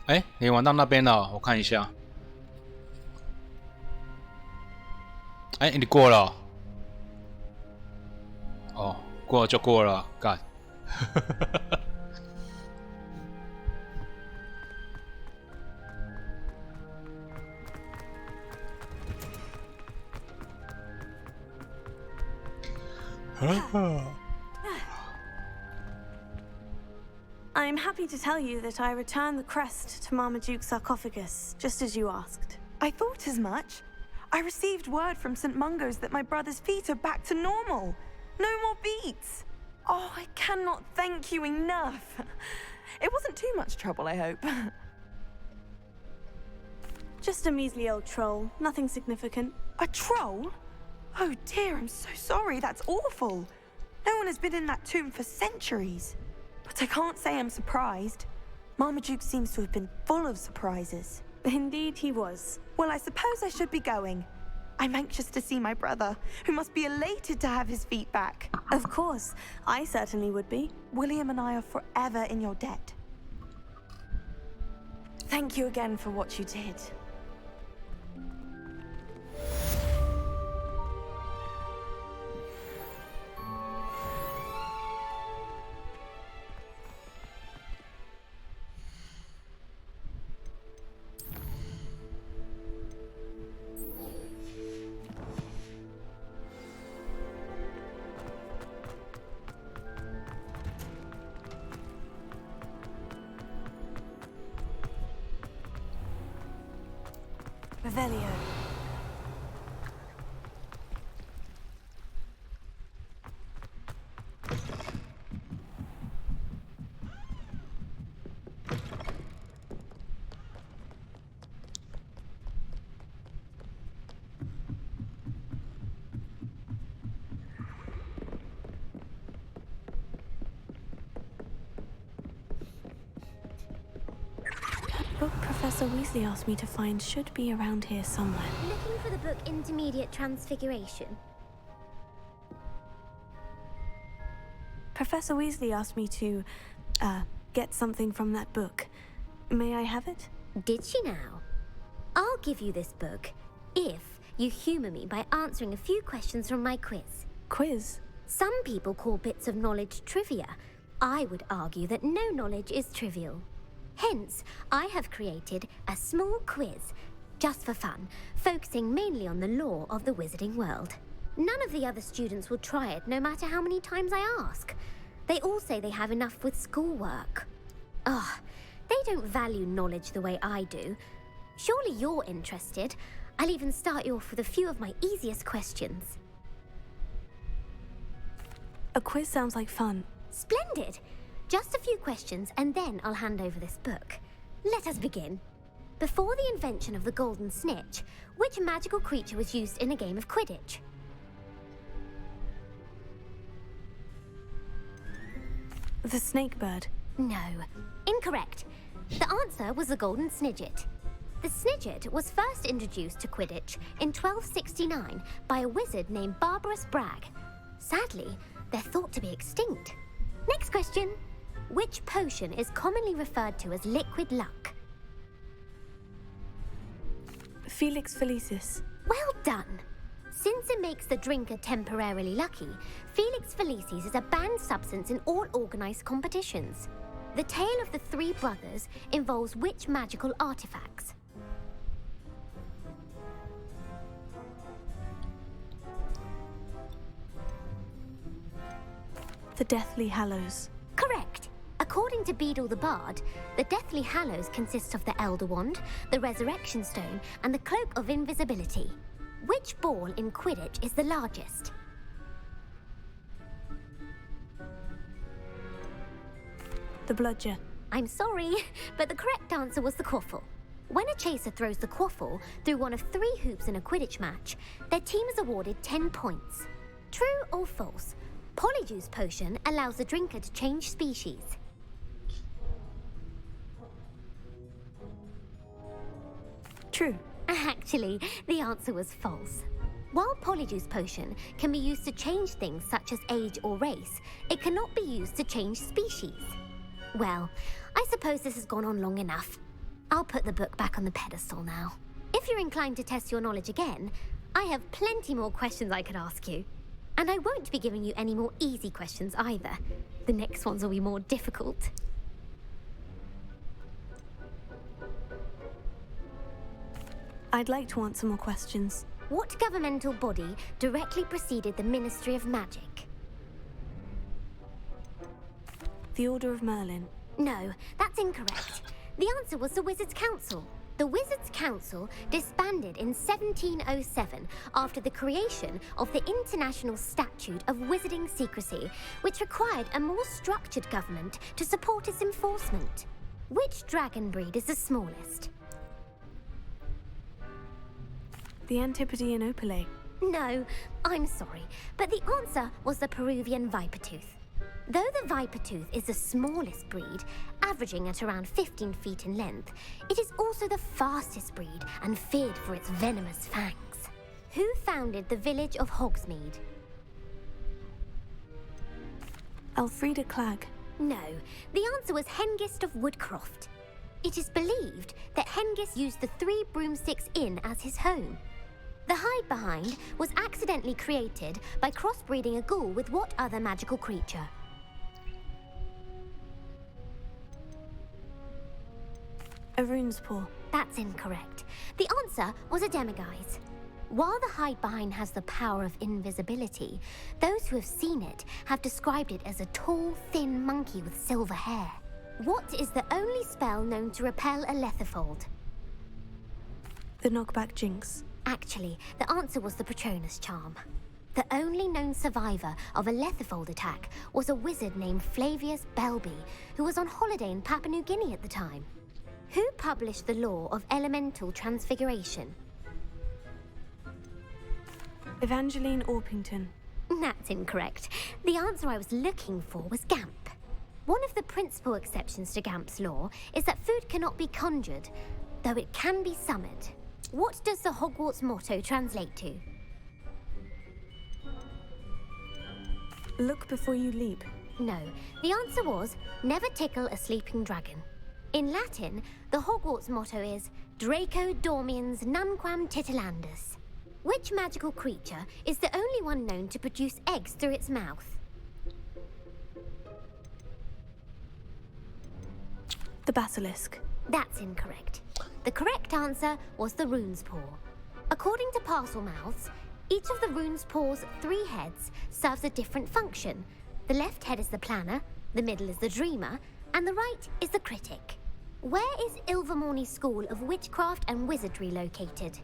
哎，你玩到那边了，我看一下。哎，你过了。哦，过了就过了，干。I'm happy to tell you that I returned the crest to Marmaduke's sarcophagus, just as you asked. I thought as much. I received word from St. Mungo's that my brother's feet are back to normal. No more beats. Oh, I cannot thank you enough. It wasn't too much trouble, I hope. Just a measly old troll, nothing significant. A troll? Oh dear, I'm so sorry, that's awful. No one has been in that tomb for centuries. But I can't say I'm surprised. Marmaduke seems to have been full of surprises. Indeed he was. Well, I suppose I should be going. I'm anxious to see my brother, who must be elated to have his feet back. Of course, I certainly would be. William and I are forever in your debt. Thank you again for what you did. Revelio. Book Professor Weasley asked me to find should be around here somewhere. Looking for the book Intermediate Transfiguration. Professor Weasley asked me to, get something from that book. May I have it? Did she now? I'll give you this book if you humour me by answering a few questions from my quiz. Quiz? Some people call bits of knowledge trivia. I would argue that no knowledge is trivial. Hence, I have created a small quiz, just for fun, focusing mainly on the lore of the wizarding world. None of the other students will try it, no matter how many times I ask. They all say they have enough with schoolwork. Ugh, they don't value knowledge the way I do. Surely you're interested. I'll even start you off with a few of my easiest questions. A quiz sounds like fun. Splendid! Just a few questions, and then I'll hand over this book. Let us begin. Before the invention of the golden snitch, which magical creature was used in a game of Quidditch? The snake bird. No. Incorrect. The answer was the golden snidget. The snidget was first introduced to Quidditch in 1269 by a wizard named Barbarous Bragg. Sadly, they're thought to be extinct. Next question. Which potion is commonly referred to as liquid luck? Felix Felicis. Well done. Since it makes the drinker temporarily lucky, Felix Felicis is a banned substance in all organized competitions. The tale of the three brothers involves which magical artifacts? The Deathly Hallows. Correct. A According to Beadle the Bard, the Deathly Hallows consist of the Elder Wand, the Resurrection Stone, and the Cloak of Invisibility. Which ball in Quidditch is the largest? The bludger. I'm sorry, but the correct answer was the quaffle. When a chaser throws the quaffle through one of 3 hoops in a Quidditch match, their team is awarded 10 points. True or false? Polyjuice Potion allows the drinker to change species. True. Actually, the answer was false. While Polyjuice Potion can be used to change things such as age or race, it cannot be used to change species. Well, I suppose this has gone on long enough. I'll put the book back on the pedestal now. If you're inclined to test your knowledge again, I have plenty more questions I could ask you. And I won't be giving you any more easy questions either. The next ones will be more difficult. I'd like to answer more questions. What governmental body directly preceded the Ministry of Magic? The Order of Merlin. No, that's incorrect. The answer was the Wizards' Council. The Wizards' Council disbanded in 1707 after the creation of the International Statute of Wizarding Secrecy, which required a more structured government to support its enforcement. Which dragon breed is the smallest? The Antipodean Opale. No, I'm sorry, but the answer was the Peruvian Vipertooth. Though the Vipertooth is the smallest breed, averaging at around 15 feet in length, it is also the fastest breed and feared for its venomous fangs. Who founded the village of Hogsmeade? Elfrida Clagg. No, the answer was Hengist of Woodcroft. It is believed that Hengist used the 3 Broomsticks Inn as his home. The hide-behind was accidentally created by crossbreeding a ghoul with what other magical creature? A rune's paw. That's incorrect. The answer was a demiguise. While the hide-behind has the power of invisibility, those who have seen it have described it as a tall, thin monkey with silver hair. What is the only spell known to repel a lethifold? The knockback jinx. Actually, the answer was the Patronus charm. The only known survivor of a lethifold attack was a wizard named Flavius Belby, who was on holiday in Papua New Guinea at the time. Who published the law of elemental transfiguration? Evangeline Orpington. That's incorrect. The answer I was looking for was Gamp. One of the principal exceptions to Gamp's law is that food cannot be conjured, though it can be summoned. What does the Hogwarts motto translate to? Look before you leap. No, the answer was never tickle a sleeping dragon. In Latin, the Hogwarts motto is Draco dormiens nunquam titilandus. Which magical creature is the only one known to produce eggs through its mouth? The basilisk. That's incorrect. The correct answer was the rune's paw. According to Parselmouths, each of the rune's paw's 3 heads serves a different function. The left head is the planner, the middle is the dreamer, and the right is the critic. Where is Ilvermorny School of Witchcraft and Wizardry located?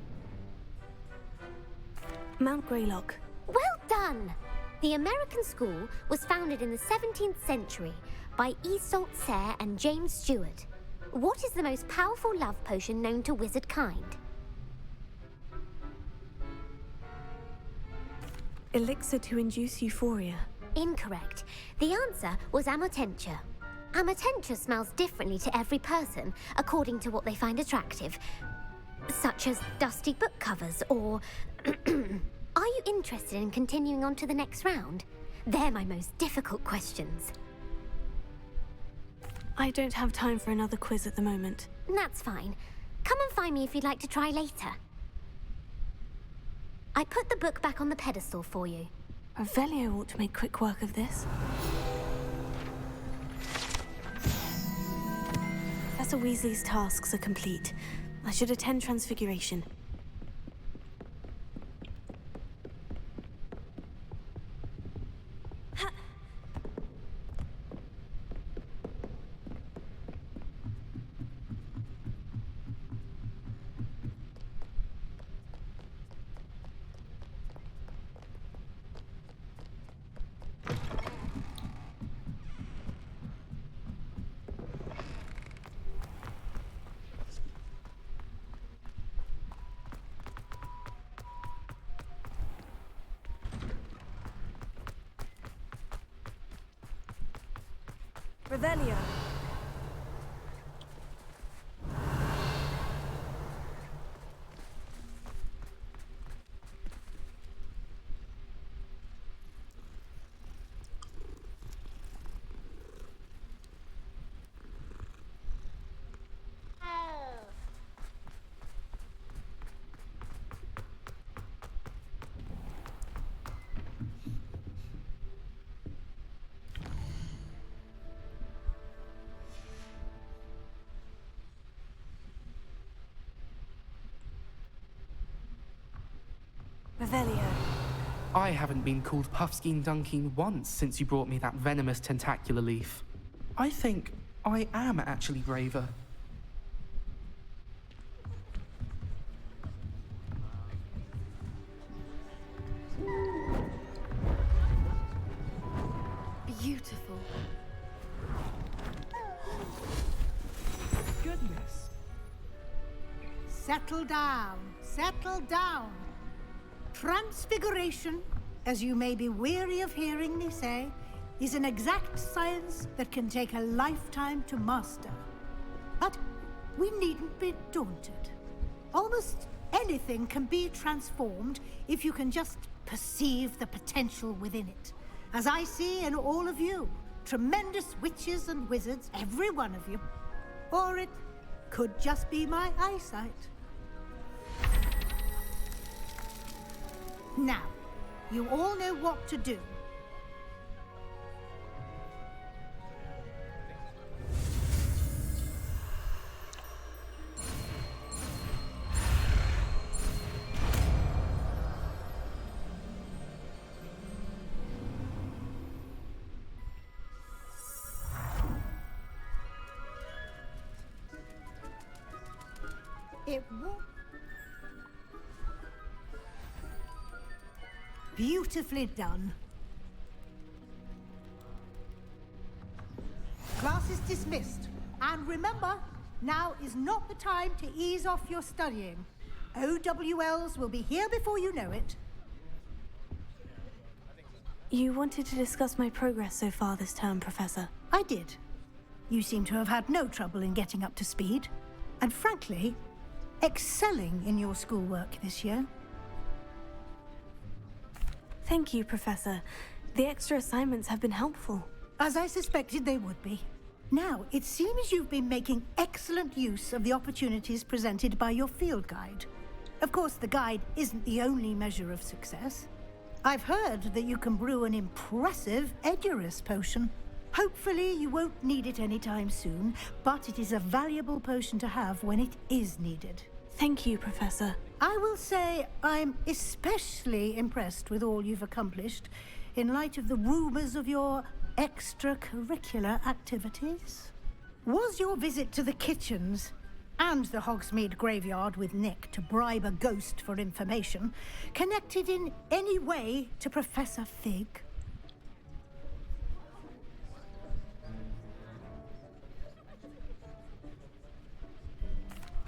Mount Greylock. Well done! The American school was founded in the 17th century by Iseult Sayre and James Stewart. What is the most powerful love potion known to wizard kind? Elixir to induce euphoria. Incorrect. The answer was Amotentia. Amotentia smells differently to every person, according to what they find attractive, such as dusty book covers or... Are you interested in continuing on to the next round? They're my most difficult questions. I don't have time for another quiz at the moment. That's fine. Come and find me if you'd like to try later. I put the book back on the pedestal for you. Revelio ought to make quick work of this. Professor Weasley's tasks are complete. I should attend Transfiguration. Revelio. Revelio. I haven't been called Puffskein Dunkeen once since you brought me that venomous tentacular leaf. I think I am actually braver. Beautiful. Goodness. Settle down. Settle down. Transfiguration, as you may be weary of hearing me say, is an exact science that can take a lifetime to master. But we needn't be daunted. Almost anything can be transformed if you can just perceive the potential within it. As I see in all of you, tremendous witches and wizards, every one of you. Or it could just be my eyesight. Now, you all know what to do. It won't. Beautifully done. Class is dismissed. And remember, now is not the time to ease off your studying. OWLs will be here before you know it. You wanted to discuss my progress so far this term, Professor. I did. You seem to have had no trouble in getting up to speed. And frankly, excelling in your schoolwork this year. Thank you, Professor. The extra assignments have been helpful. As I suspected they would be. Now, it seems you've been making excellent use of the opportunities presented by your field guide. Of course, the guide isn't the only measure of success. I've heard that you can brew an impressive Edurus potion. Hopefully, you won't need it anytime soon, but it is a valuable potion to have when it is needed. Thank you, Professor. I will say I'm especially impressed with all you've accomplished in light of the rumors of your extracurricular activities. Was your visit to the kitchens and the Hogsmeade graveyard with Nick to bribe a ghost for information connected in any way to Professor Fig?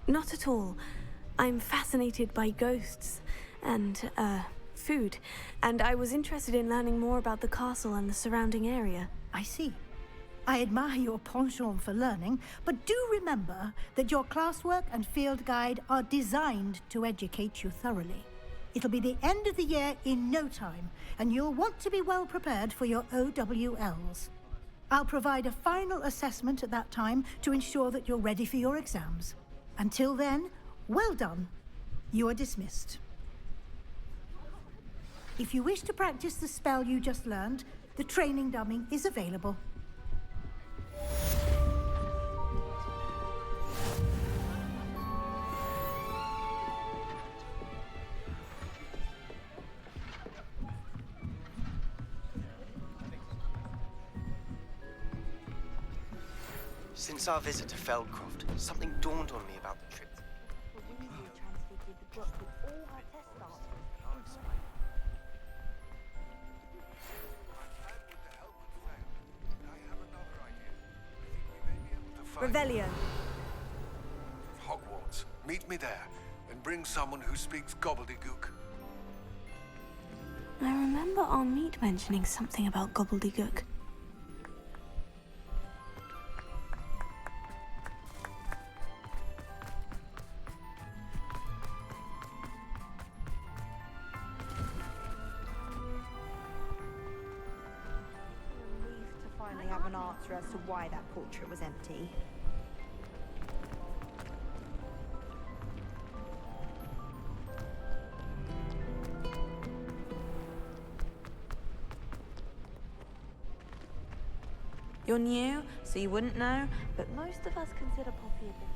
Not at all. I'm fascinated by ghosts and, food, and I was interested in learning more about the castle and the surrounding area. I see. I admire your penchant for learning, but do remember that your classwork and field guide are designed to educate you thoroughly. It'll be the end of the year in no time, and you'll want to be well prepared for your OWLs. I'll provide a final assessment at that time to ensure that you're ready for your exams. Until then, well done. You are dismissed. If you wish to practice the spell you just learned, the training dummy is available. Since our visit to Feldcroft, something dawned on me about the trip. Revelio. Hogwarts. Meet me there, and bring someone who speaks gobbledygook. I remember our meet mentioning something about gobbledygook. have an answer as to why that portrait was empty. You're new, so you wouldn't know, but most of us consider Poppy a bit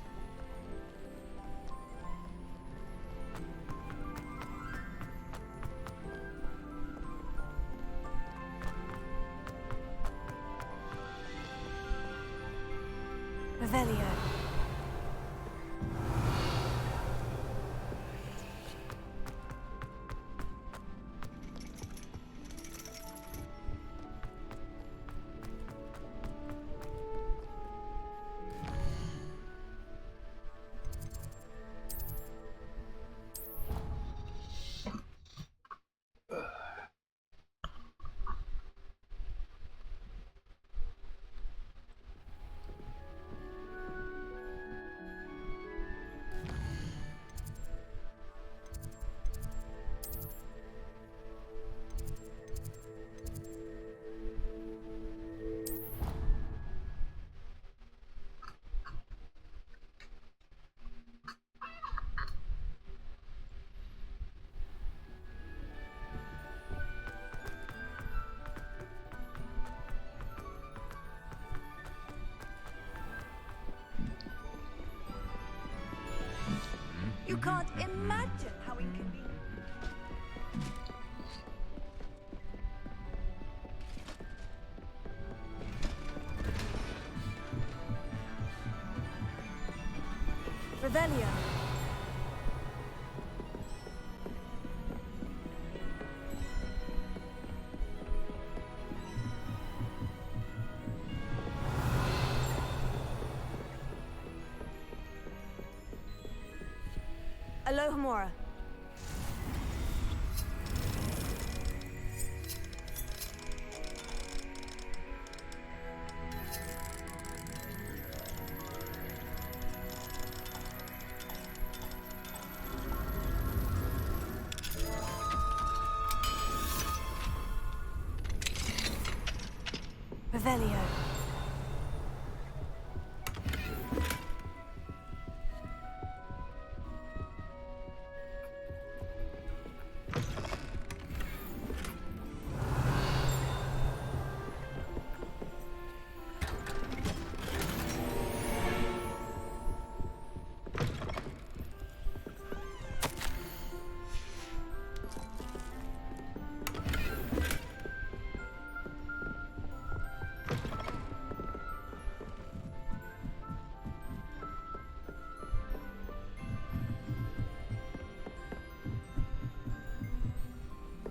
Revelio. You can't imagine how inconvenient. Revelio. Alohomora. Revelio.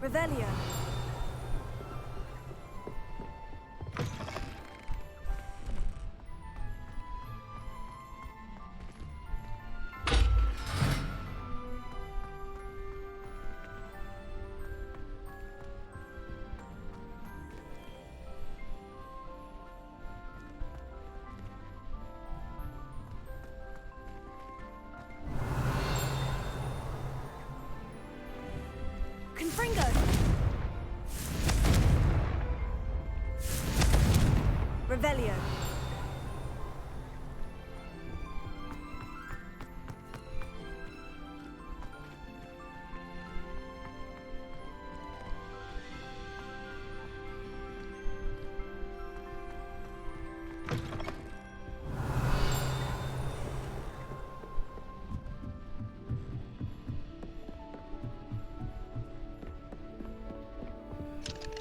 Revelio. Confringo. Revelio.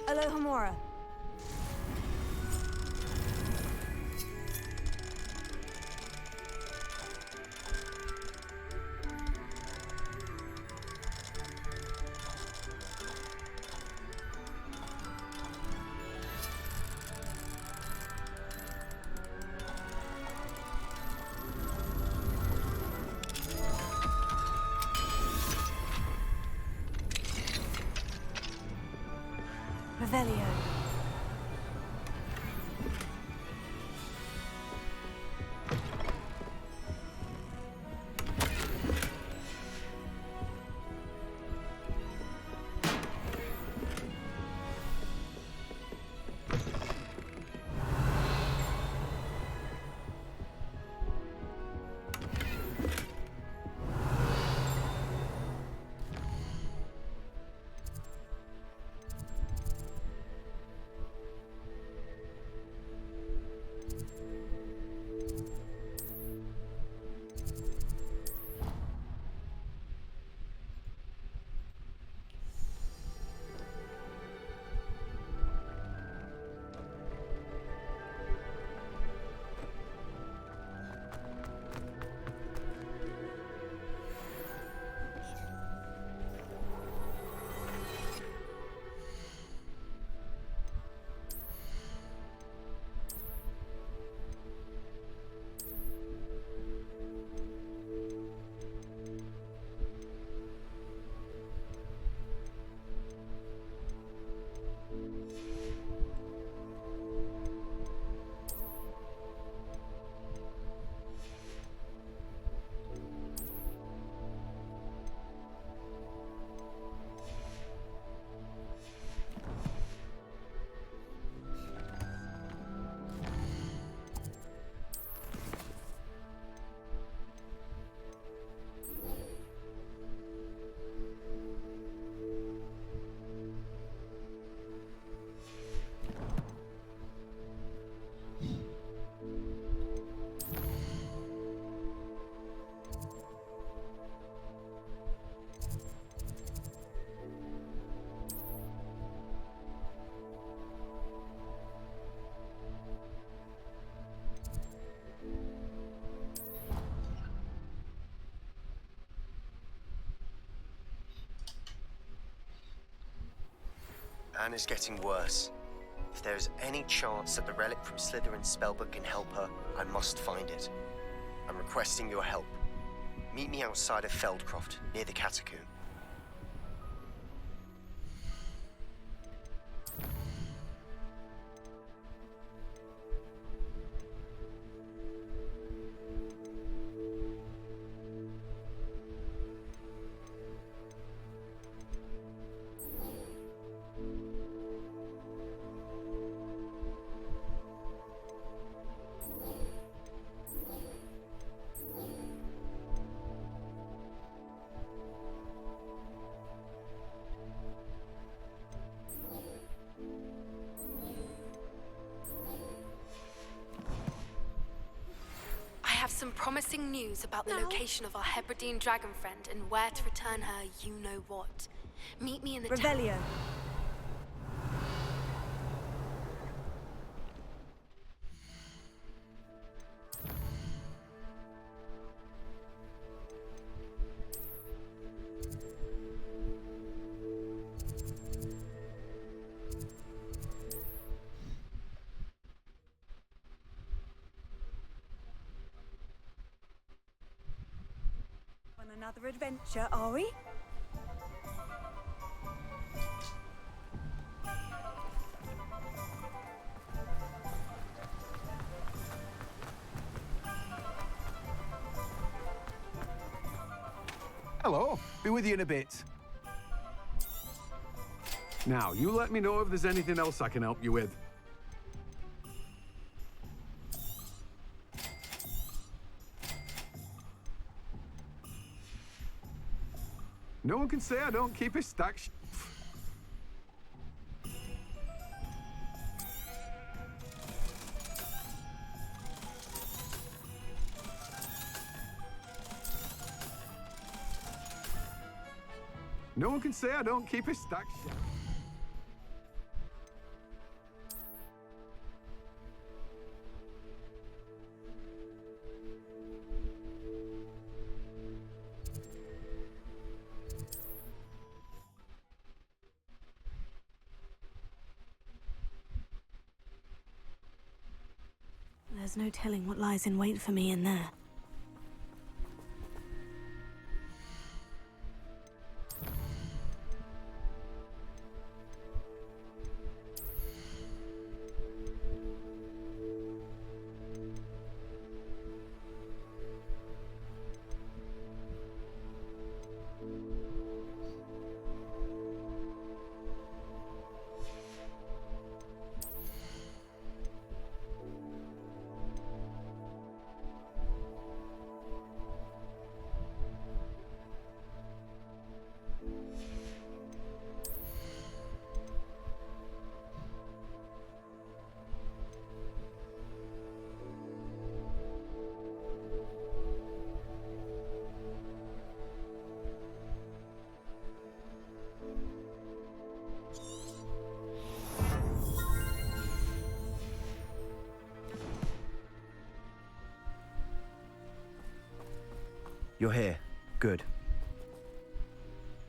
Alohomora. Revelio. Anne is getting worse. If there is any chance that the relic from Slytherin's spellbook can help her, I must find it. I'm requesting your help. Meet me outside of Feldcroft, near the catacomb. I have some promising news about the location of our Hebridean dragon friend and where to return her you-know-what. Meet me in the Revelio. On another adventure, are we? Hello. Be with you in a bit. Now, you let me know if there's anything else I can help you with. No one can say I don't keep a stack. No one can say I don't keep a stack. There's no telling what lies in wait for me in there. You're here. Good.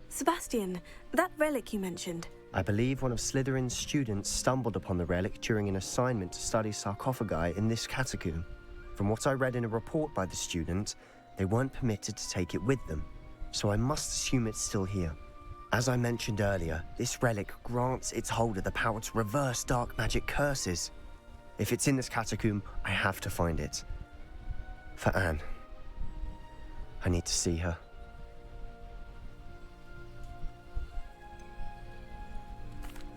Sebastian, that relic you mentioned. I believe one of Slytherin's students stumbled upon the relic during an assignment to study sarcophagi in this catacomb. From what I read in a report by the student, they weren't permitted to take it with them, so I must assume it's still here. As I mentioned earlier, this relic grants its holder the power to reverse dark magic curses. If it's in this catacomb, I have to find it. For Anne. I need to see her.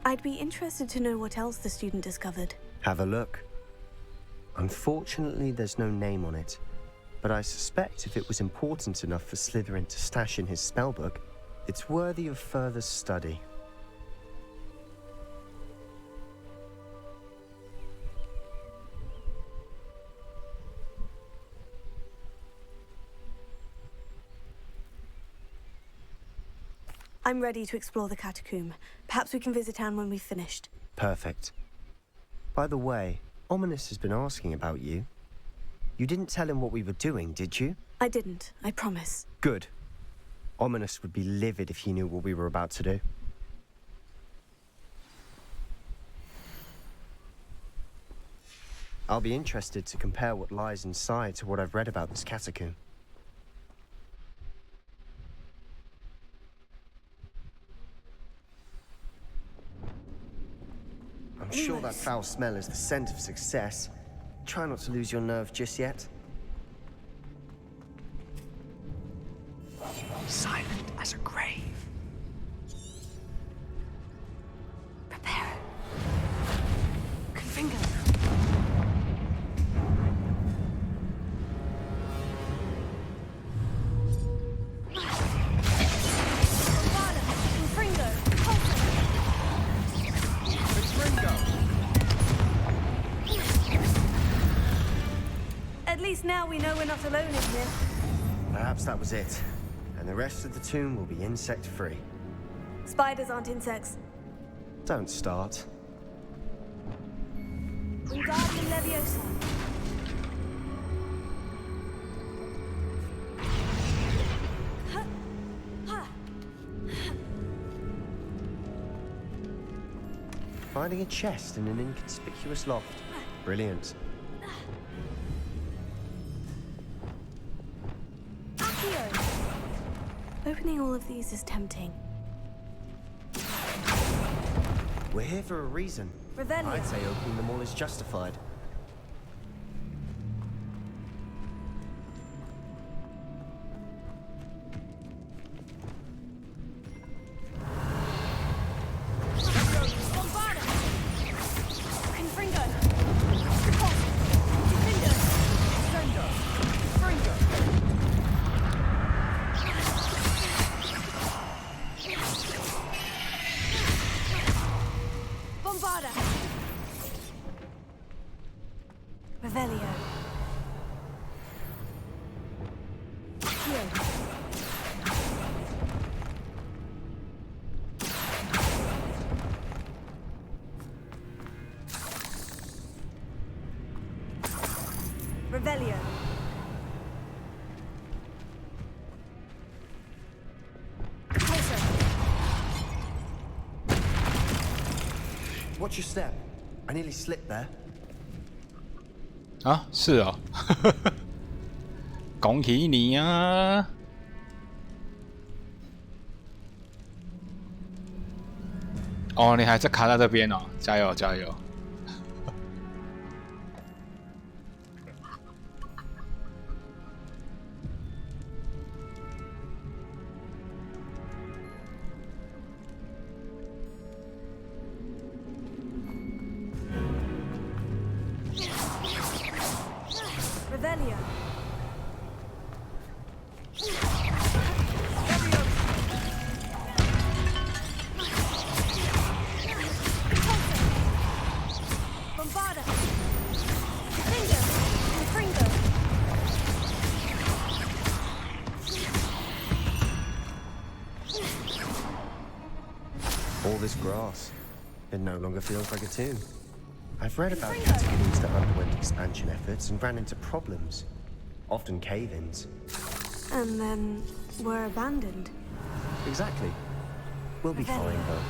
I'd be interested to know what else the student discovered. Have a look. Unfortunately, there's no name on it, but I suspect if it was important enough for Slytherin to stash in his spellbook, it's worthy of further study. I'm ready to explore the catacomb. Perhaps we can visit Anne when we've finished. Perfect. By the way, Ominous has been asking about you. You didn't tell him what we were doing, did you? I didn't, I promise. Good. Ominous would be livid if he knew what we were about to do. I'll be interested to compare what lies inside to what I've read about this catacomb. I'm sure that foul smell is the scent of success. Try not to lose your nerve just yet. Silent as a grave. Prepare. Confringo. At least now we know we're not alone in here. Perhaps that was it. And the rest of the tomb will be insect-free. Spiders aren't insects. Don't start. Wingardium Leviosa. Finding a chest in an inconspicuous loft. Brilliant. Opening all of these is tempting. We're here for a reason. Revelio. I'd say opening them all is justified. Revelio. Revelio. Watch your step. I nearly slipped there. 啊，是哦，恭喜你啊！哦，你还在卡在这边哦，加油加油！Revelio. Bombarda. Finger. Confringo. All this grass. It no longer feels like a tomb. I've read about catacombs that underwent expansion efforts and ran into problems. Often cave-ins. And then were abandoned. Exactly. We'll be fine, though.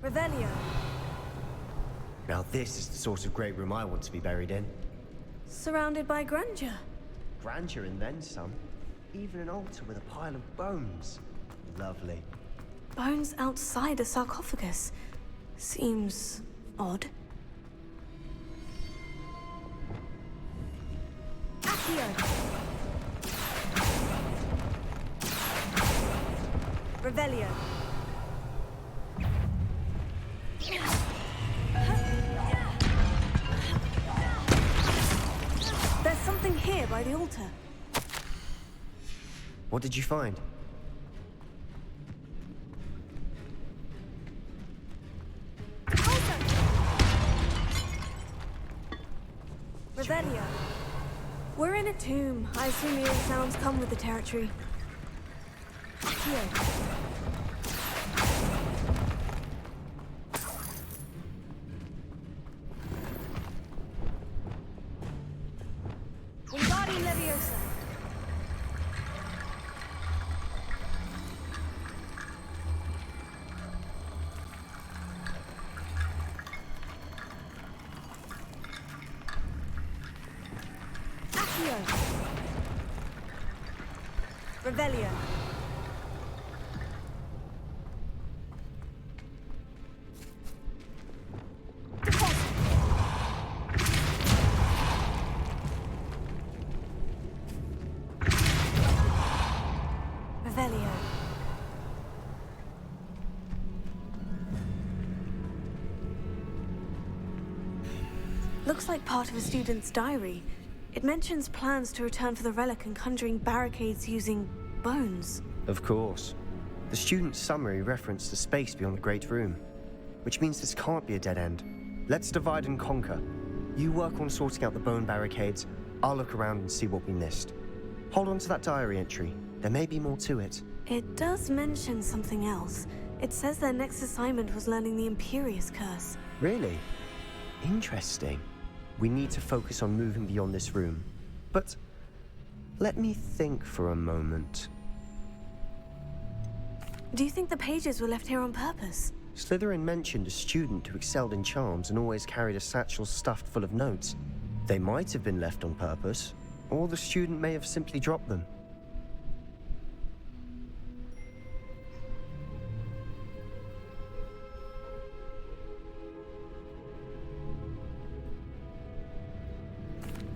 Revelio. Now this is the sort of great room I want to be buried in. Surrounded by grandeur. Grandeur and then some. Even an altar with a pile of bones. Lovely. Bones outside a sarcophagus. Seems odd. Accio. Revelio. There's something here by the altar. What did you find? Revelio. We're in a tomb. I assume eerie sounds come with the territory. Here. Wingardium Leviosa. Accio. Revelio. Revelio. Looks like part of a student's diary. It mentions plans to return for the relic and conjuring barricades using bones. Of course. The student's summary referenced the space beyond the Great Room, which means this can't be a dead end. Let's divide and conquer. You work on sorting out the bone barricades, I'll look around and see what we missed. Hold on to that diary entry. There may be more to it. It does mention something else. It says their next assignment was learning the Imperious Curse. Really? Interesting. We need to focus on moving beyond this room. But let me think for a moment. Do you think the pages were left here on purpose? Slytherin mentioned a student who excelled in charms and always carried a satchel stuffed full of notes. They might have been left on purpose, or the student may have simply dropped them.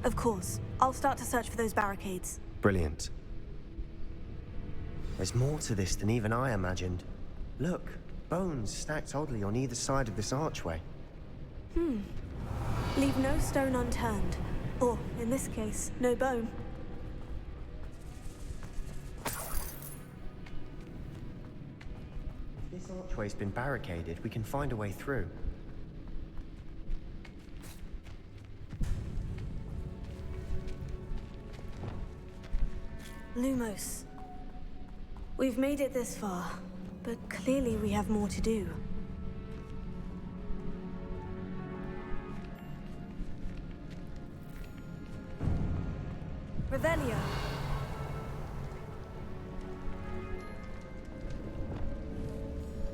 Of course. I'll start to search for those barricades. Brilliant. There's more to this than even I imagined. Look, bones stacked oddly on either side of this archway. Leave no stone unturned. Or, in this case, no bone. If this archway's been barricaded, we can find a way through. Lumos. We've made it this far, but clearly we have more to do. Revelio.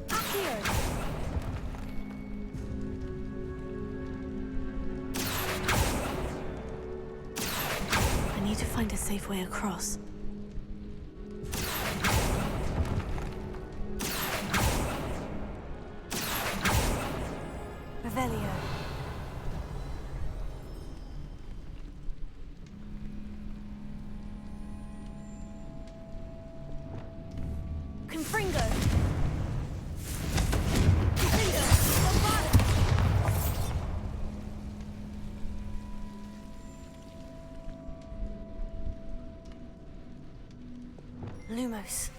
Accio. I need to find a safe way across. Revelio. Confringo. Confringo. Bombard. Lumos.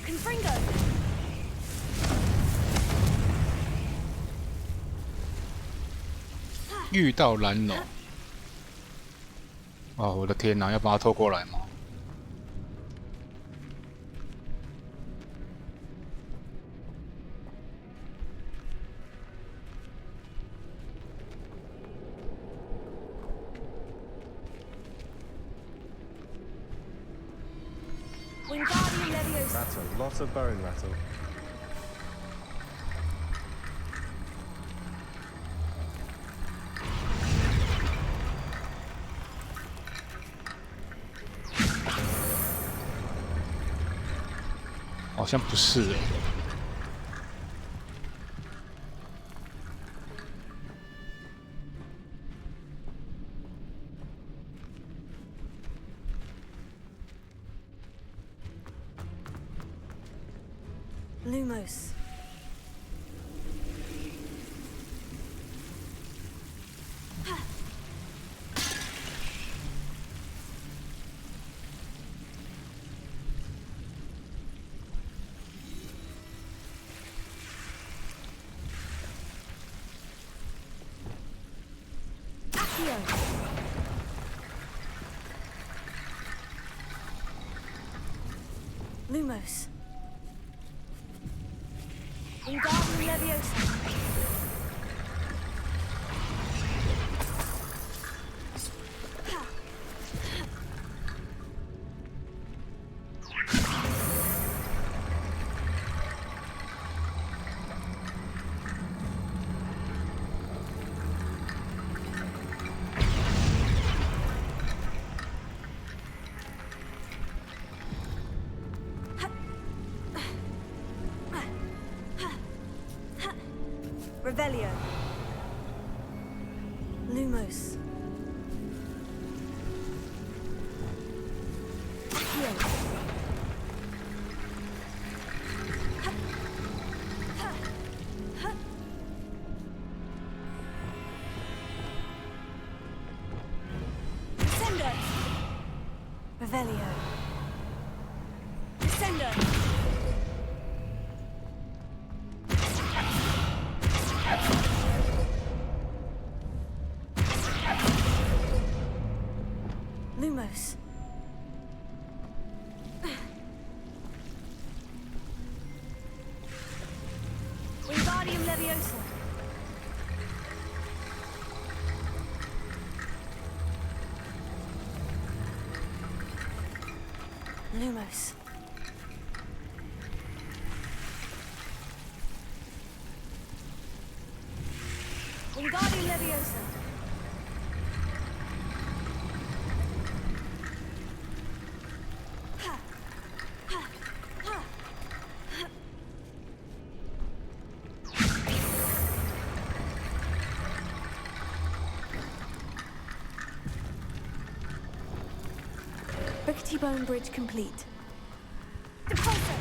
Confringo. 遇到蓝龙。哦，我的天哪，要把它拖过来吗？ Wingardium Leviosa. That's a lot of bone rattle. "好像不是哎。Lumos. Accio. Lumos. Wingardium Leviosa. Revelio. Lumos. Accio. Descendo. Revelio. Descendo. Lumos. Wingardium Leviosa. Lumos. Wingardium Leviosa. Rickety Bone Bridge complete. Depulso!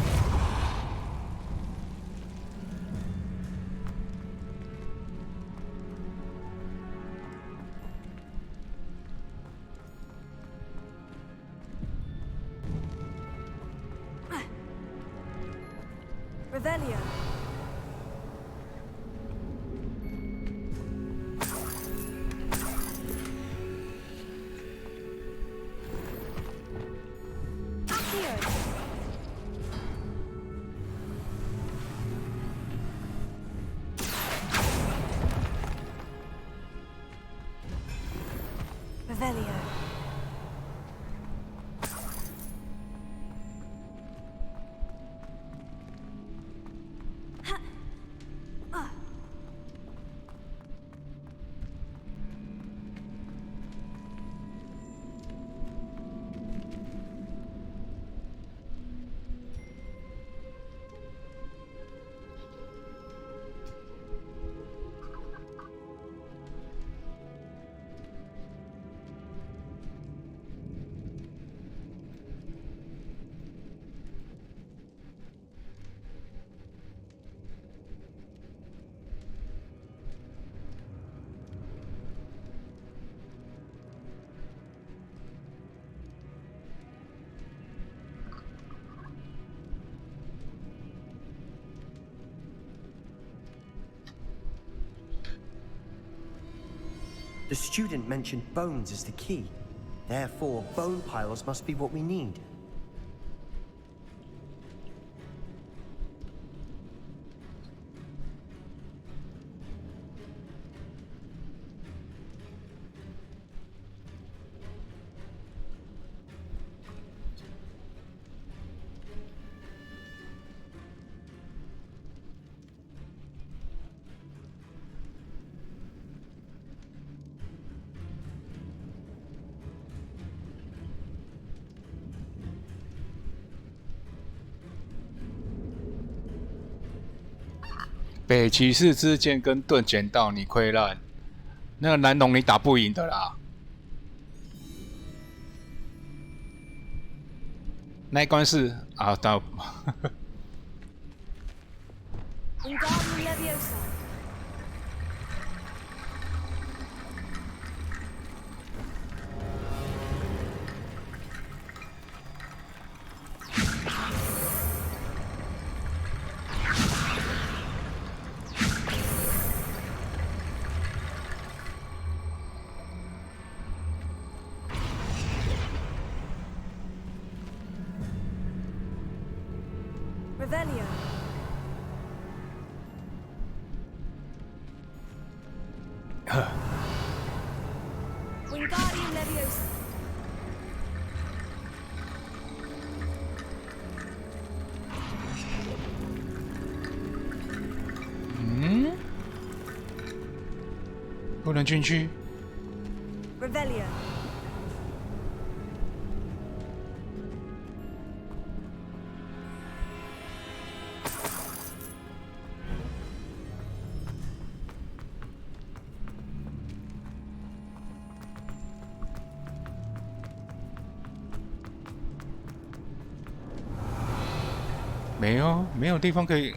Revelio. Revelio. The student mentioned bones as the key. Therefore, bone piles must be what we need.北骑士之剑跟盾捡到你溃烂，那个蓝龙你打不赢的啦。那一关是啊，到。Revelio. Wingardium Leviosa.不能进去。Revelio. 没有地方可以。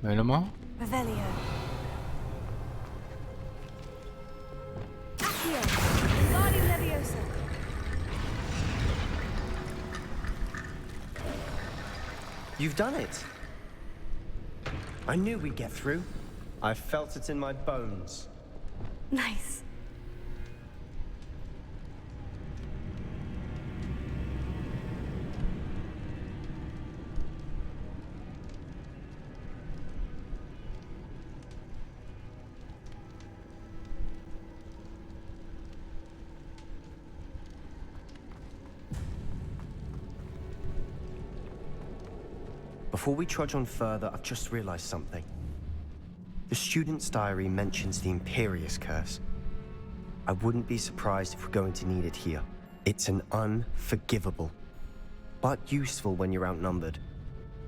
没了吗？ Revelio. Accio. Wingardium Leviosa. You've done it. I knew we'd get through. I felt it in my bones. Nice. Before we trudge on further, I've just realized something. The student's diary mentions the Imperious Curse. I wouldn't be surprised if we're going to need it here. It's an unforgivable, but useful when you're outnumbered.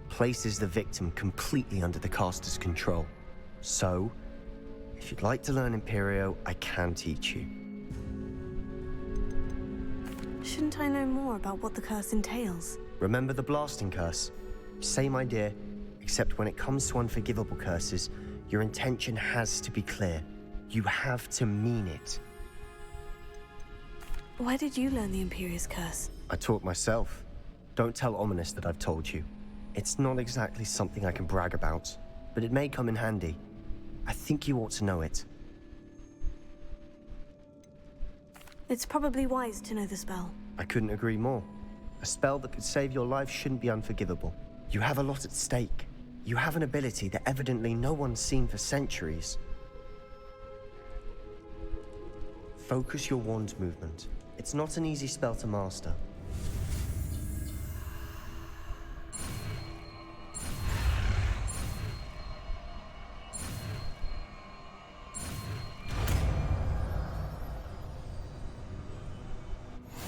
Places the victim completely under the caster's control. So, if you'd like to learn Imperio, I can teach you. Shouldn't I know more about what the curse entails? Remember the blasting curse? Same idea, except when it comes to unforgivable curses, your intention has to be clear. You have to mean it. Why did you learn the Imperious Curse? I taught myself. Don't tell Ominous that I've told you. It's not exactly something I can brag about, but it may come in handy. I think you ought to know it. It's probably wise to know the spell. I couldn't agree more. A spell that could save your life shouldn't be unforgivable. You have a lot at stake. You have an ability that evidently no one's seen for centuries. Focus your wand movement. It's not an easy spell to master.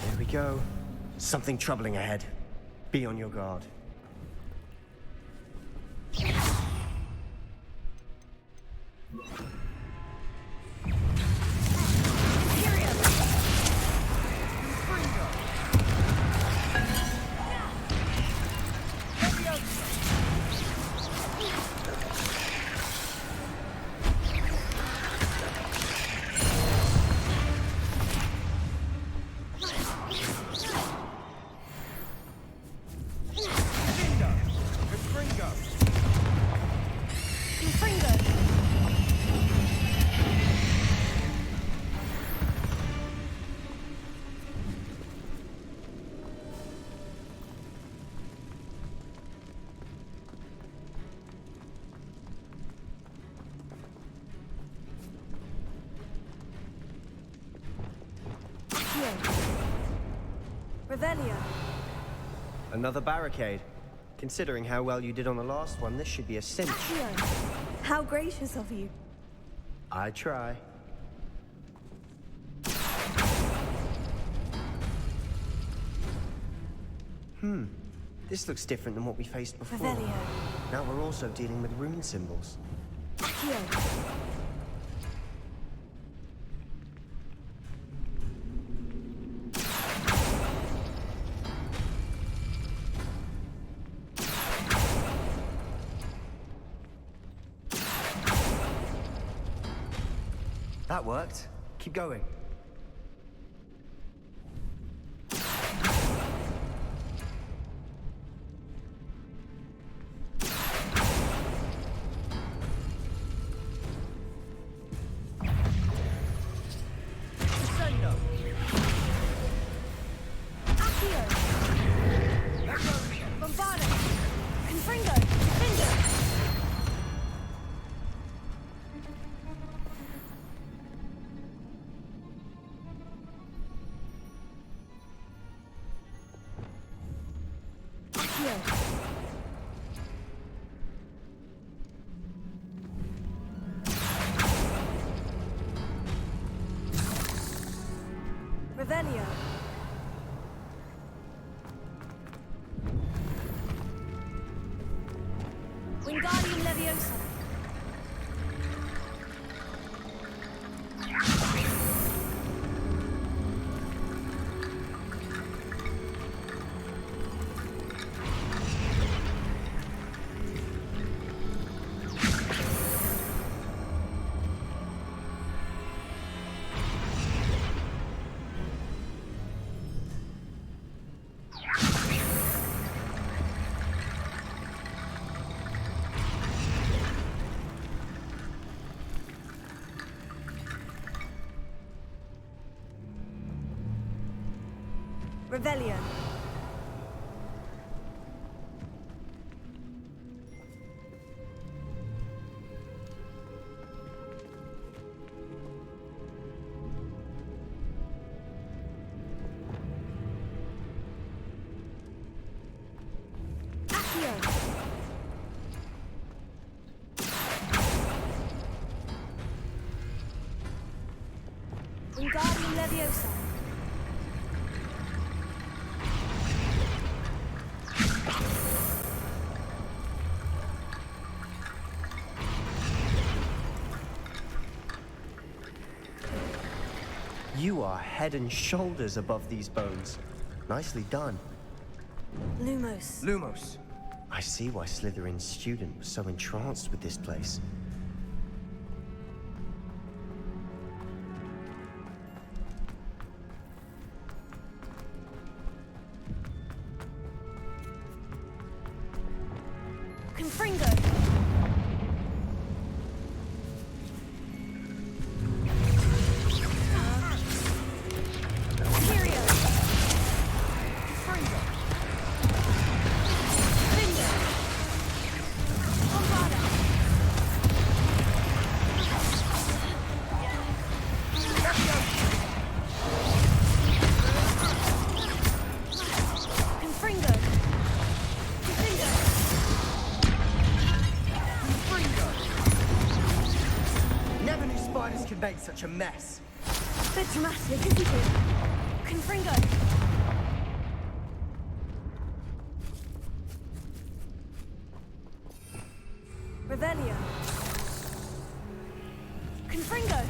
There we go. Something troubling ahead. Be on your guard. Revelio. Another barricade. Considering how well you did on the last one, this should be a cinch. Accio. How gracious of you. I try. This looks different than what we faced before. Revelio. Now we're also dealing with rune symbols. Accio. That worked. Keep going. Accio. Revelio. Wingardium Leviosa. Revelio. Accio. Wingardium Leviosa. You are head and shoulders above these bones. Nicely done. Lumos. Lumos. I see why Slytherin's student was so entranced with this place. Confringo. Make such a mess. Bit dramatic, isn't it? Confringo. Revelio. Confringo.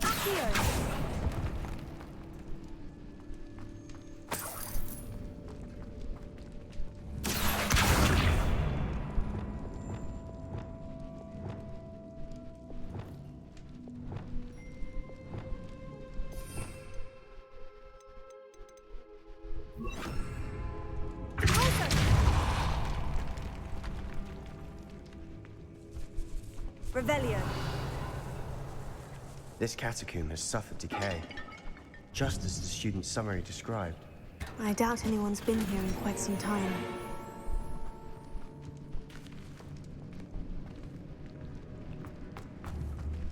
Accio. Revelio. This catacomb has suffered decay, just as the student's summary described. I doubt anyone's been here in quite some time.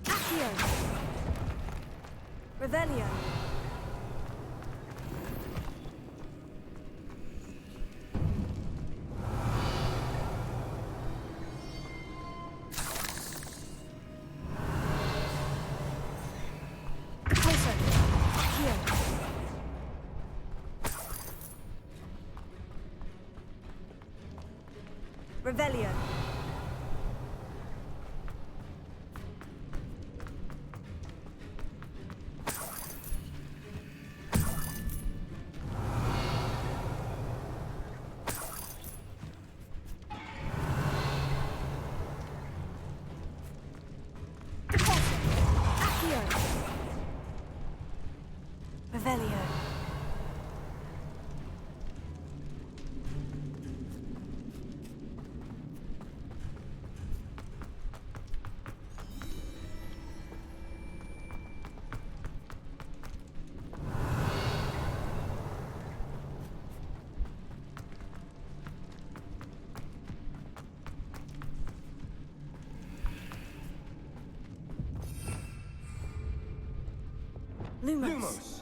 Accio. Revelio. Revelio. Accio. Revelio. Lumos.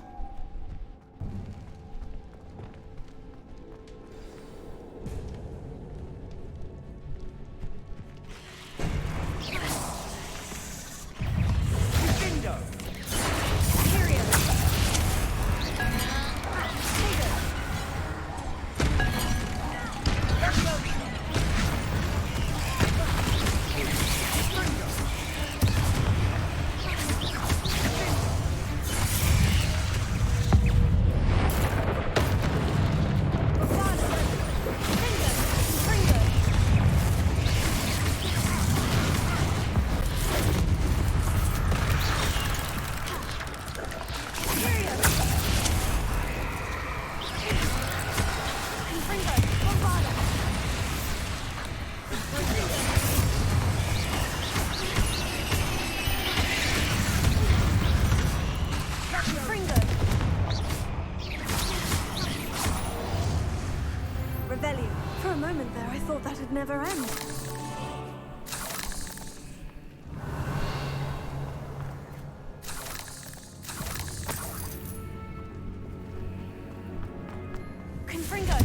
For a moment there, I thought that'd never end. Confringo!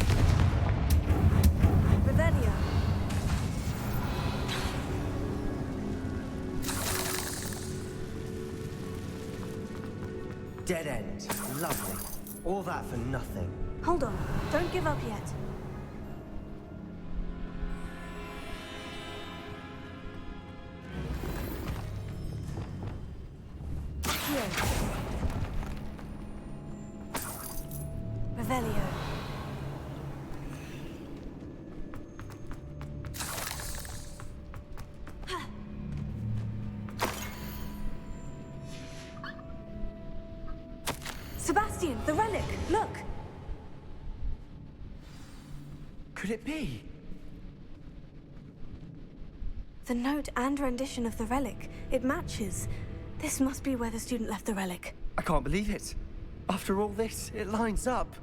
Revelio! Dead end. Lovely. All that for nothing. Hold on. Don't give up yet. Revelio. Sebastian, the relic! Look! Could it be? The note and rendition of the relic. It matches. This must be where the student left the relic. I can't believe it. After all this, it lines up.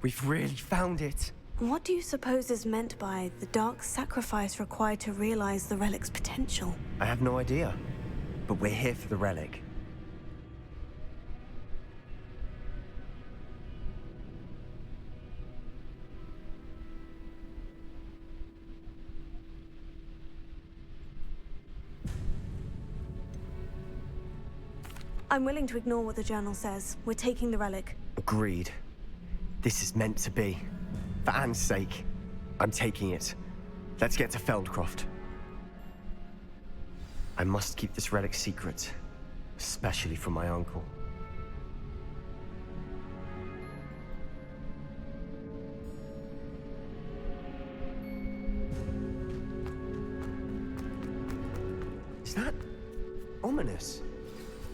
We've really found it. What do you suppose is meant by the dark sacrifice required to realize the relic's potential? I have no idea. But we're here for the relic. I'm willing to ignore what the journal says. We're taking the relic. Agreed. This is meant to be. For Anne's sake, I'm taking it. Let's get to Feldcroft. I must keep this relic secret, especially from my uncle. Is that ominous?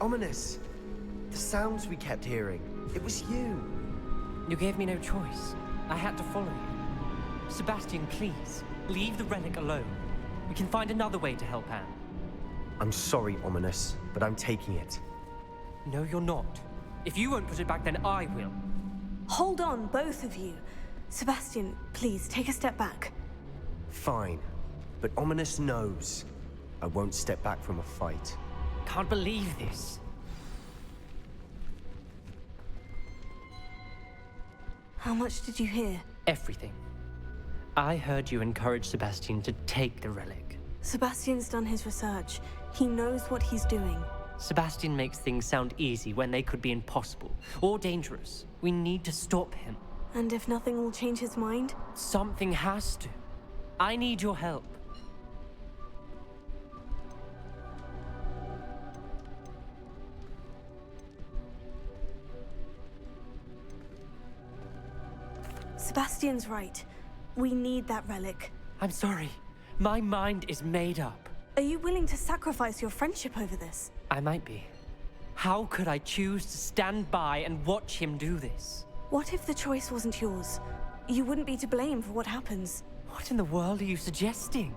Ominous. The sounds we kept hearing. It was you. You gave me no choice. I had to follow you. Sebastian, please, leave the relic alone. We can find another way to help Anne. I'm sorry, Ominous, but I'm taking it. No, you're not. If you won't put it back, then I will. Hold on, both of you. Sebastian, please, take a step back. Fine. But Ominous knows I won't step back from a fight. Can't believe this. How much did you hear? Everything. I heard you encourage Sebastian to take the relic. Sebastian's done his research. He knows what he's doing. Sebastian makes things sound easy when they could be impossible or dangerous. We need to stop him. And if nothing will change his mind? Something has to. I need your help. Sebastian's right. We need that relic. I'm sorry. My mind is made up. Are you willing to sacrifice your friendship over this? I might be. How could I choose to stand by and watch him do this? What if the choice wasn't yours? You wouldn't be to blame for what happens. What in the world are you suggesting?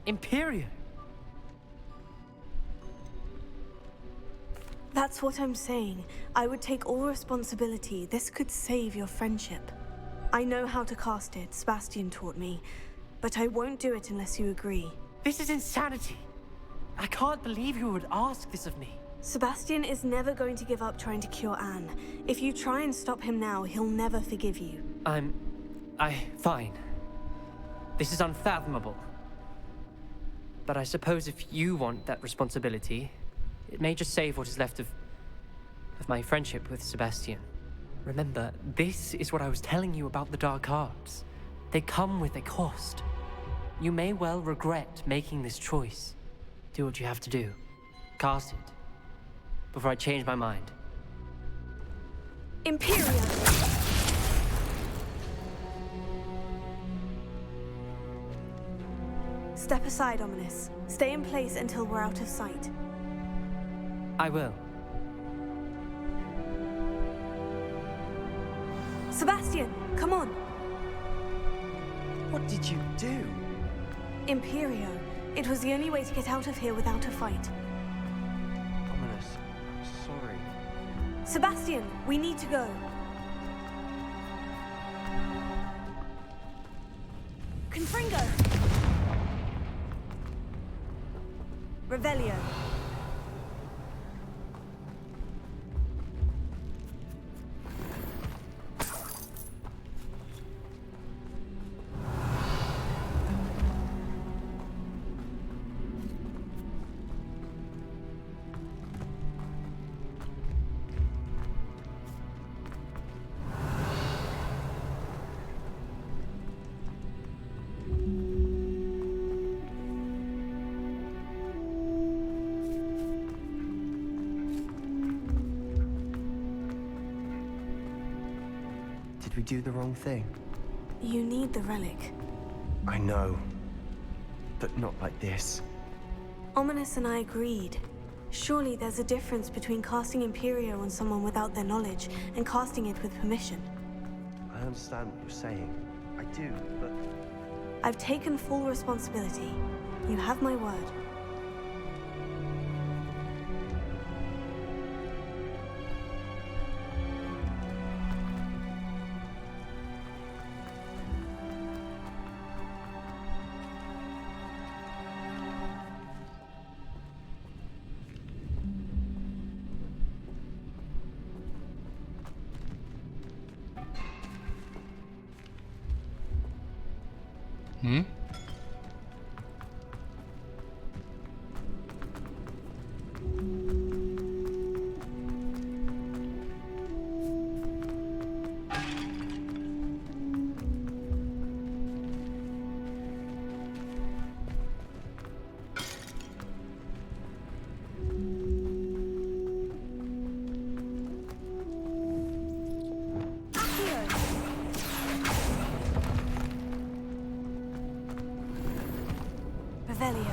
Imperium? That's what I'm saying. I would take all responsibility. This could save your friendship. I know how to cast it, Sebastian taught me. But I won't do it unless you agree. This is insanity. I can't believe you would ask this of me. Sebastian is never going to give up trying to cure Anne. If you try and stop him now, he'll never forgive you. Fine. This is unfathomable. But I suppose if you want that responsibility, it may just save what is left of my friendship with Sebastian. Remember, this is what I was telling you about the dark arts. They come with a cost. You may well regret making this choice. Do what you have to do. Cast it. Before I change my mind. Imperium! Step aside, Ominous. Stay in place until we're out of sight. I will. Sebastian, come on! What did you do? Imperio. It was the only way to get out of here without a fight. Ominous, I'm sorry. Sebastian, we need to go. Confringo! Revelio. Did we do the wrong thing? You need the relic. I know. But not like this. Ominous and I agreed. Surely there's a difference between casting Imperio on someone without their knowledge and casting it with permission. I understand what you're saying. I do, but... I've taken full responsibility. You have my word. Hmm? Revelio.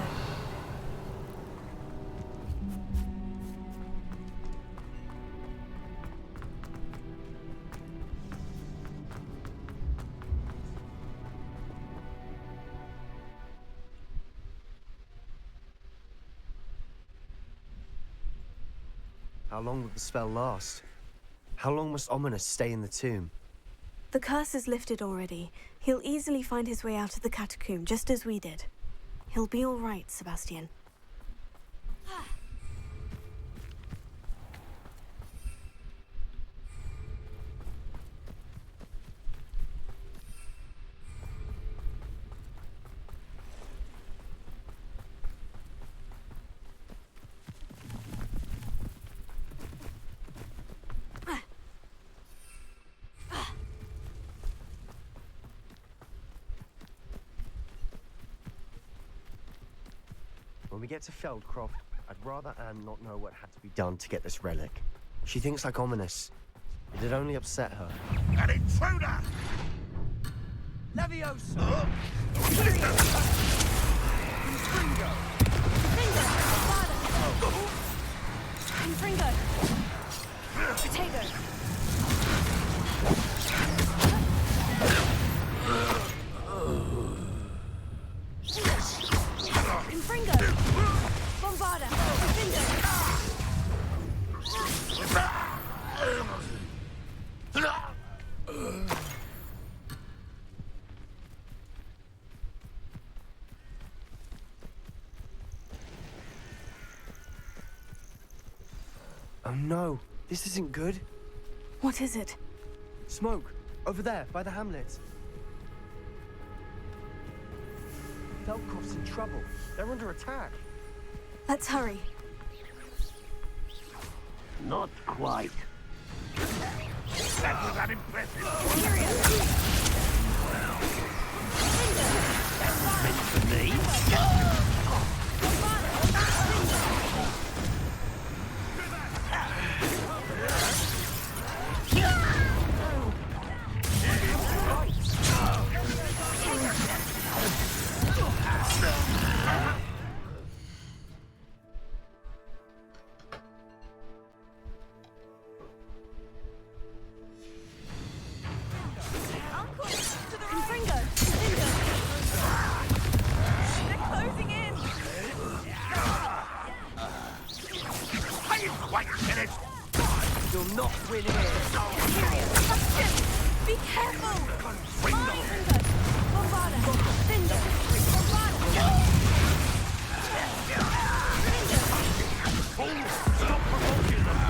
How long will the spell last? How long must Ominous stay in the tomb? The curse is lifted already. He'll easily find his way out of the catacomb, just as we did. He'll be all right, Sebastian. When we get to Feldcroft, I'd rather Anne not know what had to be done to get this relic. She thinks like Ominous. It'd only upset her. An intruder! Leviosa! Confringo! Confringo! Protego! Confringo! Bombarda! Confringo! Oh no, this isn't good. What is it? Smoke, over there, by the hamlet. Feldcroft's in trouble. They're under attack. Let's hurry. Not quite. That was unimpressive. Meant for me. You'll not win here. Be careful! Stop provoking them!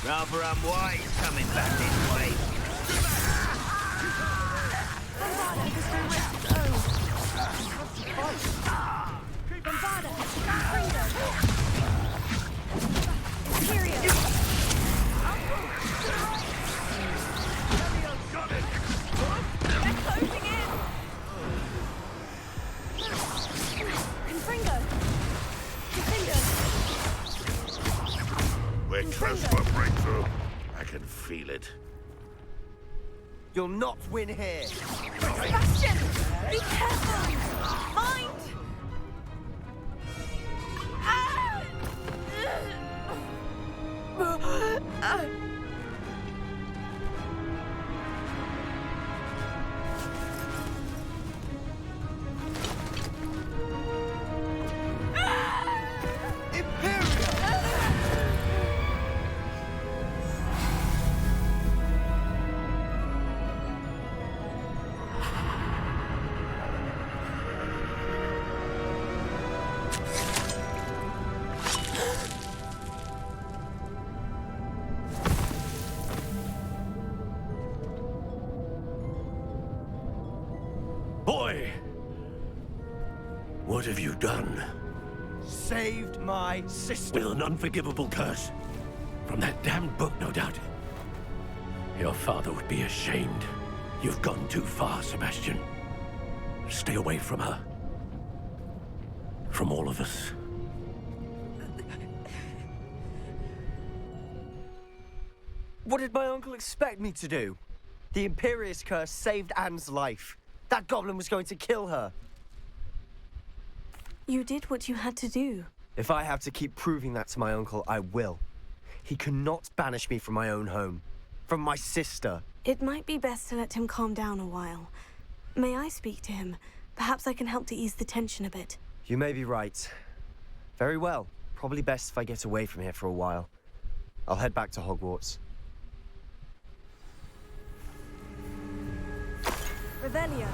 Rather unwise coming back this way. We're close to a breakthrough. I can feel it. You'll not win here. Sebastian! Be careful! Mind! Boy! What have you done? Saved my sister. With an unforgivable curse. From that damned book, no doubt. Your father would be ashamed. You've gone too far, Sebastian. Stay away from her. From all of us. What did my uncle expect me to do? The Imperious curse saved Anne's life. That goblin was going to kill her. You did what you had to do. If I have to keep proving that to my uncle, I will. He cannot banish me from my own home. From my sister. It might be best to let him calm down a while. May I speak to him? Perhaps I can help to ease the tension a bit. You may be right. Very well. Probably best if I get away from here for a while. I'll head back to Hogwarts. Revelio.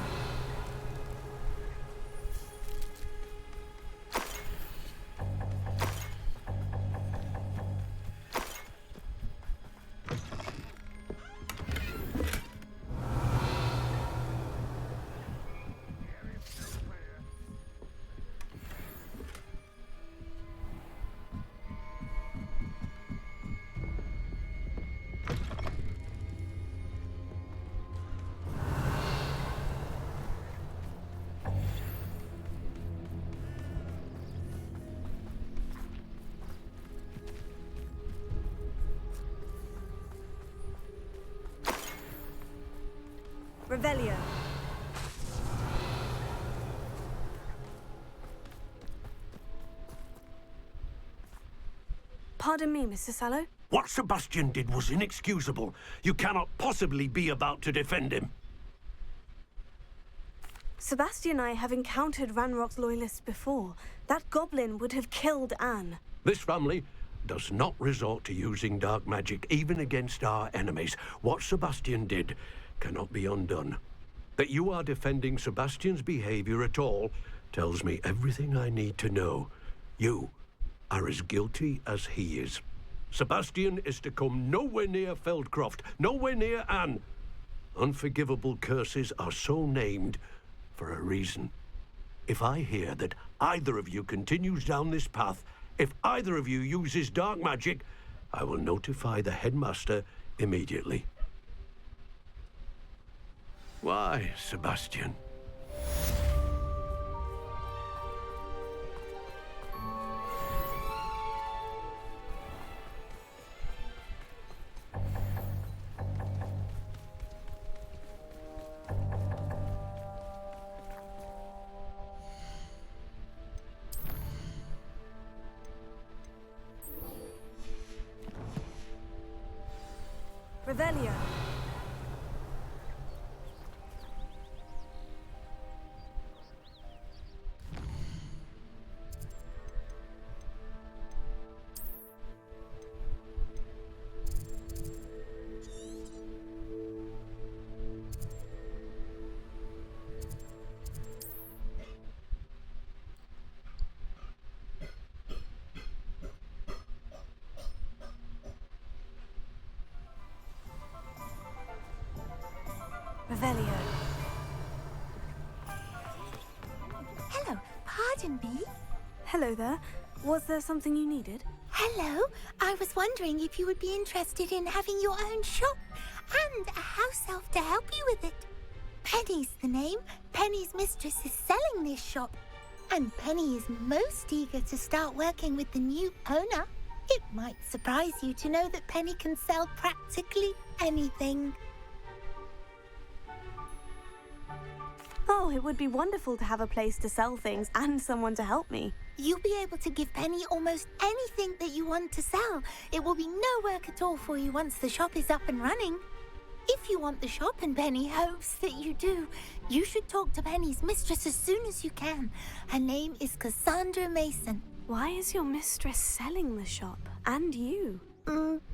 Revelio. Pardon me, Mr. Sallow. What Sebastian did was inexcusable. You cannot possibly be about to defend him. Sebastian and I have encountered Ranrock's loyalists before. That goblin would have killed Anne. This family does not resort to using dark magic, even against our enemies. What Sebastian did cannot be undone. That you are defending Sebastian's behavior at all tells me everything I need to know. You are as guilty as he is. Sebastian is to come nowhere near Feldcroft, nowhere near Anne. Unforgivable curses are so named for a reason. If I hear that either of you continues down this path, if either of you uses dark magic, I will notify the headmaster immediately. Why, Sebastian? Revelio. Revelio. Hello, pardon me? Hello there. Was there something you needed? Hello, I was wondering if you would be interested in having your own shop and a house elf to help you with it. Penny's the name. Penny's mistress is selling this shop, and Penny is most eager to start working with the new owner. It might surprise you to know that Penny can sell practically anything. Oh, it would be wonderful to have a place to sell things and someone to help me. You'll be able to give Penny almost anything that you want to sell. It will be no work at all for you once the shop is up and running. If you want the shop and Penny hopes that you do, you should talk to Penny's mistress as soon as you can. Her name is Cassandra Mason. Why is your mistress selling the shop? And you?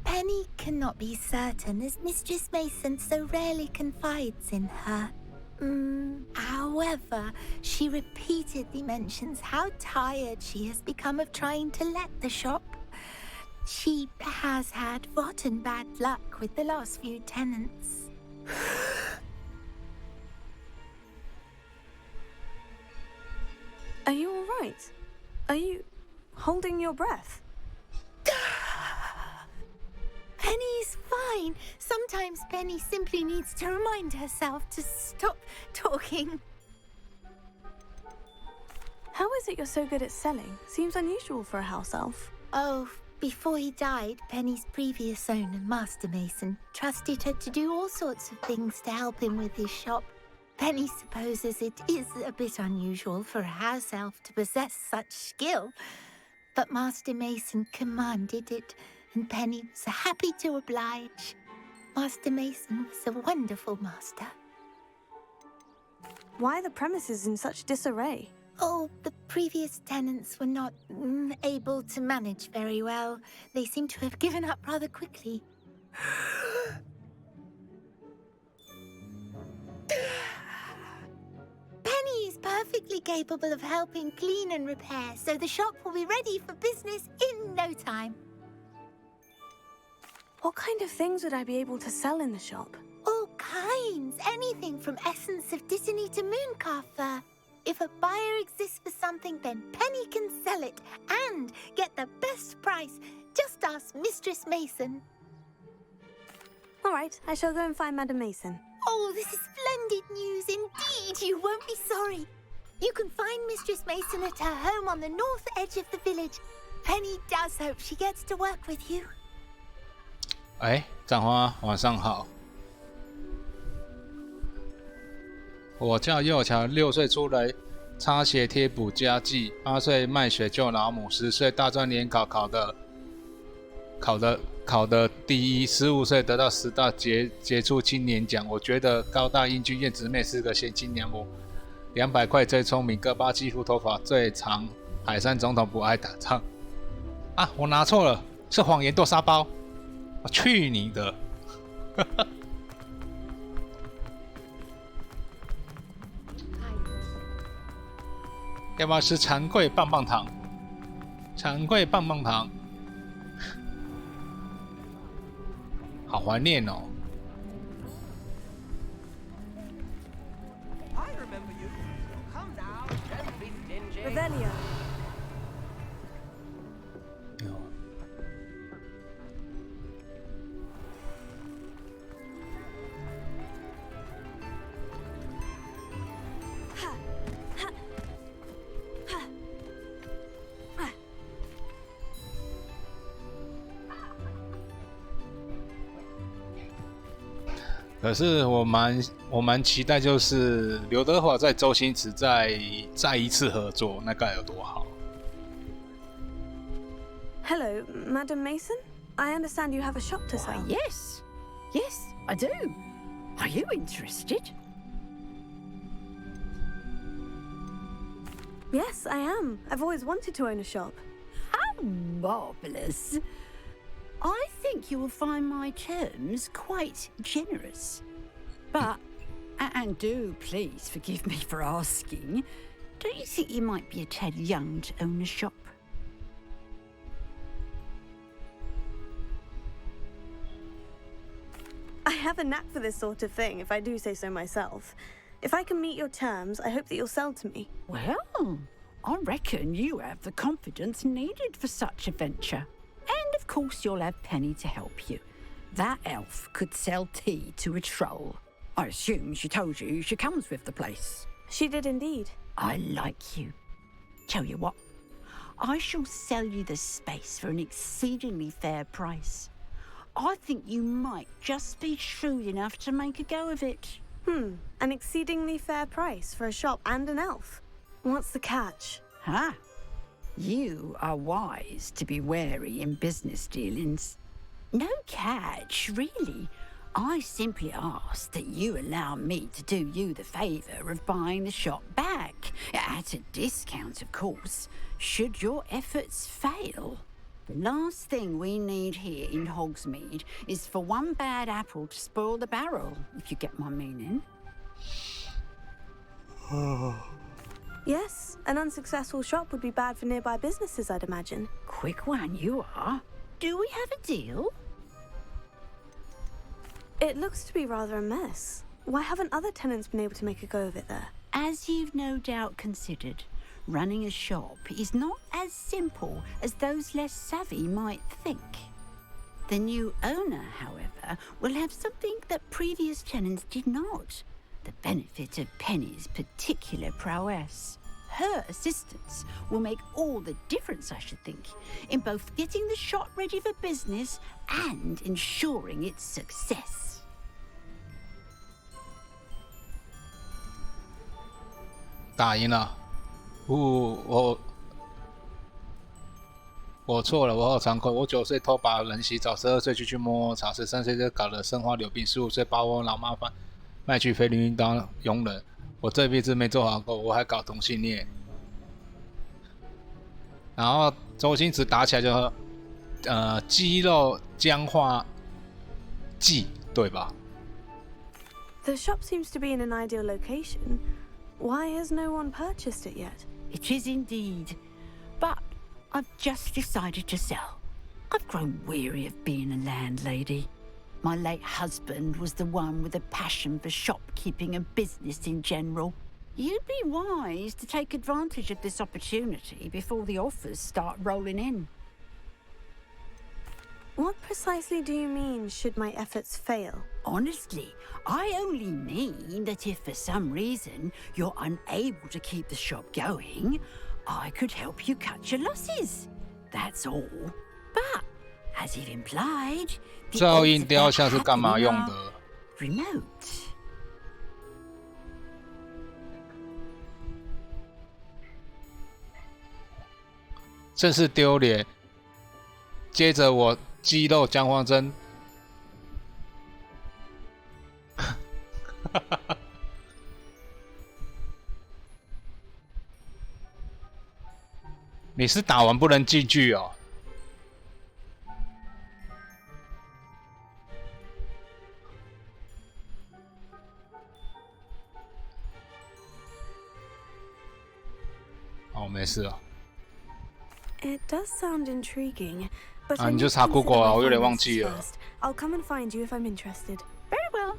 Penny cannot be certain, as Mistress Mason so rarely confides in her. However, she repeatedly mentions how tired she has become of trying to let the shop. She has had rotten bad luck with the last few tenants. Are you all right? Are you holding your breath? Penny's fine. Sometimes Penny simply needs to remind herself to stop talking. How is it you're so good at selling? Seems unusual for a house elf. Oh, before he died, Penny's previous owner, Master Mason, trusted her to do all sorts of things to help him with his shop. Penny supposes it is a bit unusual for a house elf to possess such skill, but Master Mason commanded it, and Penny was happy to oblige. Master Mason was a wonderful master. Why are the premises in such disarray? Oh, the previous tenants were not able to manage very well. They seem to have given up rather quickly. Penny is perfectly capable of helping clean and repair, so the shop will be ready for business in no time. What kind of things would I be able to sell in the shop? All kinds. Anything from essence of Dittany to Mooncalf fur. If a buyer exists for something, then Penny can sell it and get the best price. Just ask Mistress Mason. All right, I shall go and find Madam Mason. Oh, this is splendid news indeed. You won't be sorry. You can find Mistress Mason at her home on the north edge of the village. Penny does hope she gets to work with you. 葬花，晚上好。我叫右乔，6岁出来擦鞋贴补家计，8岁卖血救老母，10岁大专联考考的第一，15岁得到10大杰出青年奖。我觉得高大英俊燕子妹是个贤妻良母，200块最聪明，戈巴肌肤头发最长，海山总统不爱打仗。啊，我拿错了，是谎言豆沙包。我去你的！要不要吃馋桂棒棒糖？惭愧棒棒糖，好怀念哦。Revelio. 可是我蛮期待，就是刘德华在周星驰再一次合作，那该有多好。Hello, Madam Mason. I understand you have a shop to sell. Yes, I do. Are you interested? Yes, I am. I've always wanted to own a shop. How marvellous. I think you will find my terms quite generous. But, and do please forgive me for asking, don't you think you might be a tad young to own a shop? I have a knack for this sort of thing, if I do say so myself. If I can meet your terms, I hope that you'll sell to me. Well, I reckon you have the confidence needed for such a venture. And of course you'll have Penny to help you. That elf could sell tea to a troll. I assume she told you she comes with the place. She did indeed. I like you. Tell you what, I shall sell you the space for an exceedingly fair price. I think you might just be shrewd enough to make a go of it. An exceedingly fair price for a shop and an elf. What's the catch? Huh? You are wise to be wary in business dealings. No catch, really. I simply ask that you allow me to do you the favour of buying the shop back. At a discount, of course, should your efforts fail. The last thing we need here in Hogsmeade is for one bad apple to spoil the barrel, if you get my meaning. Yes, an unsuccessful shop would be bad for nearby businesses, I'd imagine. Quick one, you are. Do we have a deal? It looks to be rather a mess. Why haven't other tenants been able to make a go of it there? As you've no doubt considered, running a shop is not as simple as those less savvy might think. The new owner, however, will have something that previous tenants did not. The benefit of Penny's particular prowess. Her assistance will make all the difference, I should think, in both getting the shop ready for business and ensuring its success. 打赢了，我错了，我好惭愧。我9岁偷把人洗澡，12岁就去摸茶，13岁就搞了生花柳病，15岁把我老妈卖去菲律宾当佣人。我这辈子没做好过，我还搞同性恋。然后周星驰打起来就肌肉僵化剂，对吧？ The shop seems to be in an ideal location. Why has no one purchased it yet? It is indeed. But I've just decided to sell. I've grown weary of being a landlady. My late husband was the one with a passion for shopkeeping and business in general. You'd be wise to take advantage of this opportunity before the offers start rolling in. What precisely do you mean, should my efforts fail? Honestly, I only mean that if for some reason you're unable to keep the shop going, I could help you cut your losses. That's all. But, as you've implied, the 照应雕像是干嘛用的？ remote. 真是丢脸。接着我肌肉僵化针，你是打完不能进去哦。哦，没事哦。It does sound intriguing, but 啊，你就查 Google 啊，我有点忘记了。 I'll come and find you if I'm interested. Very well.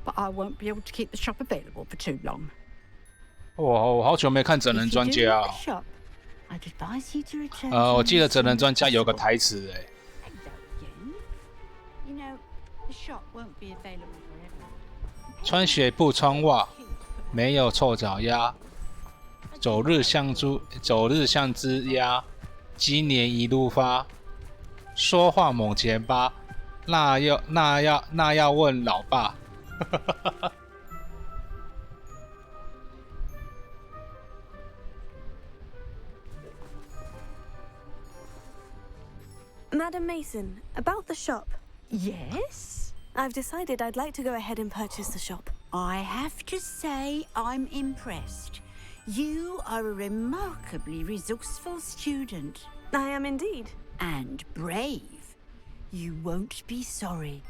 But I won't be able to keep the shop available for too long. 我好久没看整人专家啊。I'd advise you to return. 我记得整人专家有个台词哎。You know, the shop won't be available forever. 穿鞋不穿袜，没有臭脚丫。走日像只鸭，鸡年一路发。说话猛结巴，那要问老爸。Madam Mason, about the shop. Yes? I've decided I'd like to go ahead and purchase the shop. I have to say I'm impressed. You are a remarkably resourceful student. I am indeed. And brave. You won't be sorry.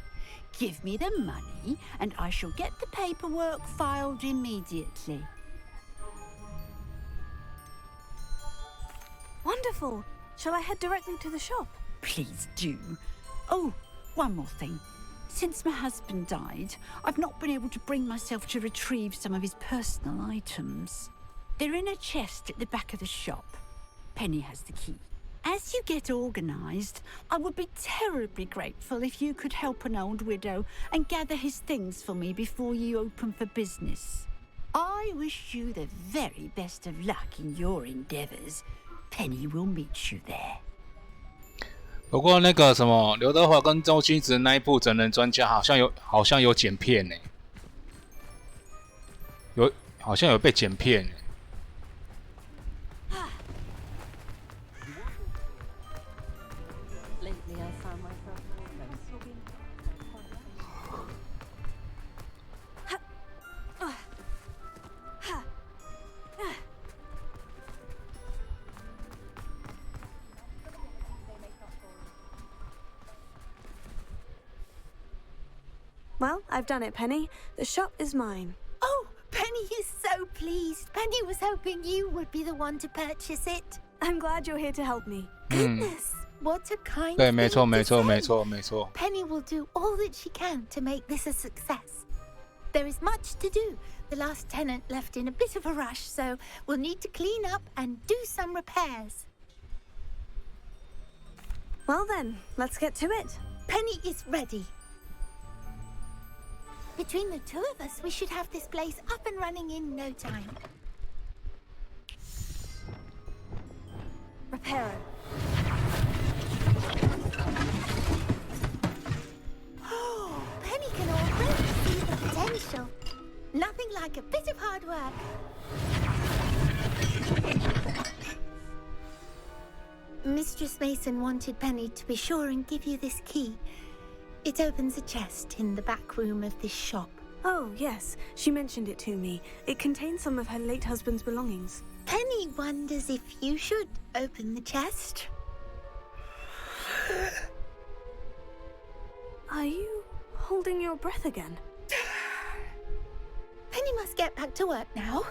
Give me the money, and I shall get the paperwork filed immediately. Wonderful. Shall I head directly to the shop? Please do. Oh, one more thing. Since my husband died, I've not been able to bring myself to retrieve some of his personal items. They're in a chest at the back of the shop. Penny has the key. As you get organised, I would be terribly grateful if you could help an old widow and gather his things for me before you open for business. I wish you the very best of luck in your endeavours. Penny will meet you there. 不过那个什么，刘德华跟周星驰那一部整人专家好像有剪片呢，好像有被剪片呢。Well, I've done it, Penny. The shop is mine. Oh, Penny is so pleased. Penny was hoping you would be the one to purchase it. I'm glad you're here to help me. Goodness, what a kind 对， thing 没错， to 没错， say. 没错，没错。 Penny will do all that she can to make this a success. There is much to do. The last tenant left in a bit of a rush, so we'll need to clean up and do some repairs. Well then, let's get to it. Penny is ready. Between the two of us, we should have this place up and running in no time. Reparo. Oh, Penny can already see the potential. Nothing like a bit of hard work. Mistress Mason wanted Penny to be sure and give you this key. It opens a chest in the back room of this shop. Oh, yes. She mentioned it to me. It contains some of her late husband's belongings. Penny wonders if you should open the chest. Are you holding your breath again? Penny must get back to work now.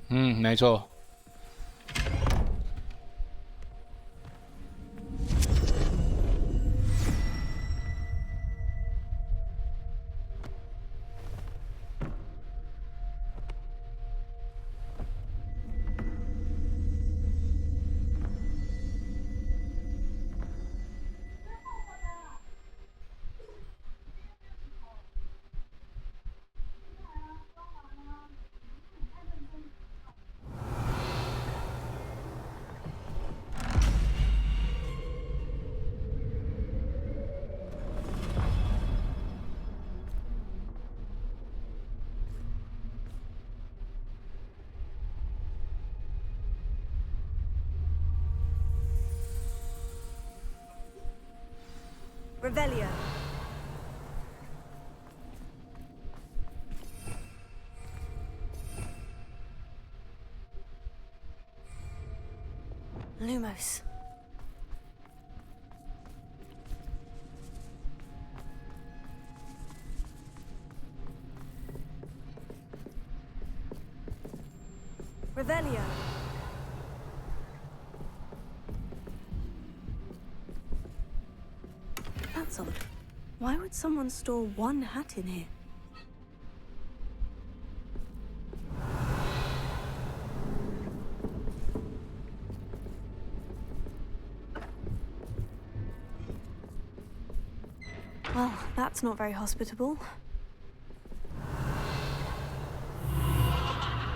Mm, 没错。Revelio. Lumos. Revelio. That's odd. Why would someone store one hat in here? Well, that's not very hospitable.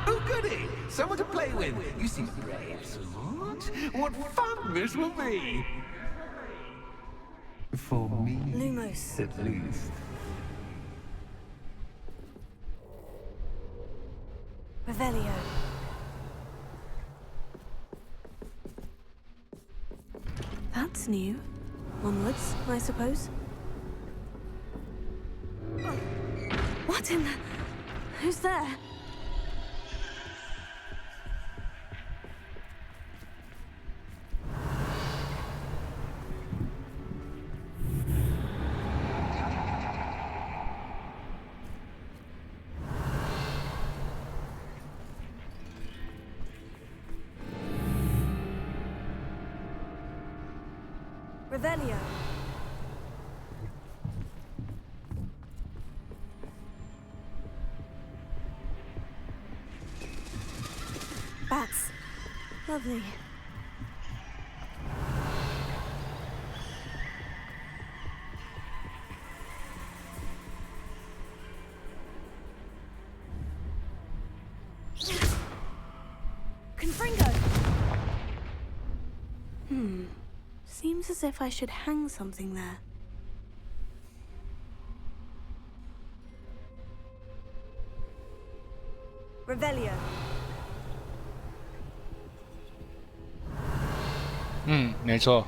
Oh, goody! Someone to play with. You seem brave, Sword. What fun this will be! For me, Lumos. at least. Revelio. That's new. Onwards, I suppose. What in the... Who's there? Revelio. Bats. Lovely. Confringo! Seems as if I should hang something there. Revelio.没错。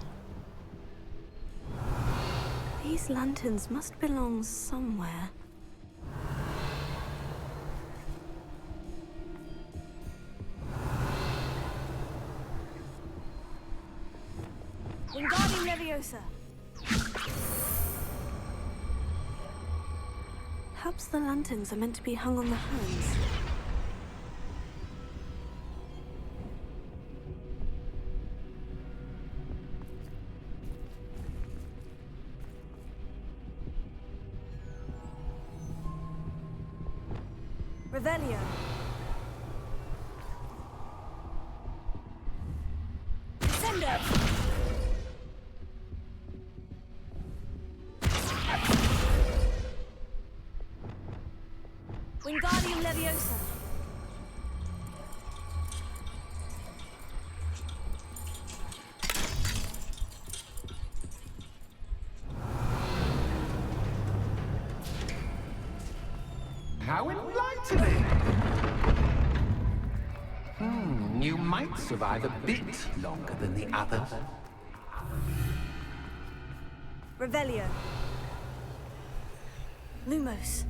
These lanterns must belong somewhere. Wingardium Leviosa. Perhaps the lanterns are meant to be hung on the hands. Revelio. Descendo. Wingardium Leviosa. How enlightening! You might survive a bit longer than the others. Revelio. Lumos.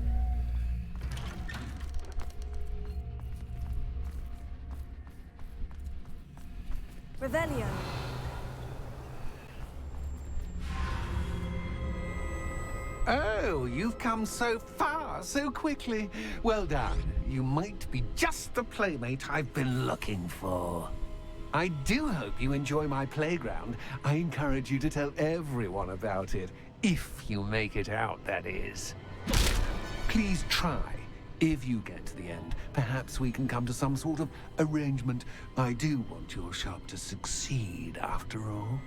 Revelio. Oh, you've come so far, so quickly. Well done. You might be just the playmate I've been looking for. I do hope you enjoy my playground. I encourage you to tell everyone about it. If you make it out, that is. Please try. If you get to the end, perhaps we can come to some sort of arrangement. I do want your shop to succeed, after all.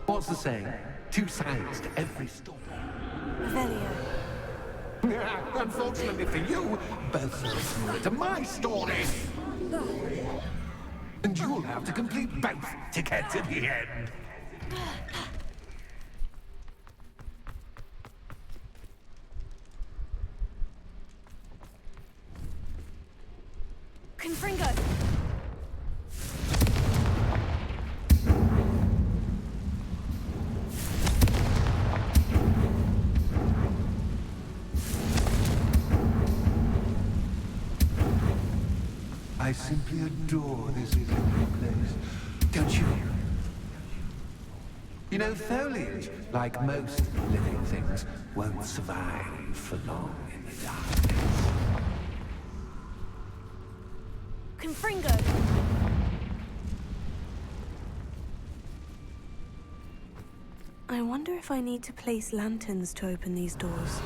What's the saying? Two sides to every story. Revelio. Unfortunately for you, both sides similar to my story. And you'll have to complete both to get to the end. Confringo. I simply adore this lovely place, don't you? You know, foliage, like most living things, won't survive for long in the darkness. Confringo! I wonder if I need to place lanterns to open these doors.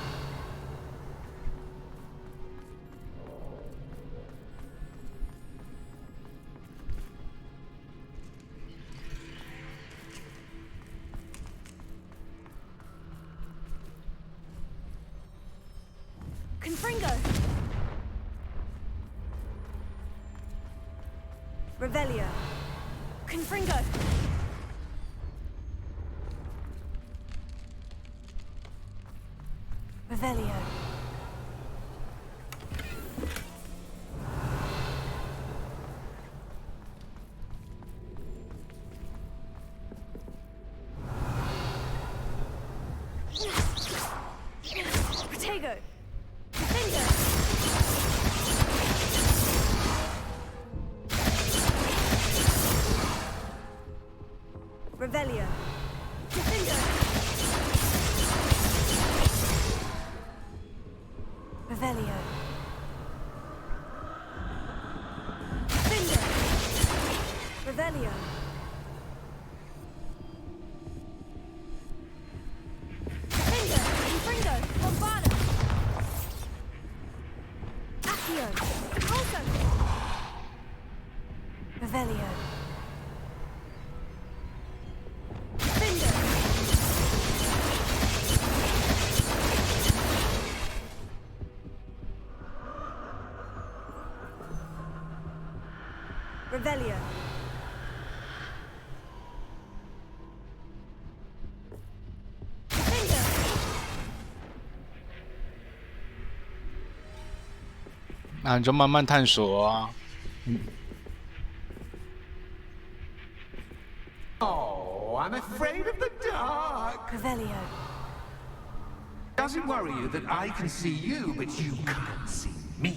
Confringo! Revelio! Confringo! Revelio. Protego. Defender. Revelio. Defender. Revelio. Defender. Revelio. Defender. Confringo. Bombano. Accio. Repulso. Revelio. Defender. Revelio. Defender.那你就慢慢探索啊。Oh, I'm afraid of the dark. Revelio. Does it worry you that I can see you, but you can't see me?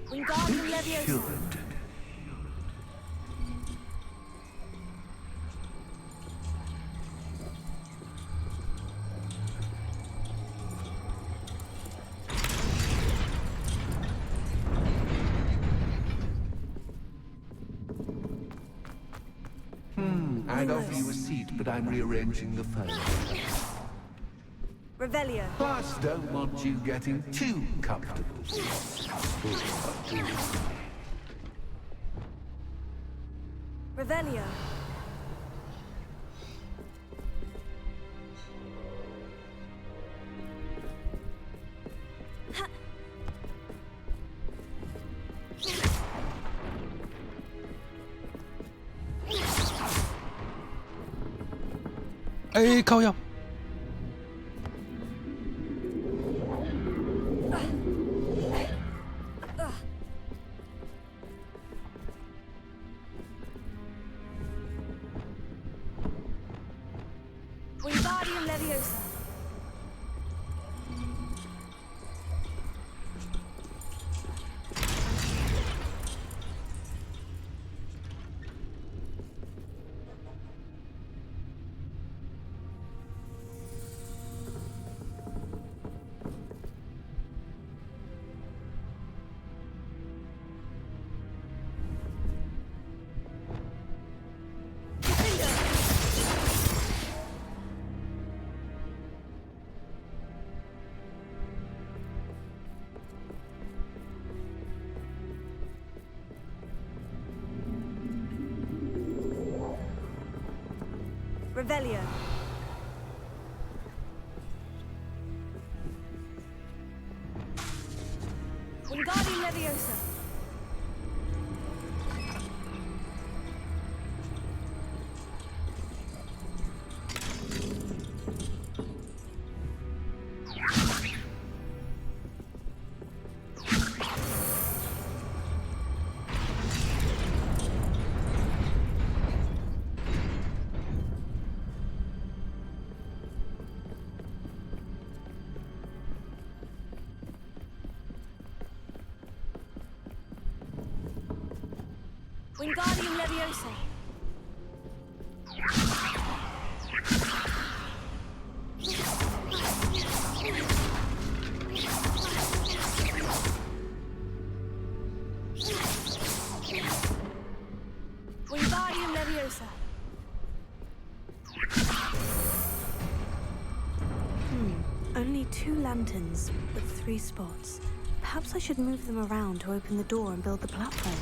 Wingardium Leviosa. Should. I'd offer you a seat, but I'm rearranging the furniture. Revelio. Plus, don't want you getting too comfortable. Revelio.哎，靠腰。Wingardium Leviosa. Revelio. Wingardium Leviosa. Wingardium Leviosa. Only 2 lanterns, but 3 spots. Perhaps I should move them around to open the door and build the platform.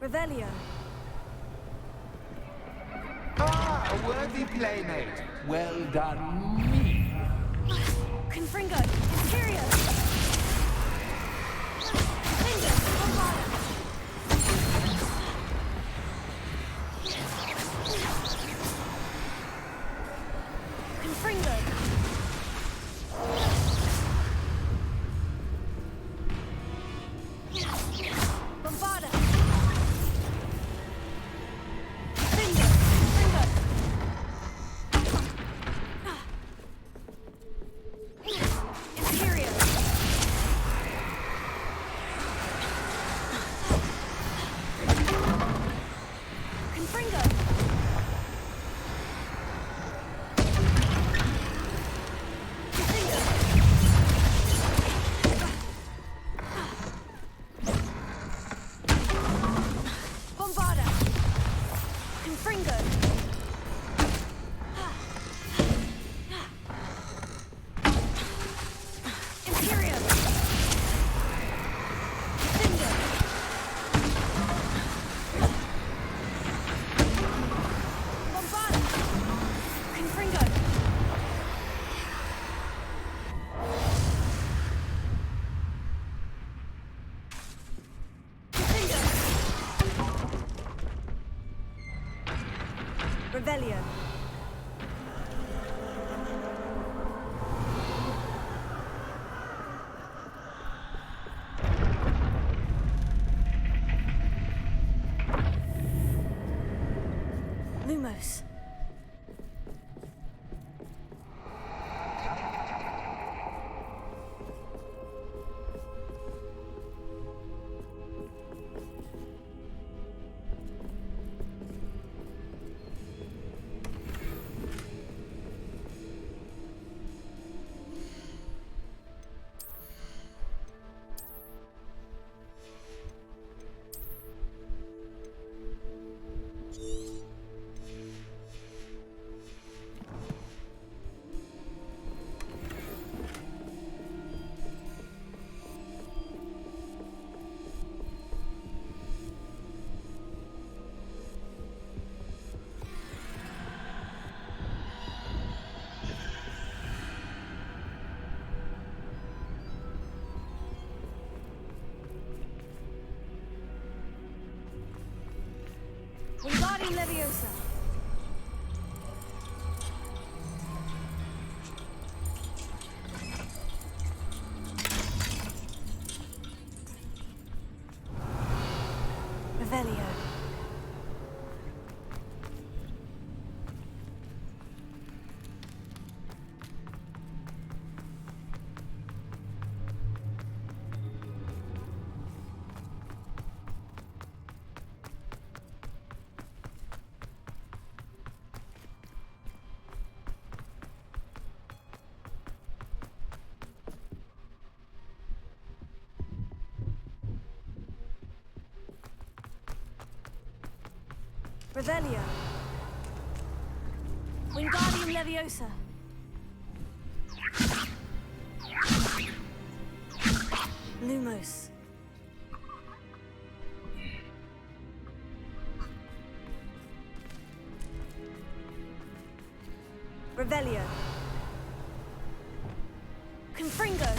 Revelio. Ah, a worthy playmate. Well done, me. Confringo, Imperio. Confringo, Bombada. Confringo. Bombada. Confringo, Confringo. Imperio. Confringo. Bombada. Confringo. Imperio. Confringo. Bombada. Confringo. Revelio. Lumos. Wingardium Leviosa. Revelio. Revelio. Wingardium Leviosa. Lumos. Revelio. Confringo.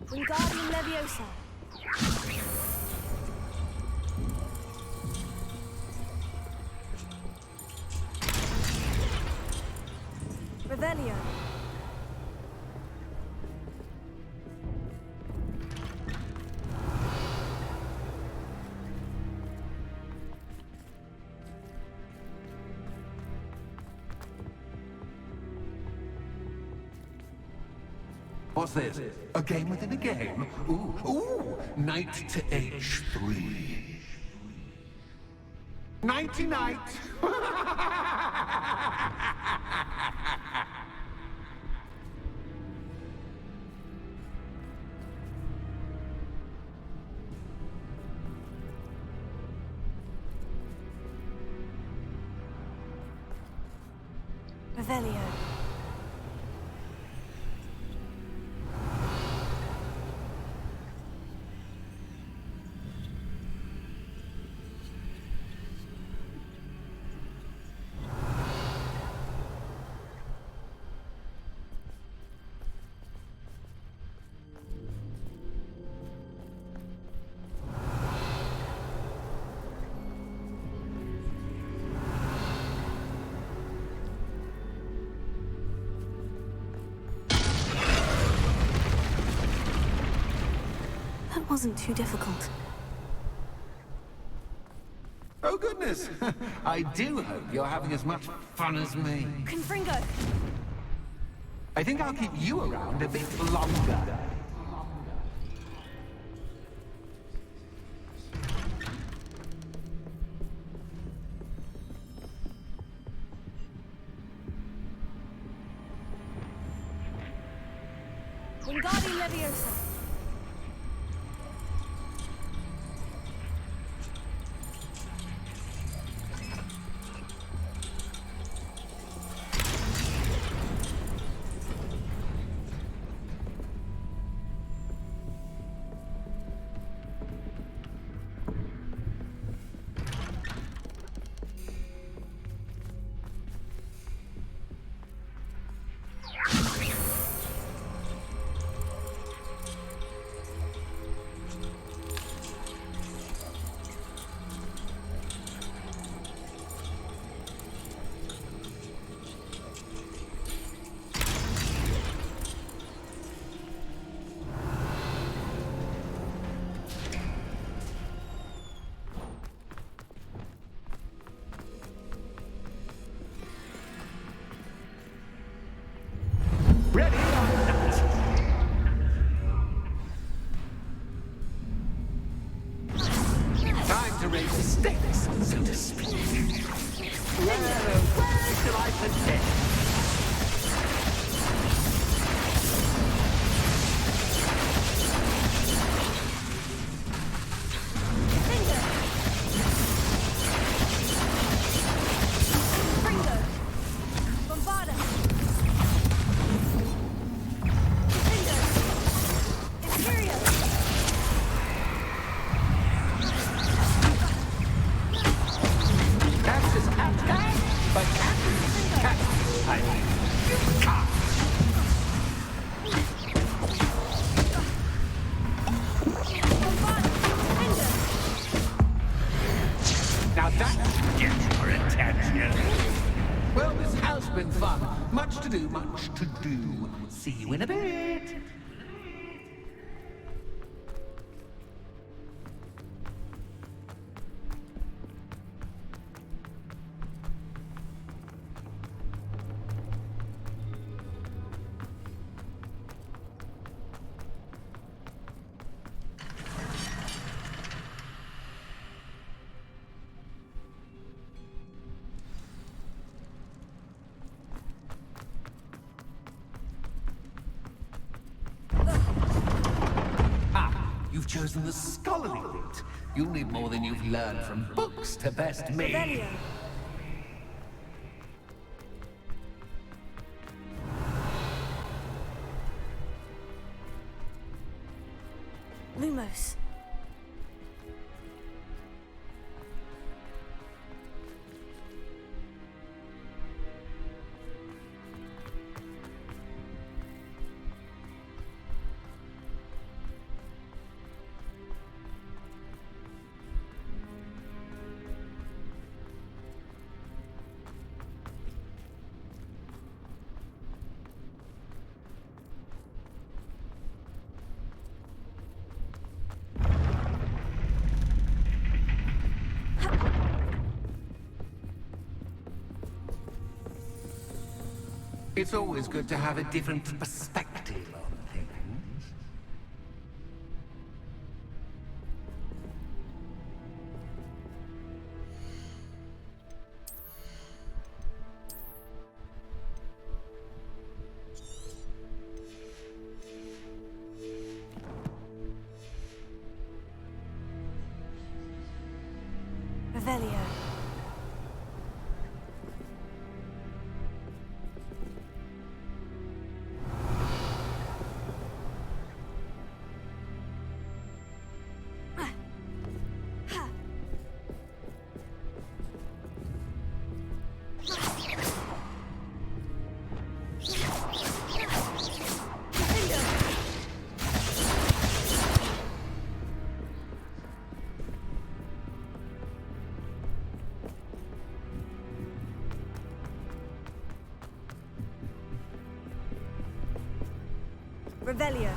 Wingardium Leviosa. Revelio. What's this? A game within a game? Ooh, knight to h3. Nighty-night! Revelio. That wasn't too difficult. Oh goodness! I do hope you're having as much fun as me. Confringo! I think I'll keep you around a bit longer. Wingardium Leviosa! Ready or not? Time to raise the stakes, so to speak. Where shall I begin? Now that gets your attention. Well, this has been fun. Much to do, much to do. See you in a bit. You've chosen the scholarly route. You'll need more than you've learned from books to best me. Revelio. Lumos. It's always good to have a different perspective on things. Revelio. Revelio.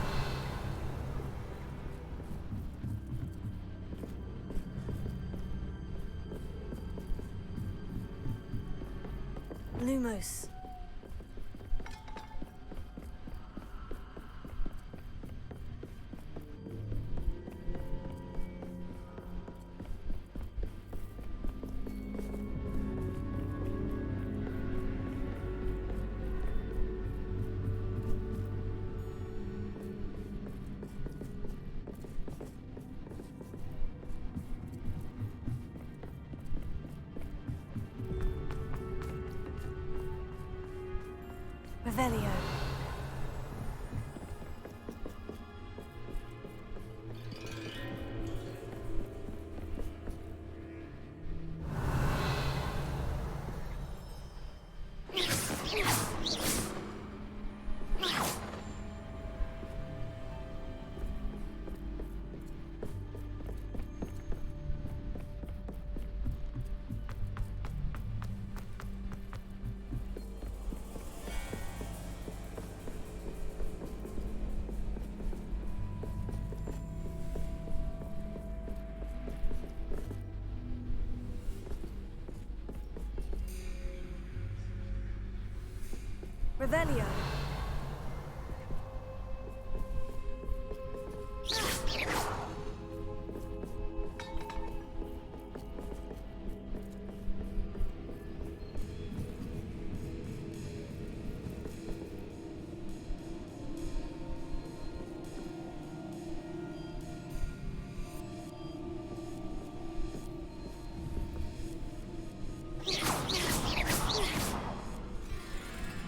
Lumos. Revelio. Revelio.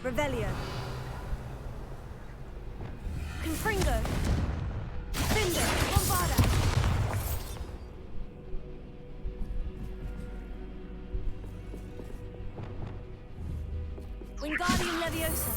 Revelio. Confringo. Findo. Bombarda. Wingardium Leviosa.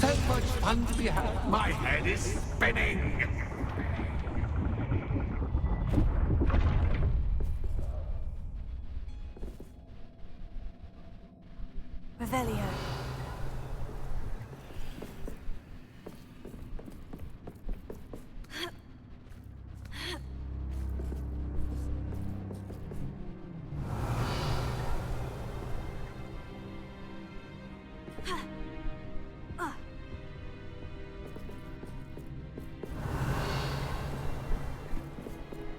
So much fun to be had. My head is spinning. Revelio.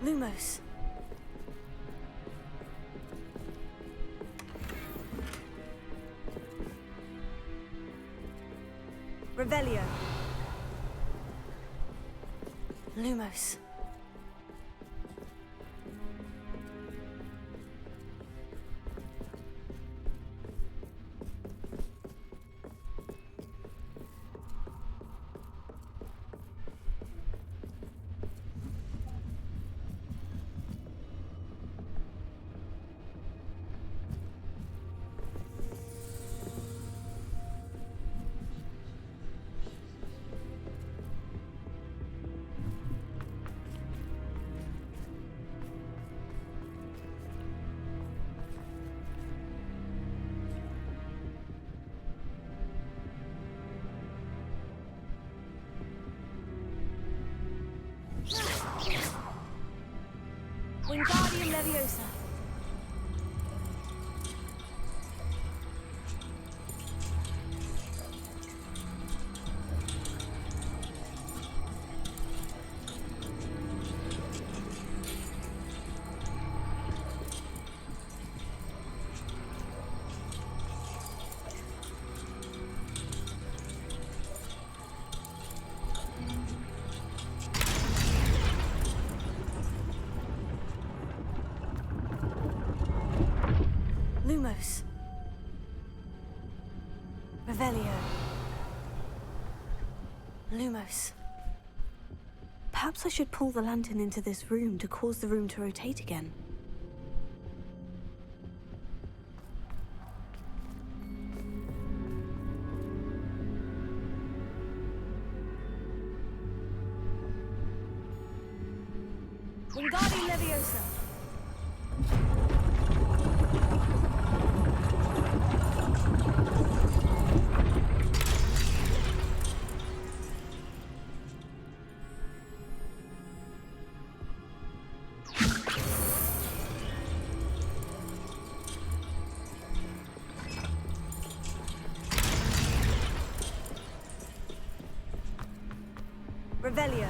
Lumos. Revelio. Lumos. Lumos. Revelio. Lumos. Perhaps I should pull the lantern into this room to cause the room to rotate again. Wingardium Leviosa. Revelio.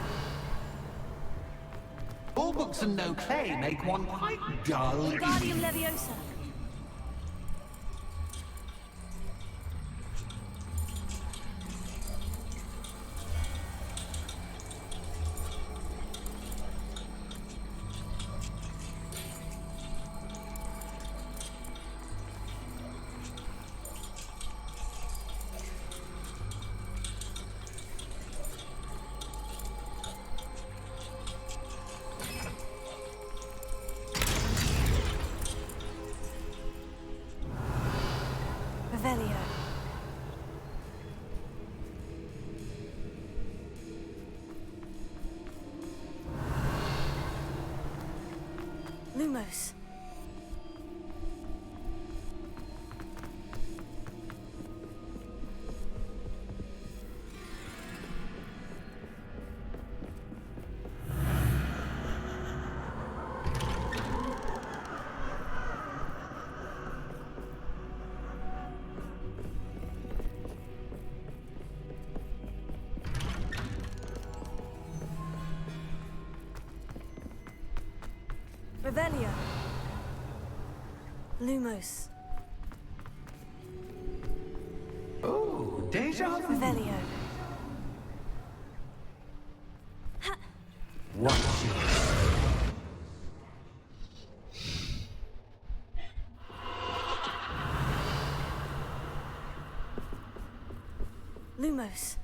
All books and no clay make one quite dull. Wingardium Leviosa. Revelio. Lumos. Revelio. Lumos. Oh, deja vu. Revelio. Watch Lumos.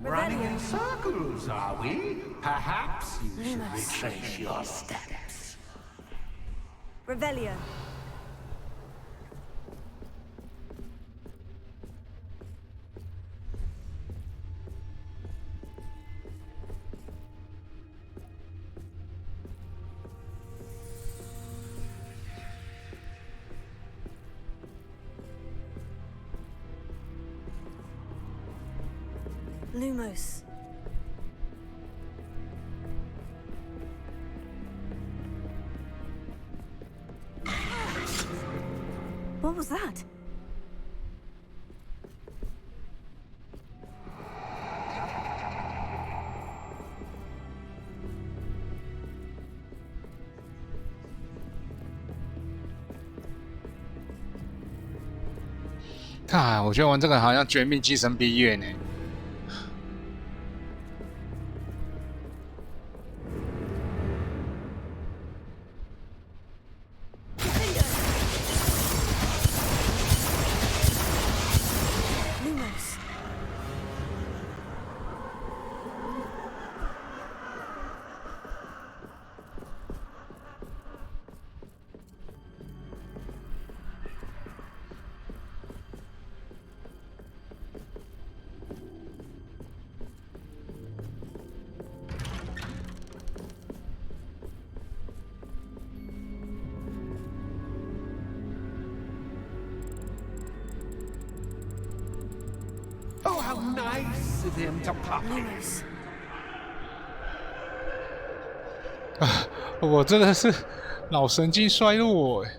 Running in circles, are we? Perhaps you should retrace your steps. Revelio. Lumos. What was that?看，我觉得玩这个好像《绝命寄生毕业》呢。how nice of him to pop in. 啊，我真的是脑神经衰弱哎。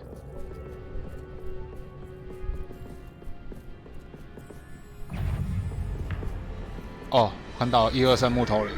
哦，看到1、2、3木头人。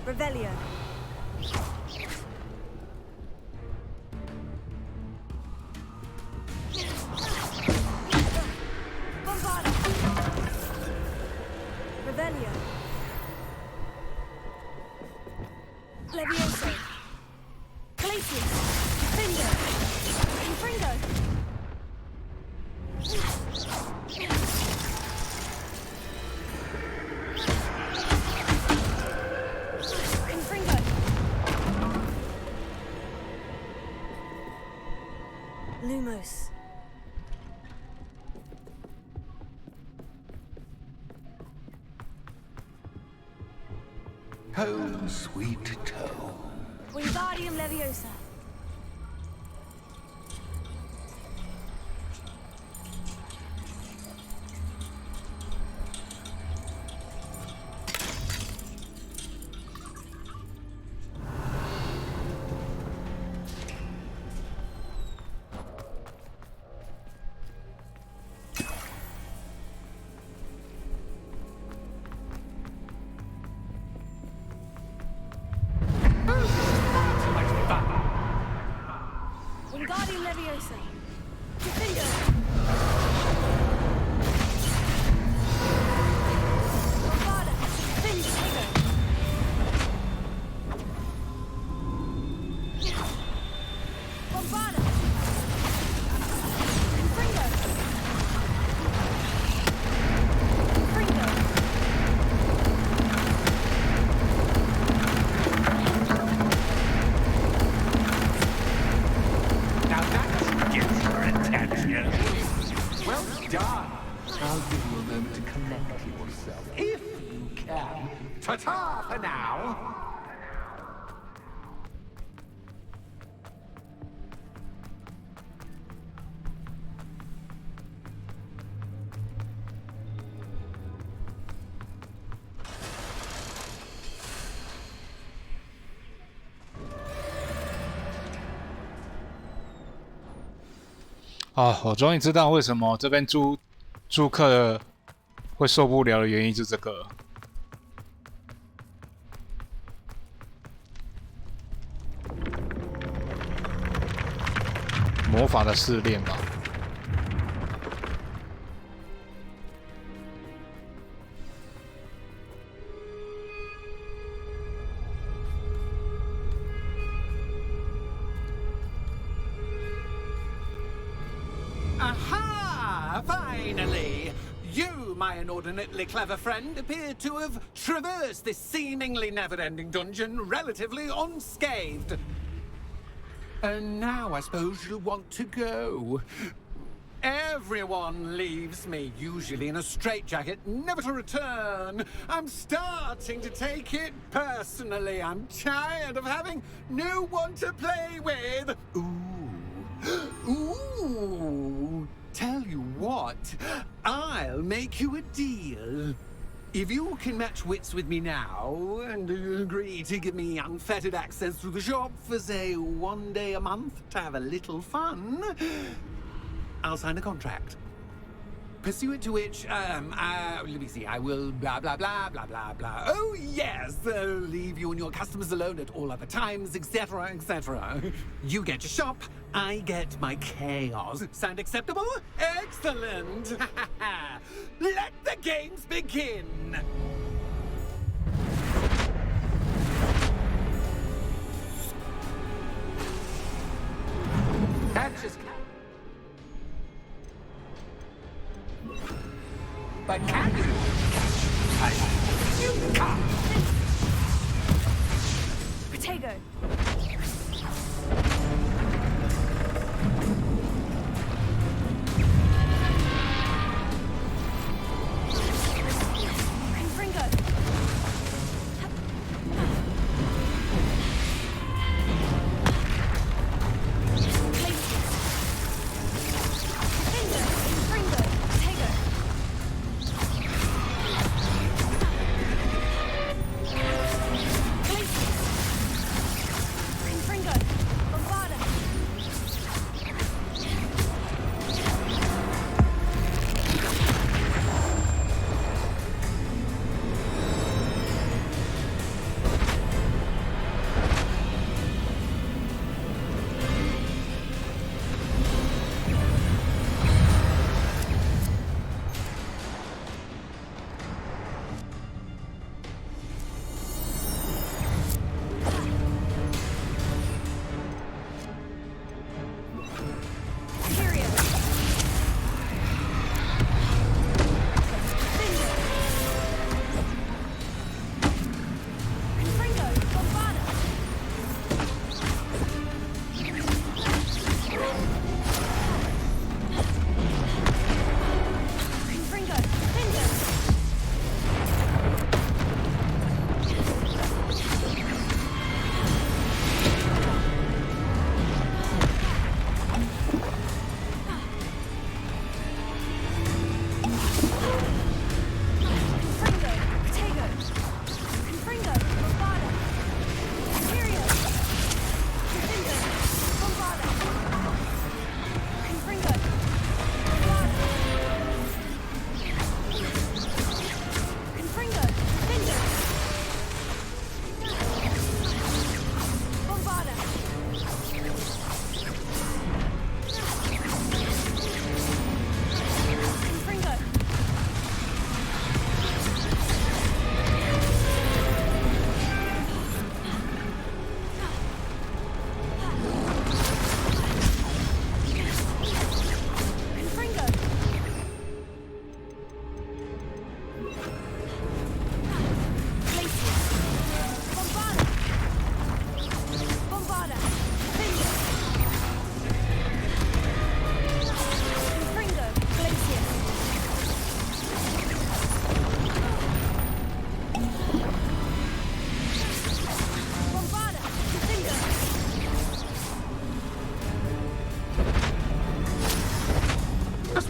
Revelio. Bombarda. Revelio. Levioso. Glacius. Finger. Confringo. Lumos. Home, sweet home. Wingardium Leviosa. Wingardium Leviosa. Defender. Bombarda. Defender. Bombarda. Confringo. Confringo. Now that gets your attention. Well done. I'll give you a moment to collect yourself, if you can. Ta-ta for now.啊，我终于知道为什么这边租客会受不了的原因，就是这个魔法的试炼吧。Aha! Finally! You, my inordinately clever friend, appear to have traversed this seemingly never-ending dungeon relatively unscathed. And now I suppose you'll want to go. Everyone leaves me, usually in a straitjacket, never to return. I'm starting to take it personally. I'm tired of having no one to play with. Ooh, tell you what, I'll make you a deal. If you can match wits with me now, and agree to give me unfettered access through the shop for, say, 1 day a month to have a little fun, I'll sign a contract. pursuant to which, let me see, I will blah, blah, blah, blah, blah, blah. Oh, yes, leave you and your customers alone at all other times, etc., etc. You get your shop, I get my chaos. Sound acceptable? Excellent! Let the games begin! That's just... But can you? You can't. Protego.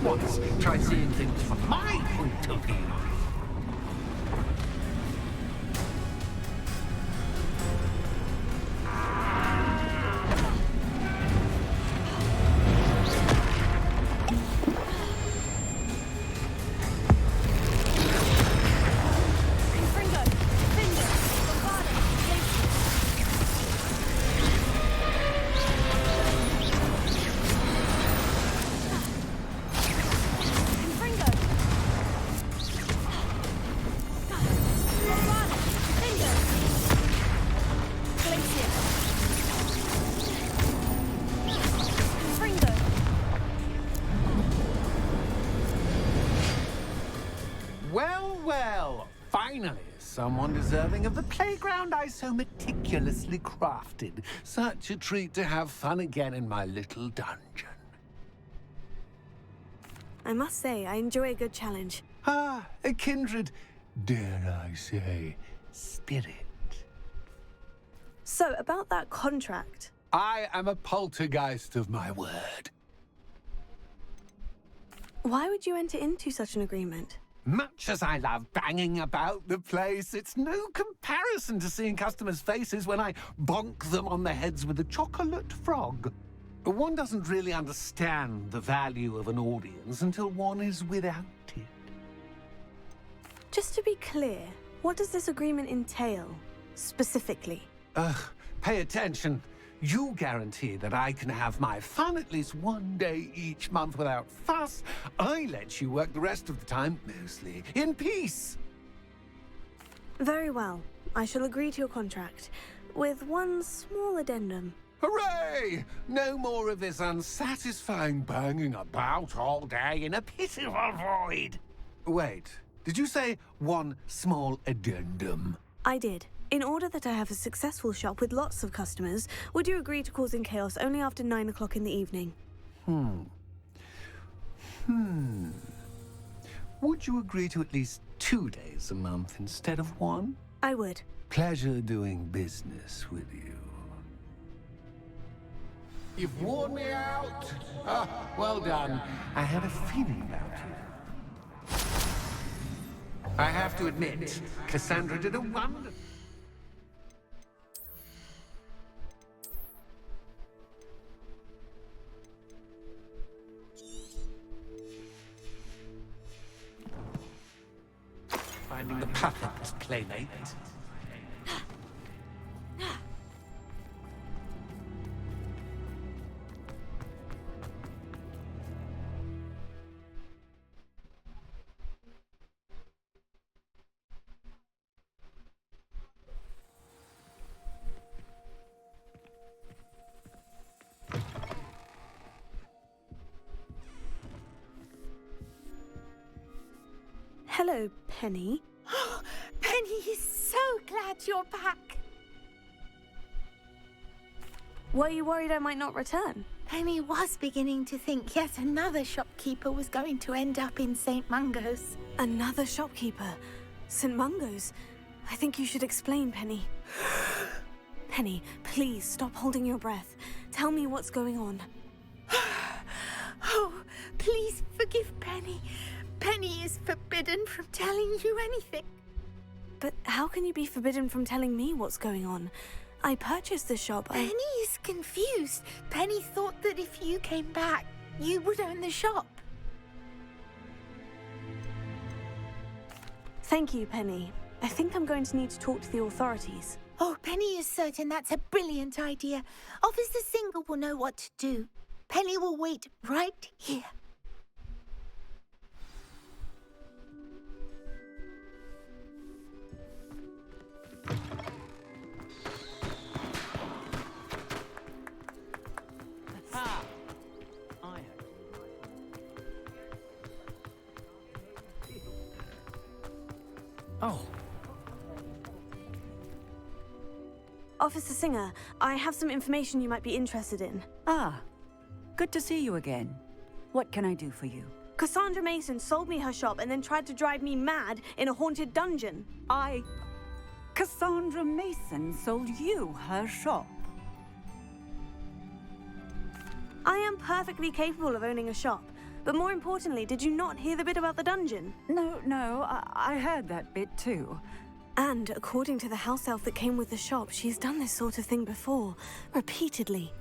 once. Try seeing things from my point of view. Well, finally, someone deserving of the playground I so meticulously crafted. Such a treat to have fun again in my little dungeon. I must say, I enjoy a good challenge. Ah, a kindred, dare I say, spirit. So, about that contract. I am a poltergeist of my word. Why would you enter into such an agreement? Much as I love banging about the place, it's no comparison to seeing customers' faces when I bonk them on the heads with a chocolate frog. One doesn't really understand the value of an audience until one is without it. Just to be clear, what does this agreement entail, specifically? Pay attention. You guarantee that I can have my fun at least one day each month without fuss. I let you work the rest of the time, mostly in peace. Very well. I shall agree to your contract, with one small addendum. Hooray! No more of this unsatisfying banging about all day in a pitiful void. Wait, did you say one small addendum? I did. In order that I have a successful shop with lots of customers, would you agree to causing chaos only after 9 o'clock in the evening? Would you agree to at least 2 days a month instead of one? I would. Pleasure doing business with you. You've worn me out. Well done. I had a feeling about you. I have to admit, Cassandra did a wonder. Finding the perfect playmate. Hello, Penny. Penny is so glad you're back. Were you worried I might not return? Penny was beginning to think yet another shopkeeper was going to end up in St. Mungo's. Another shopkeeper? St. Mungo's? I think you should explain, Penny. Penny, please stop holding your breath. Tell me what's going on. Oh, please forgive Penny. Penny is forbidden from telling you anything. But how can you be forbidden from telling me what's going on? I purchased the shop. Penny is confused. Penny thought that if you came back, you would own the shop. Thank you, Penny. I think I'm going to need to talk to the authorities. Oh, Penny is certain that's a brilliant idea. Officer Single will know what to do. Penny will wait right here. Oh. Officer Singer, I have some information you might be interested in. Ah, good to see you again. What can I do for you? Cassandra Mason sold me her shop and then tried to drive me mad in a haunted dungeon. Cassandra Mason sold you her shop? I am perfectly capable of owning a shop. But more importantly, did you not hear the bit about the dungeon? No, I heard that bit too. And according to the house elf that came with the shop, she's done this sort of thing before, repeatedly.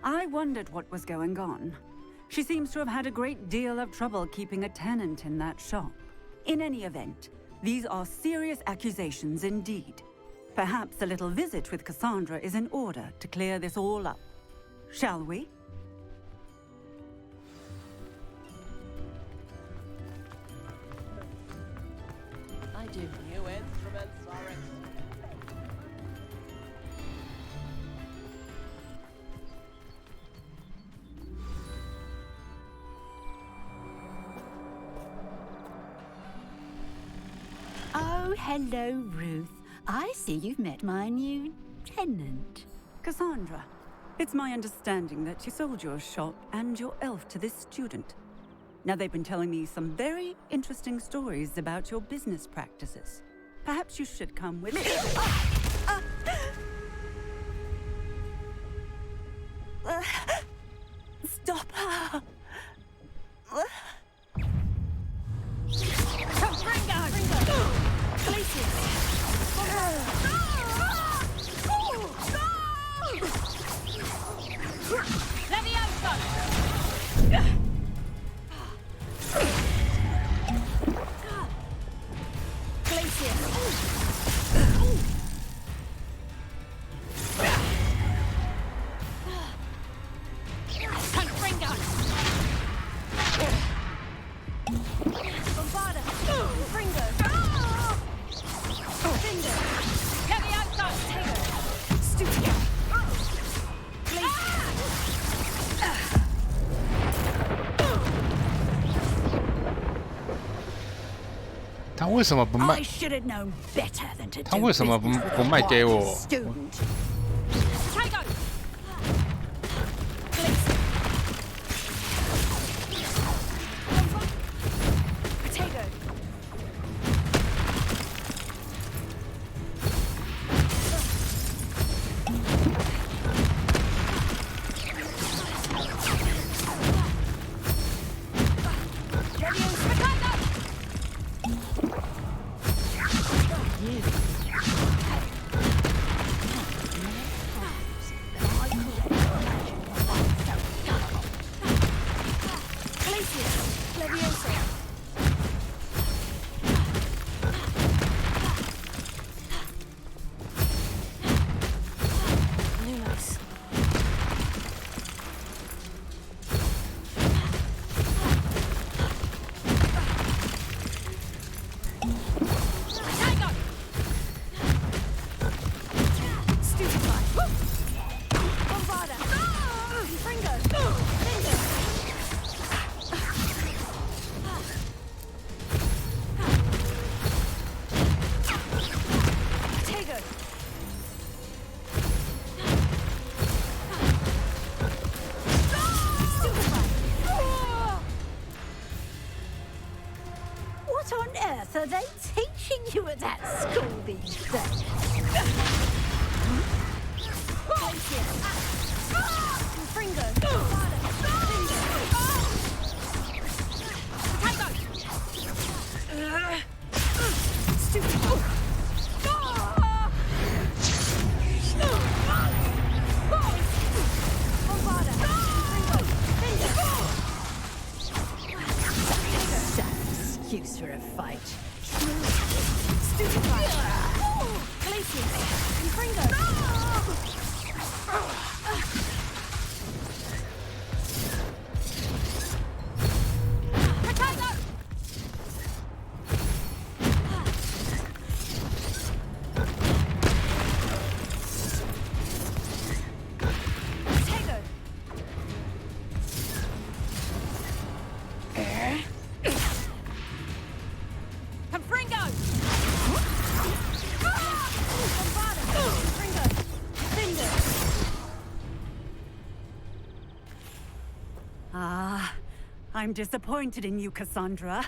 I wondered what was going on. She seems to have had a great deal of trouble keeping a tenant in that shop. In any event, these are serious accusations indeed. Perhaps a little visit with Cassandra is in order to clear this all up. Shall we? I do. New instruments are Oh, hello, Ruth. I see you've met my new tenant. Cassandra, it's my understanding that you sold your shop and your elf to this student. Now, they've been telling me some very interesting stories about your business practices. Perhaps you should come with me. Stop her! Places! 他为什么不卖？ I should have known better than to 他 do 为什么 business with 不 a 卖给 wild 我？ student. What on earth are they teaching you at that school these days? Excuse for a fight. I'm disappointed in you, Cassandra.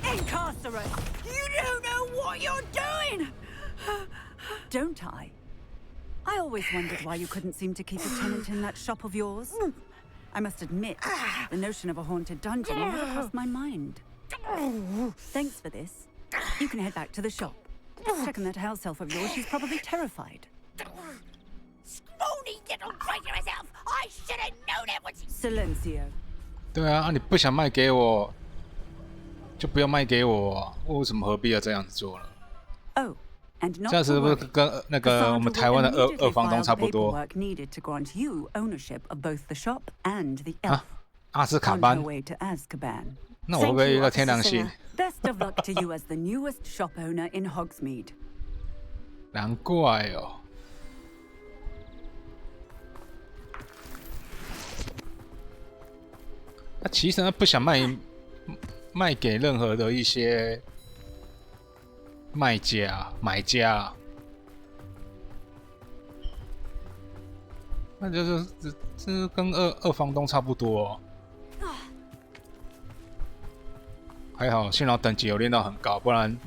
Incarcerate! You don't know what you're doing! Don't I? I always wondered why you couldn't seem to keep a tenant in that shop of yours. I must admit, the notion of a haunted dungeon never crossed my mind. Thanks for this. You can head back to the shop. Checking that house elf of yours, she's probably terrified. Scrawny little traitor herself! I should have known it was... Silencio. 对啊，你不想卖给我，就不要卖给我，为什么何必要这样子做了？ Oh, and 这样是不是跟那个我们台湾的二房东差不多？ needed to grant you ownership of both the shop and the elf. 阿斯卡班。 On her way to Azkaban. 那我会不会一个天良心？ Best of luck to you as the newest shop owner in Hogsmeade. 难怪哦。 他其实他不想卖给任何的一些买家，那就是跟二房东差不多哦。还好幸好等级有练到很高，不然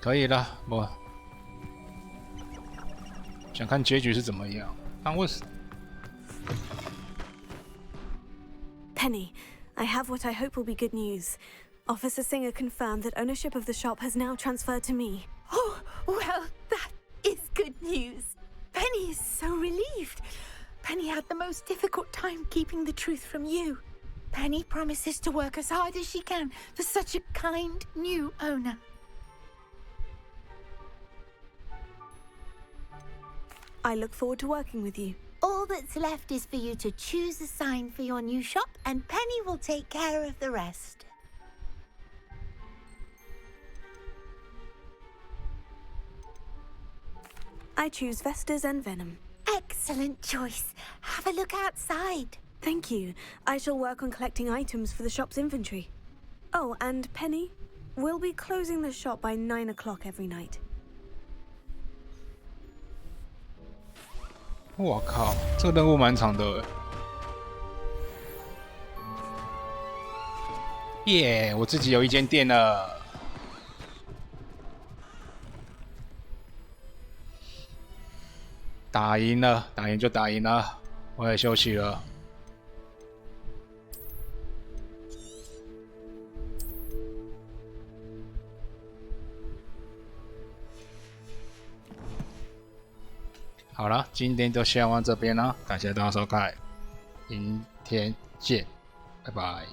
可以了。我想看结局是怎么样。但为什么？ Penny, I have what I hope will be good news. Officer Singer confirmed that ownership of the shop has now transferred to me. Oh, well, that is good news. Penny is so relieved. Penny had the most difficult time keeping the truth from you. Penny promises to work as hard as she can for such a kind new owner. I look forward to working with you. All that's left is for you to choose a sign for your new shop, and Penny will take care of the rest. I choose Vestas and Venom. Excellent choice. Have a look outside. Thank you. I shall work on collecting items for the shop's inventory. Oh, and Penny, we'll be closing the shop by 9 o'clock every night. 我靠，这个任务蛮长的。耶，我自己有一间店了。打赢了，打赢就打赢了，我也休息了。好了，今天就先玩这边了，感谢大家收看，明天见，拜拜。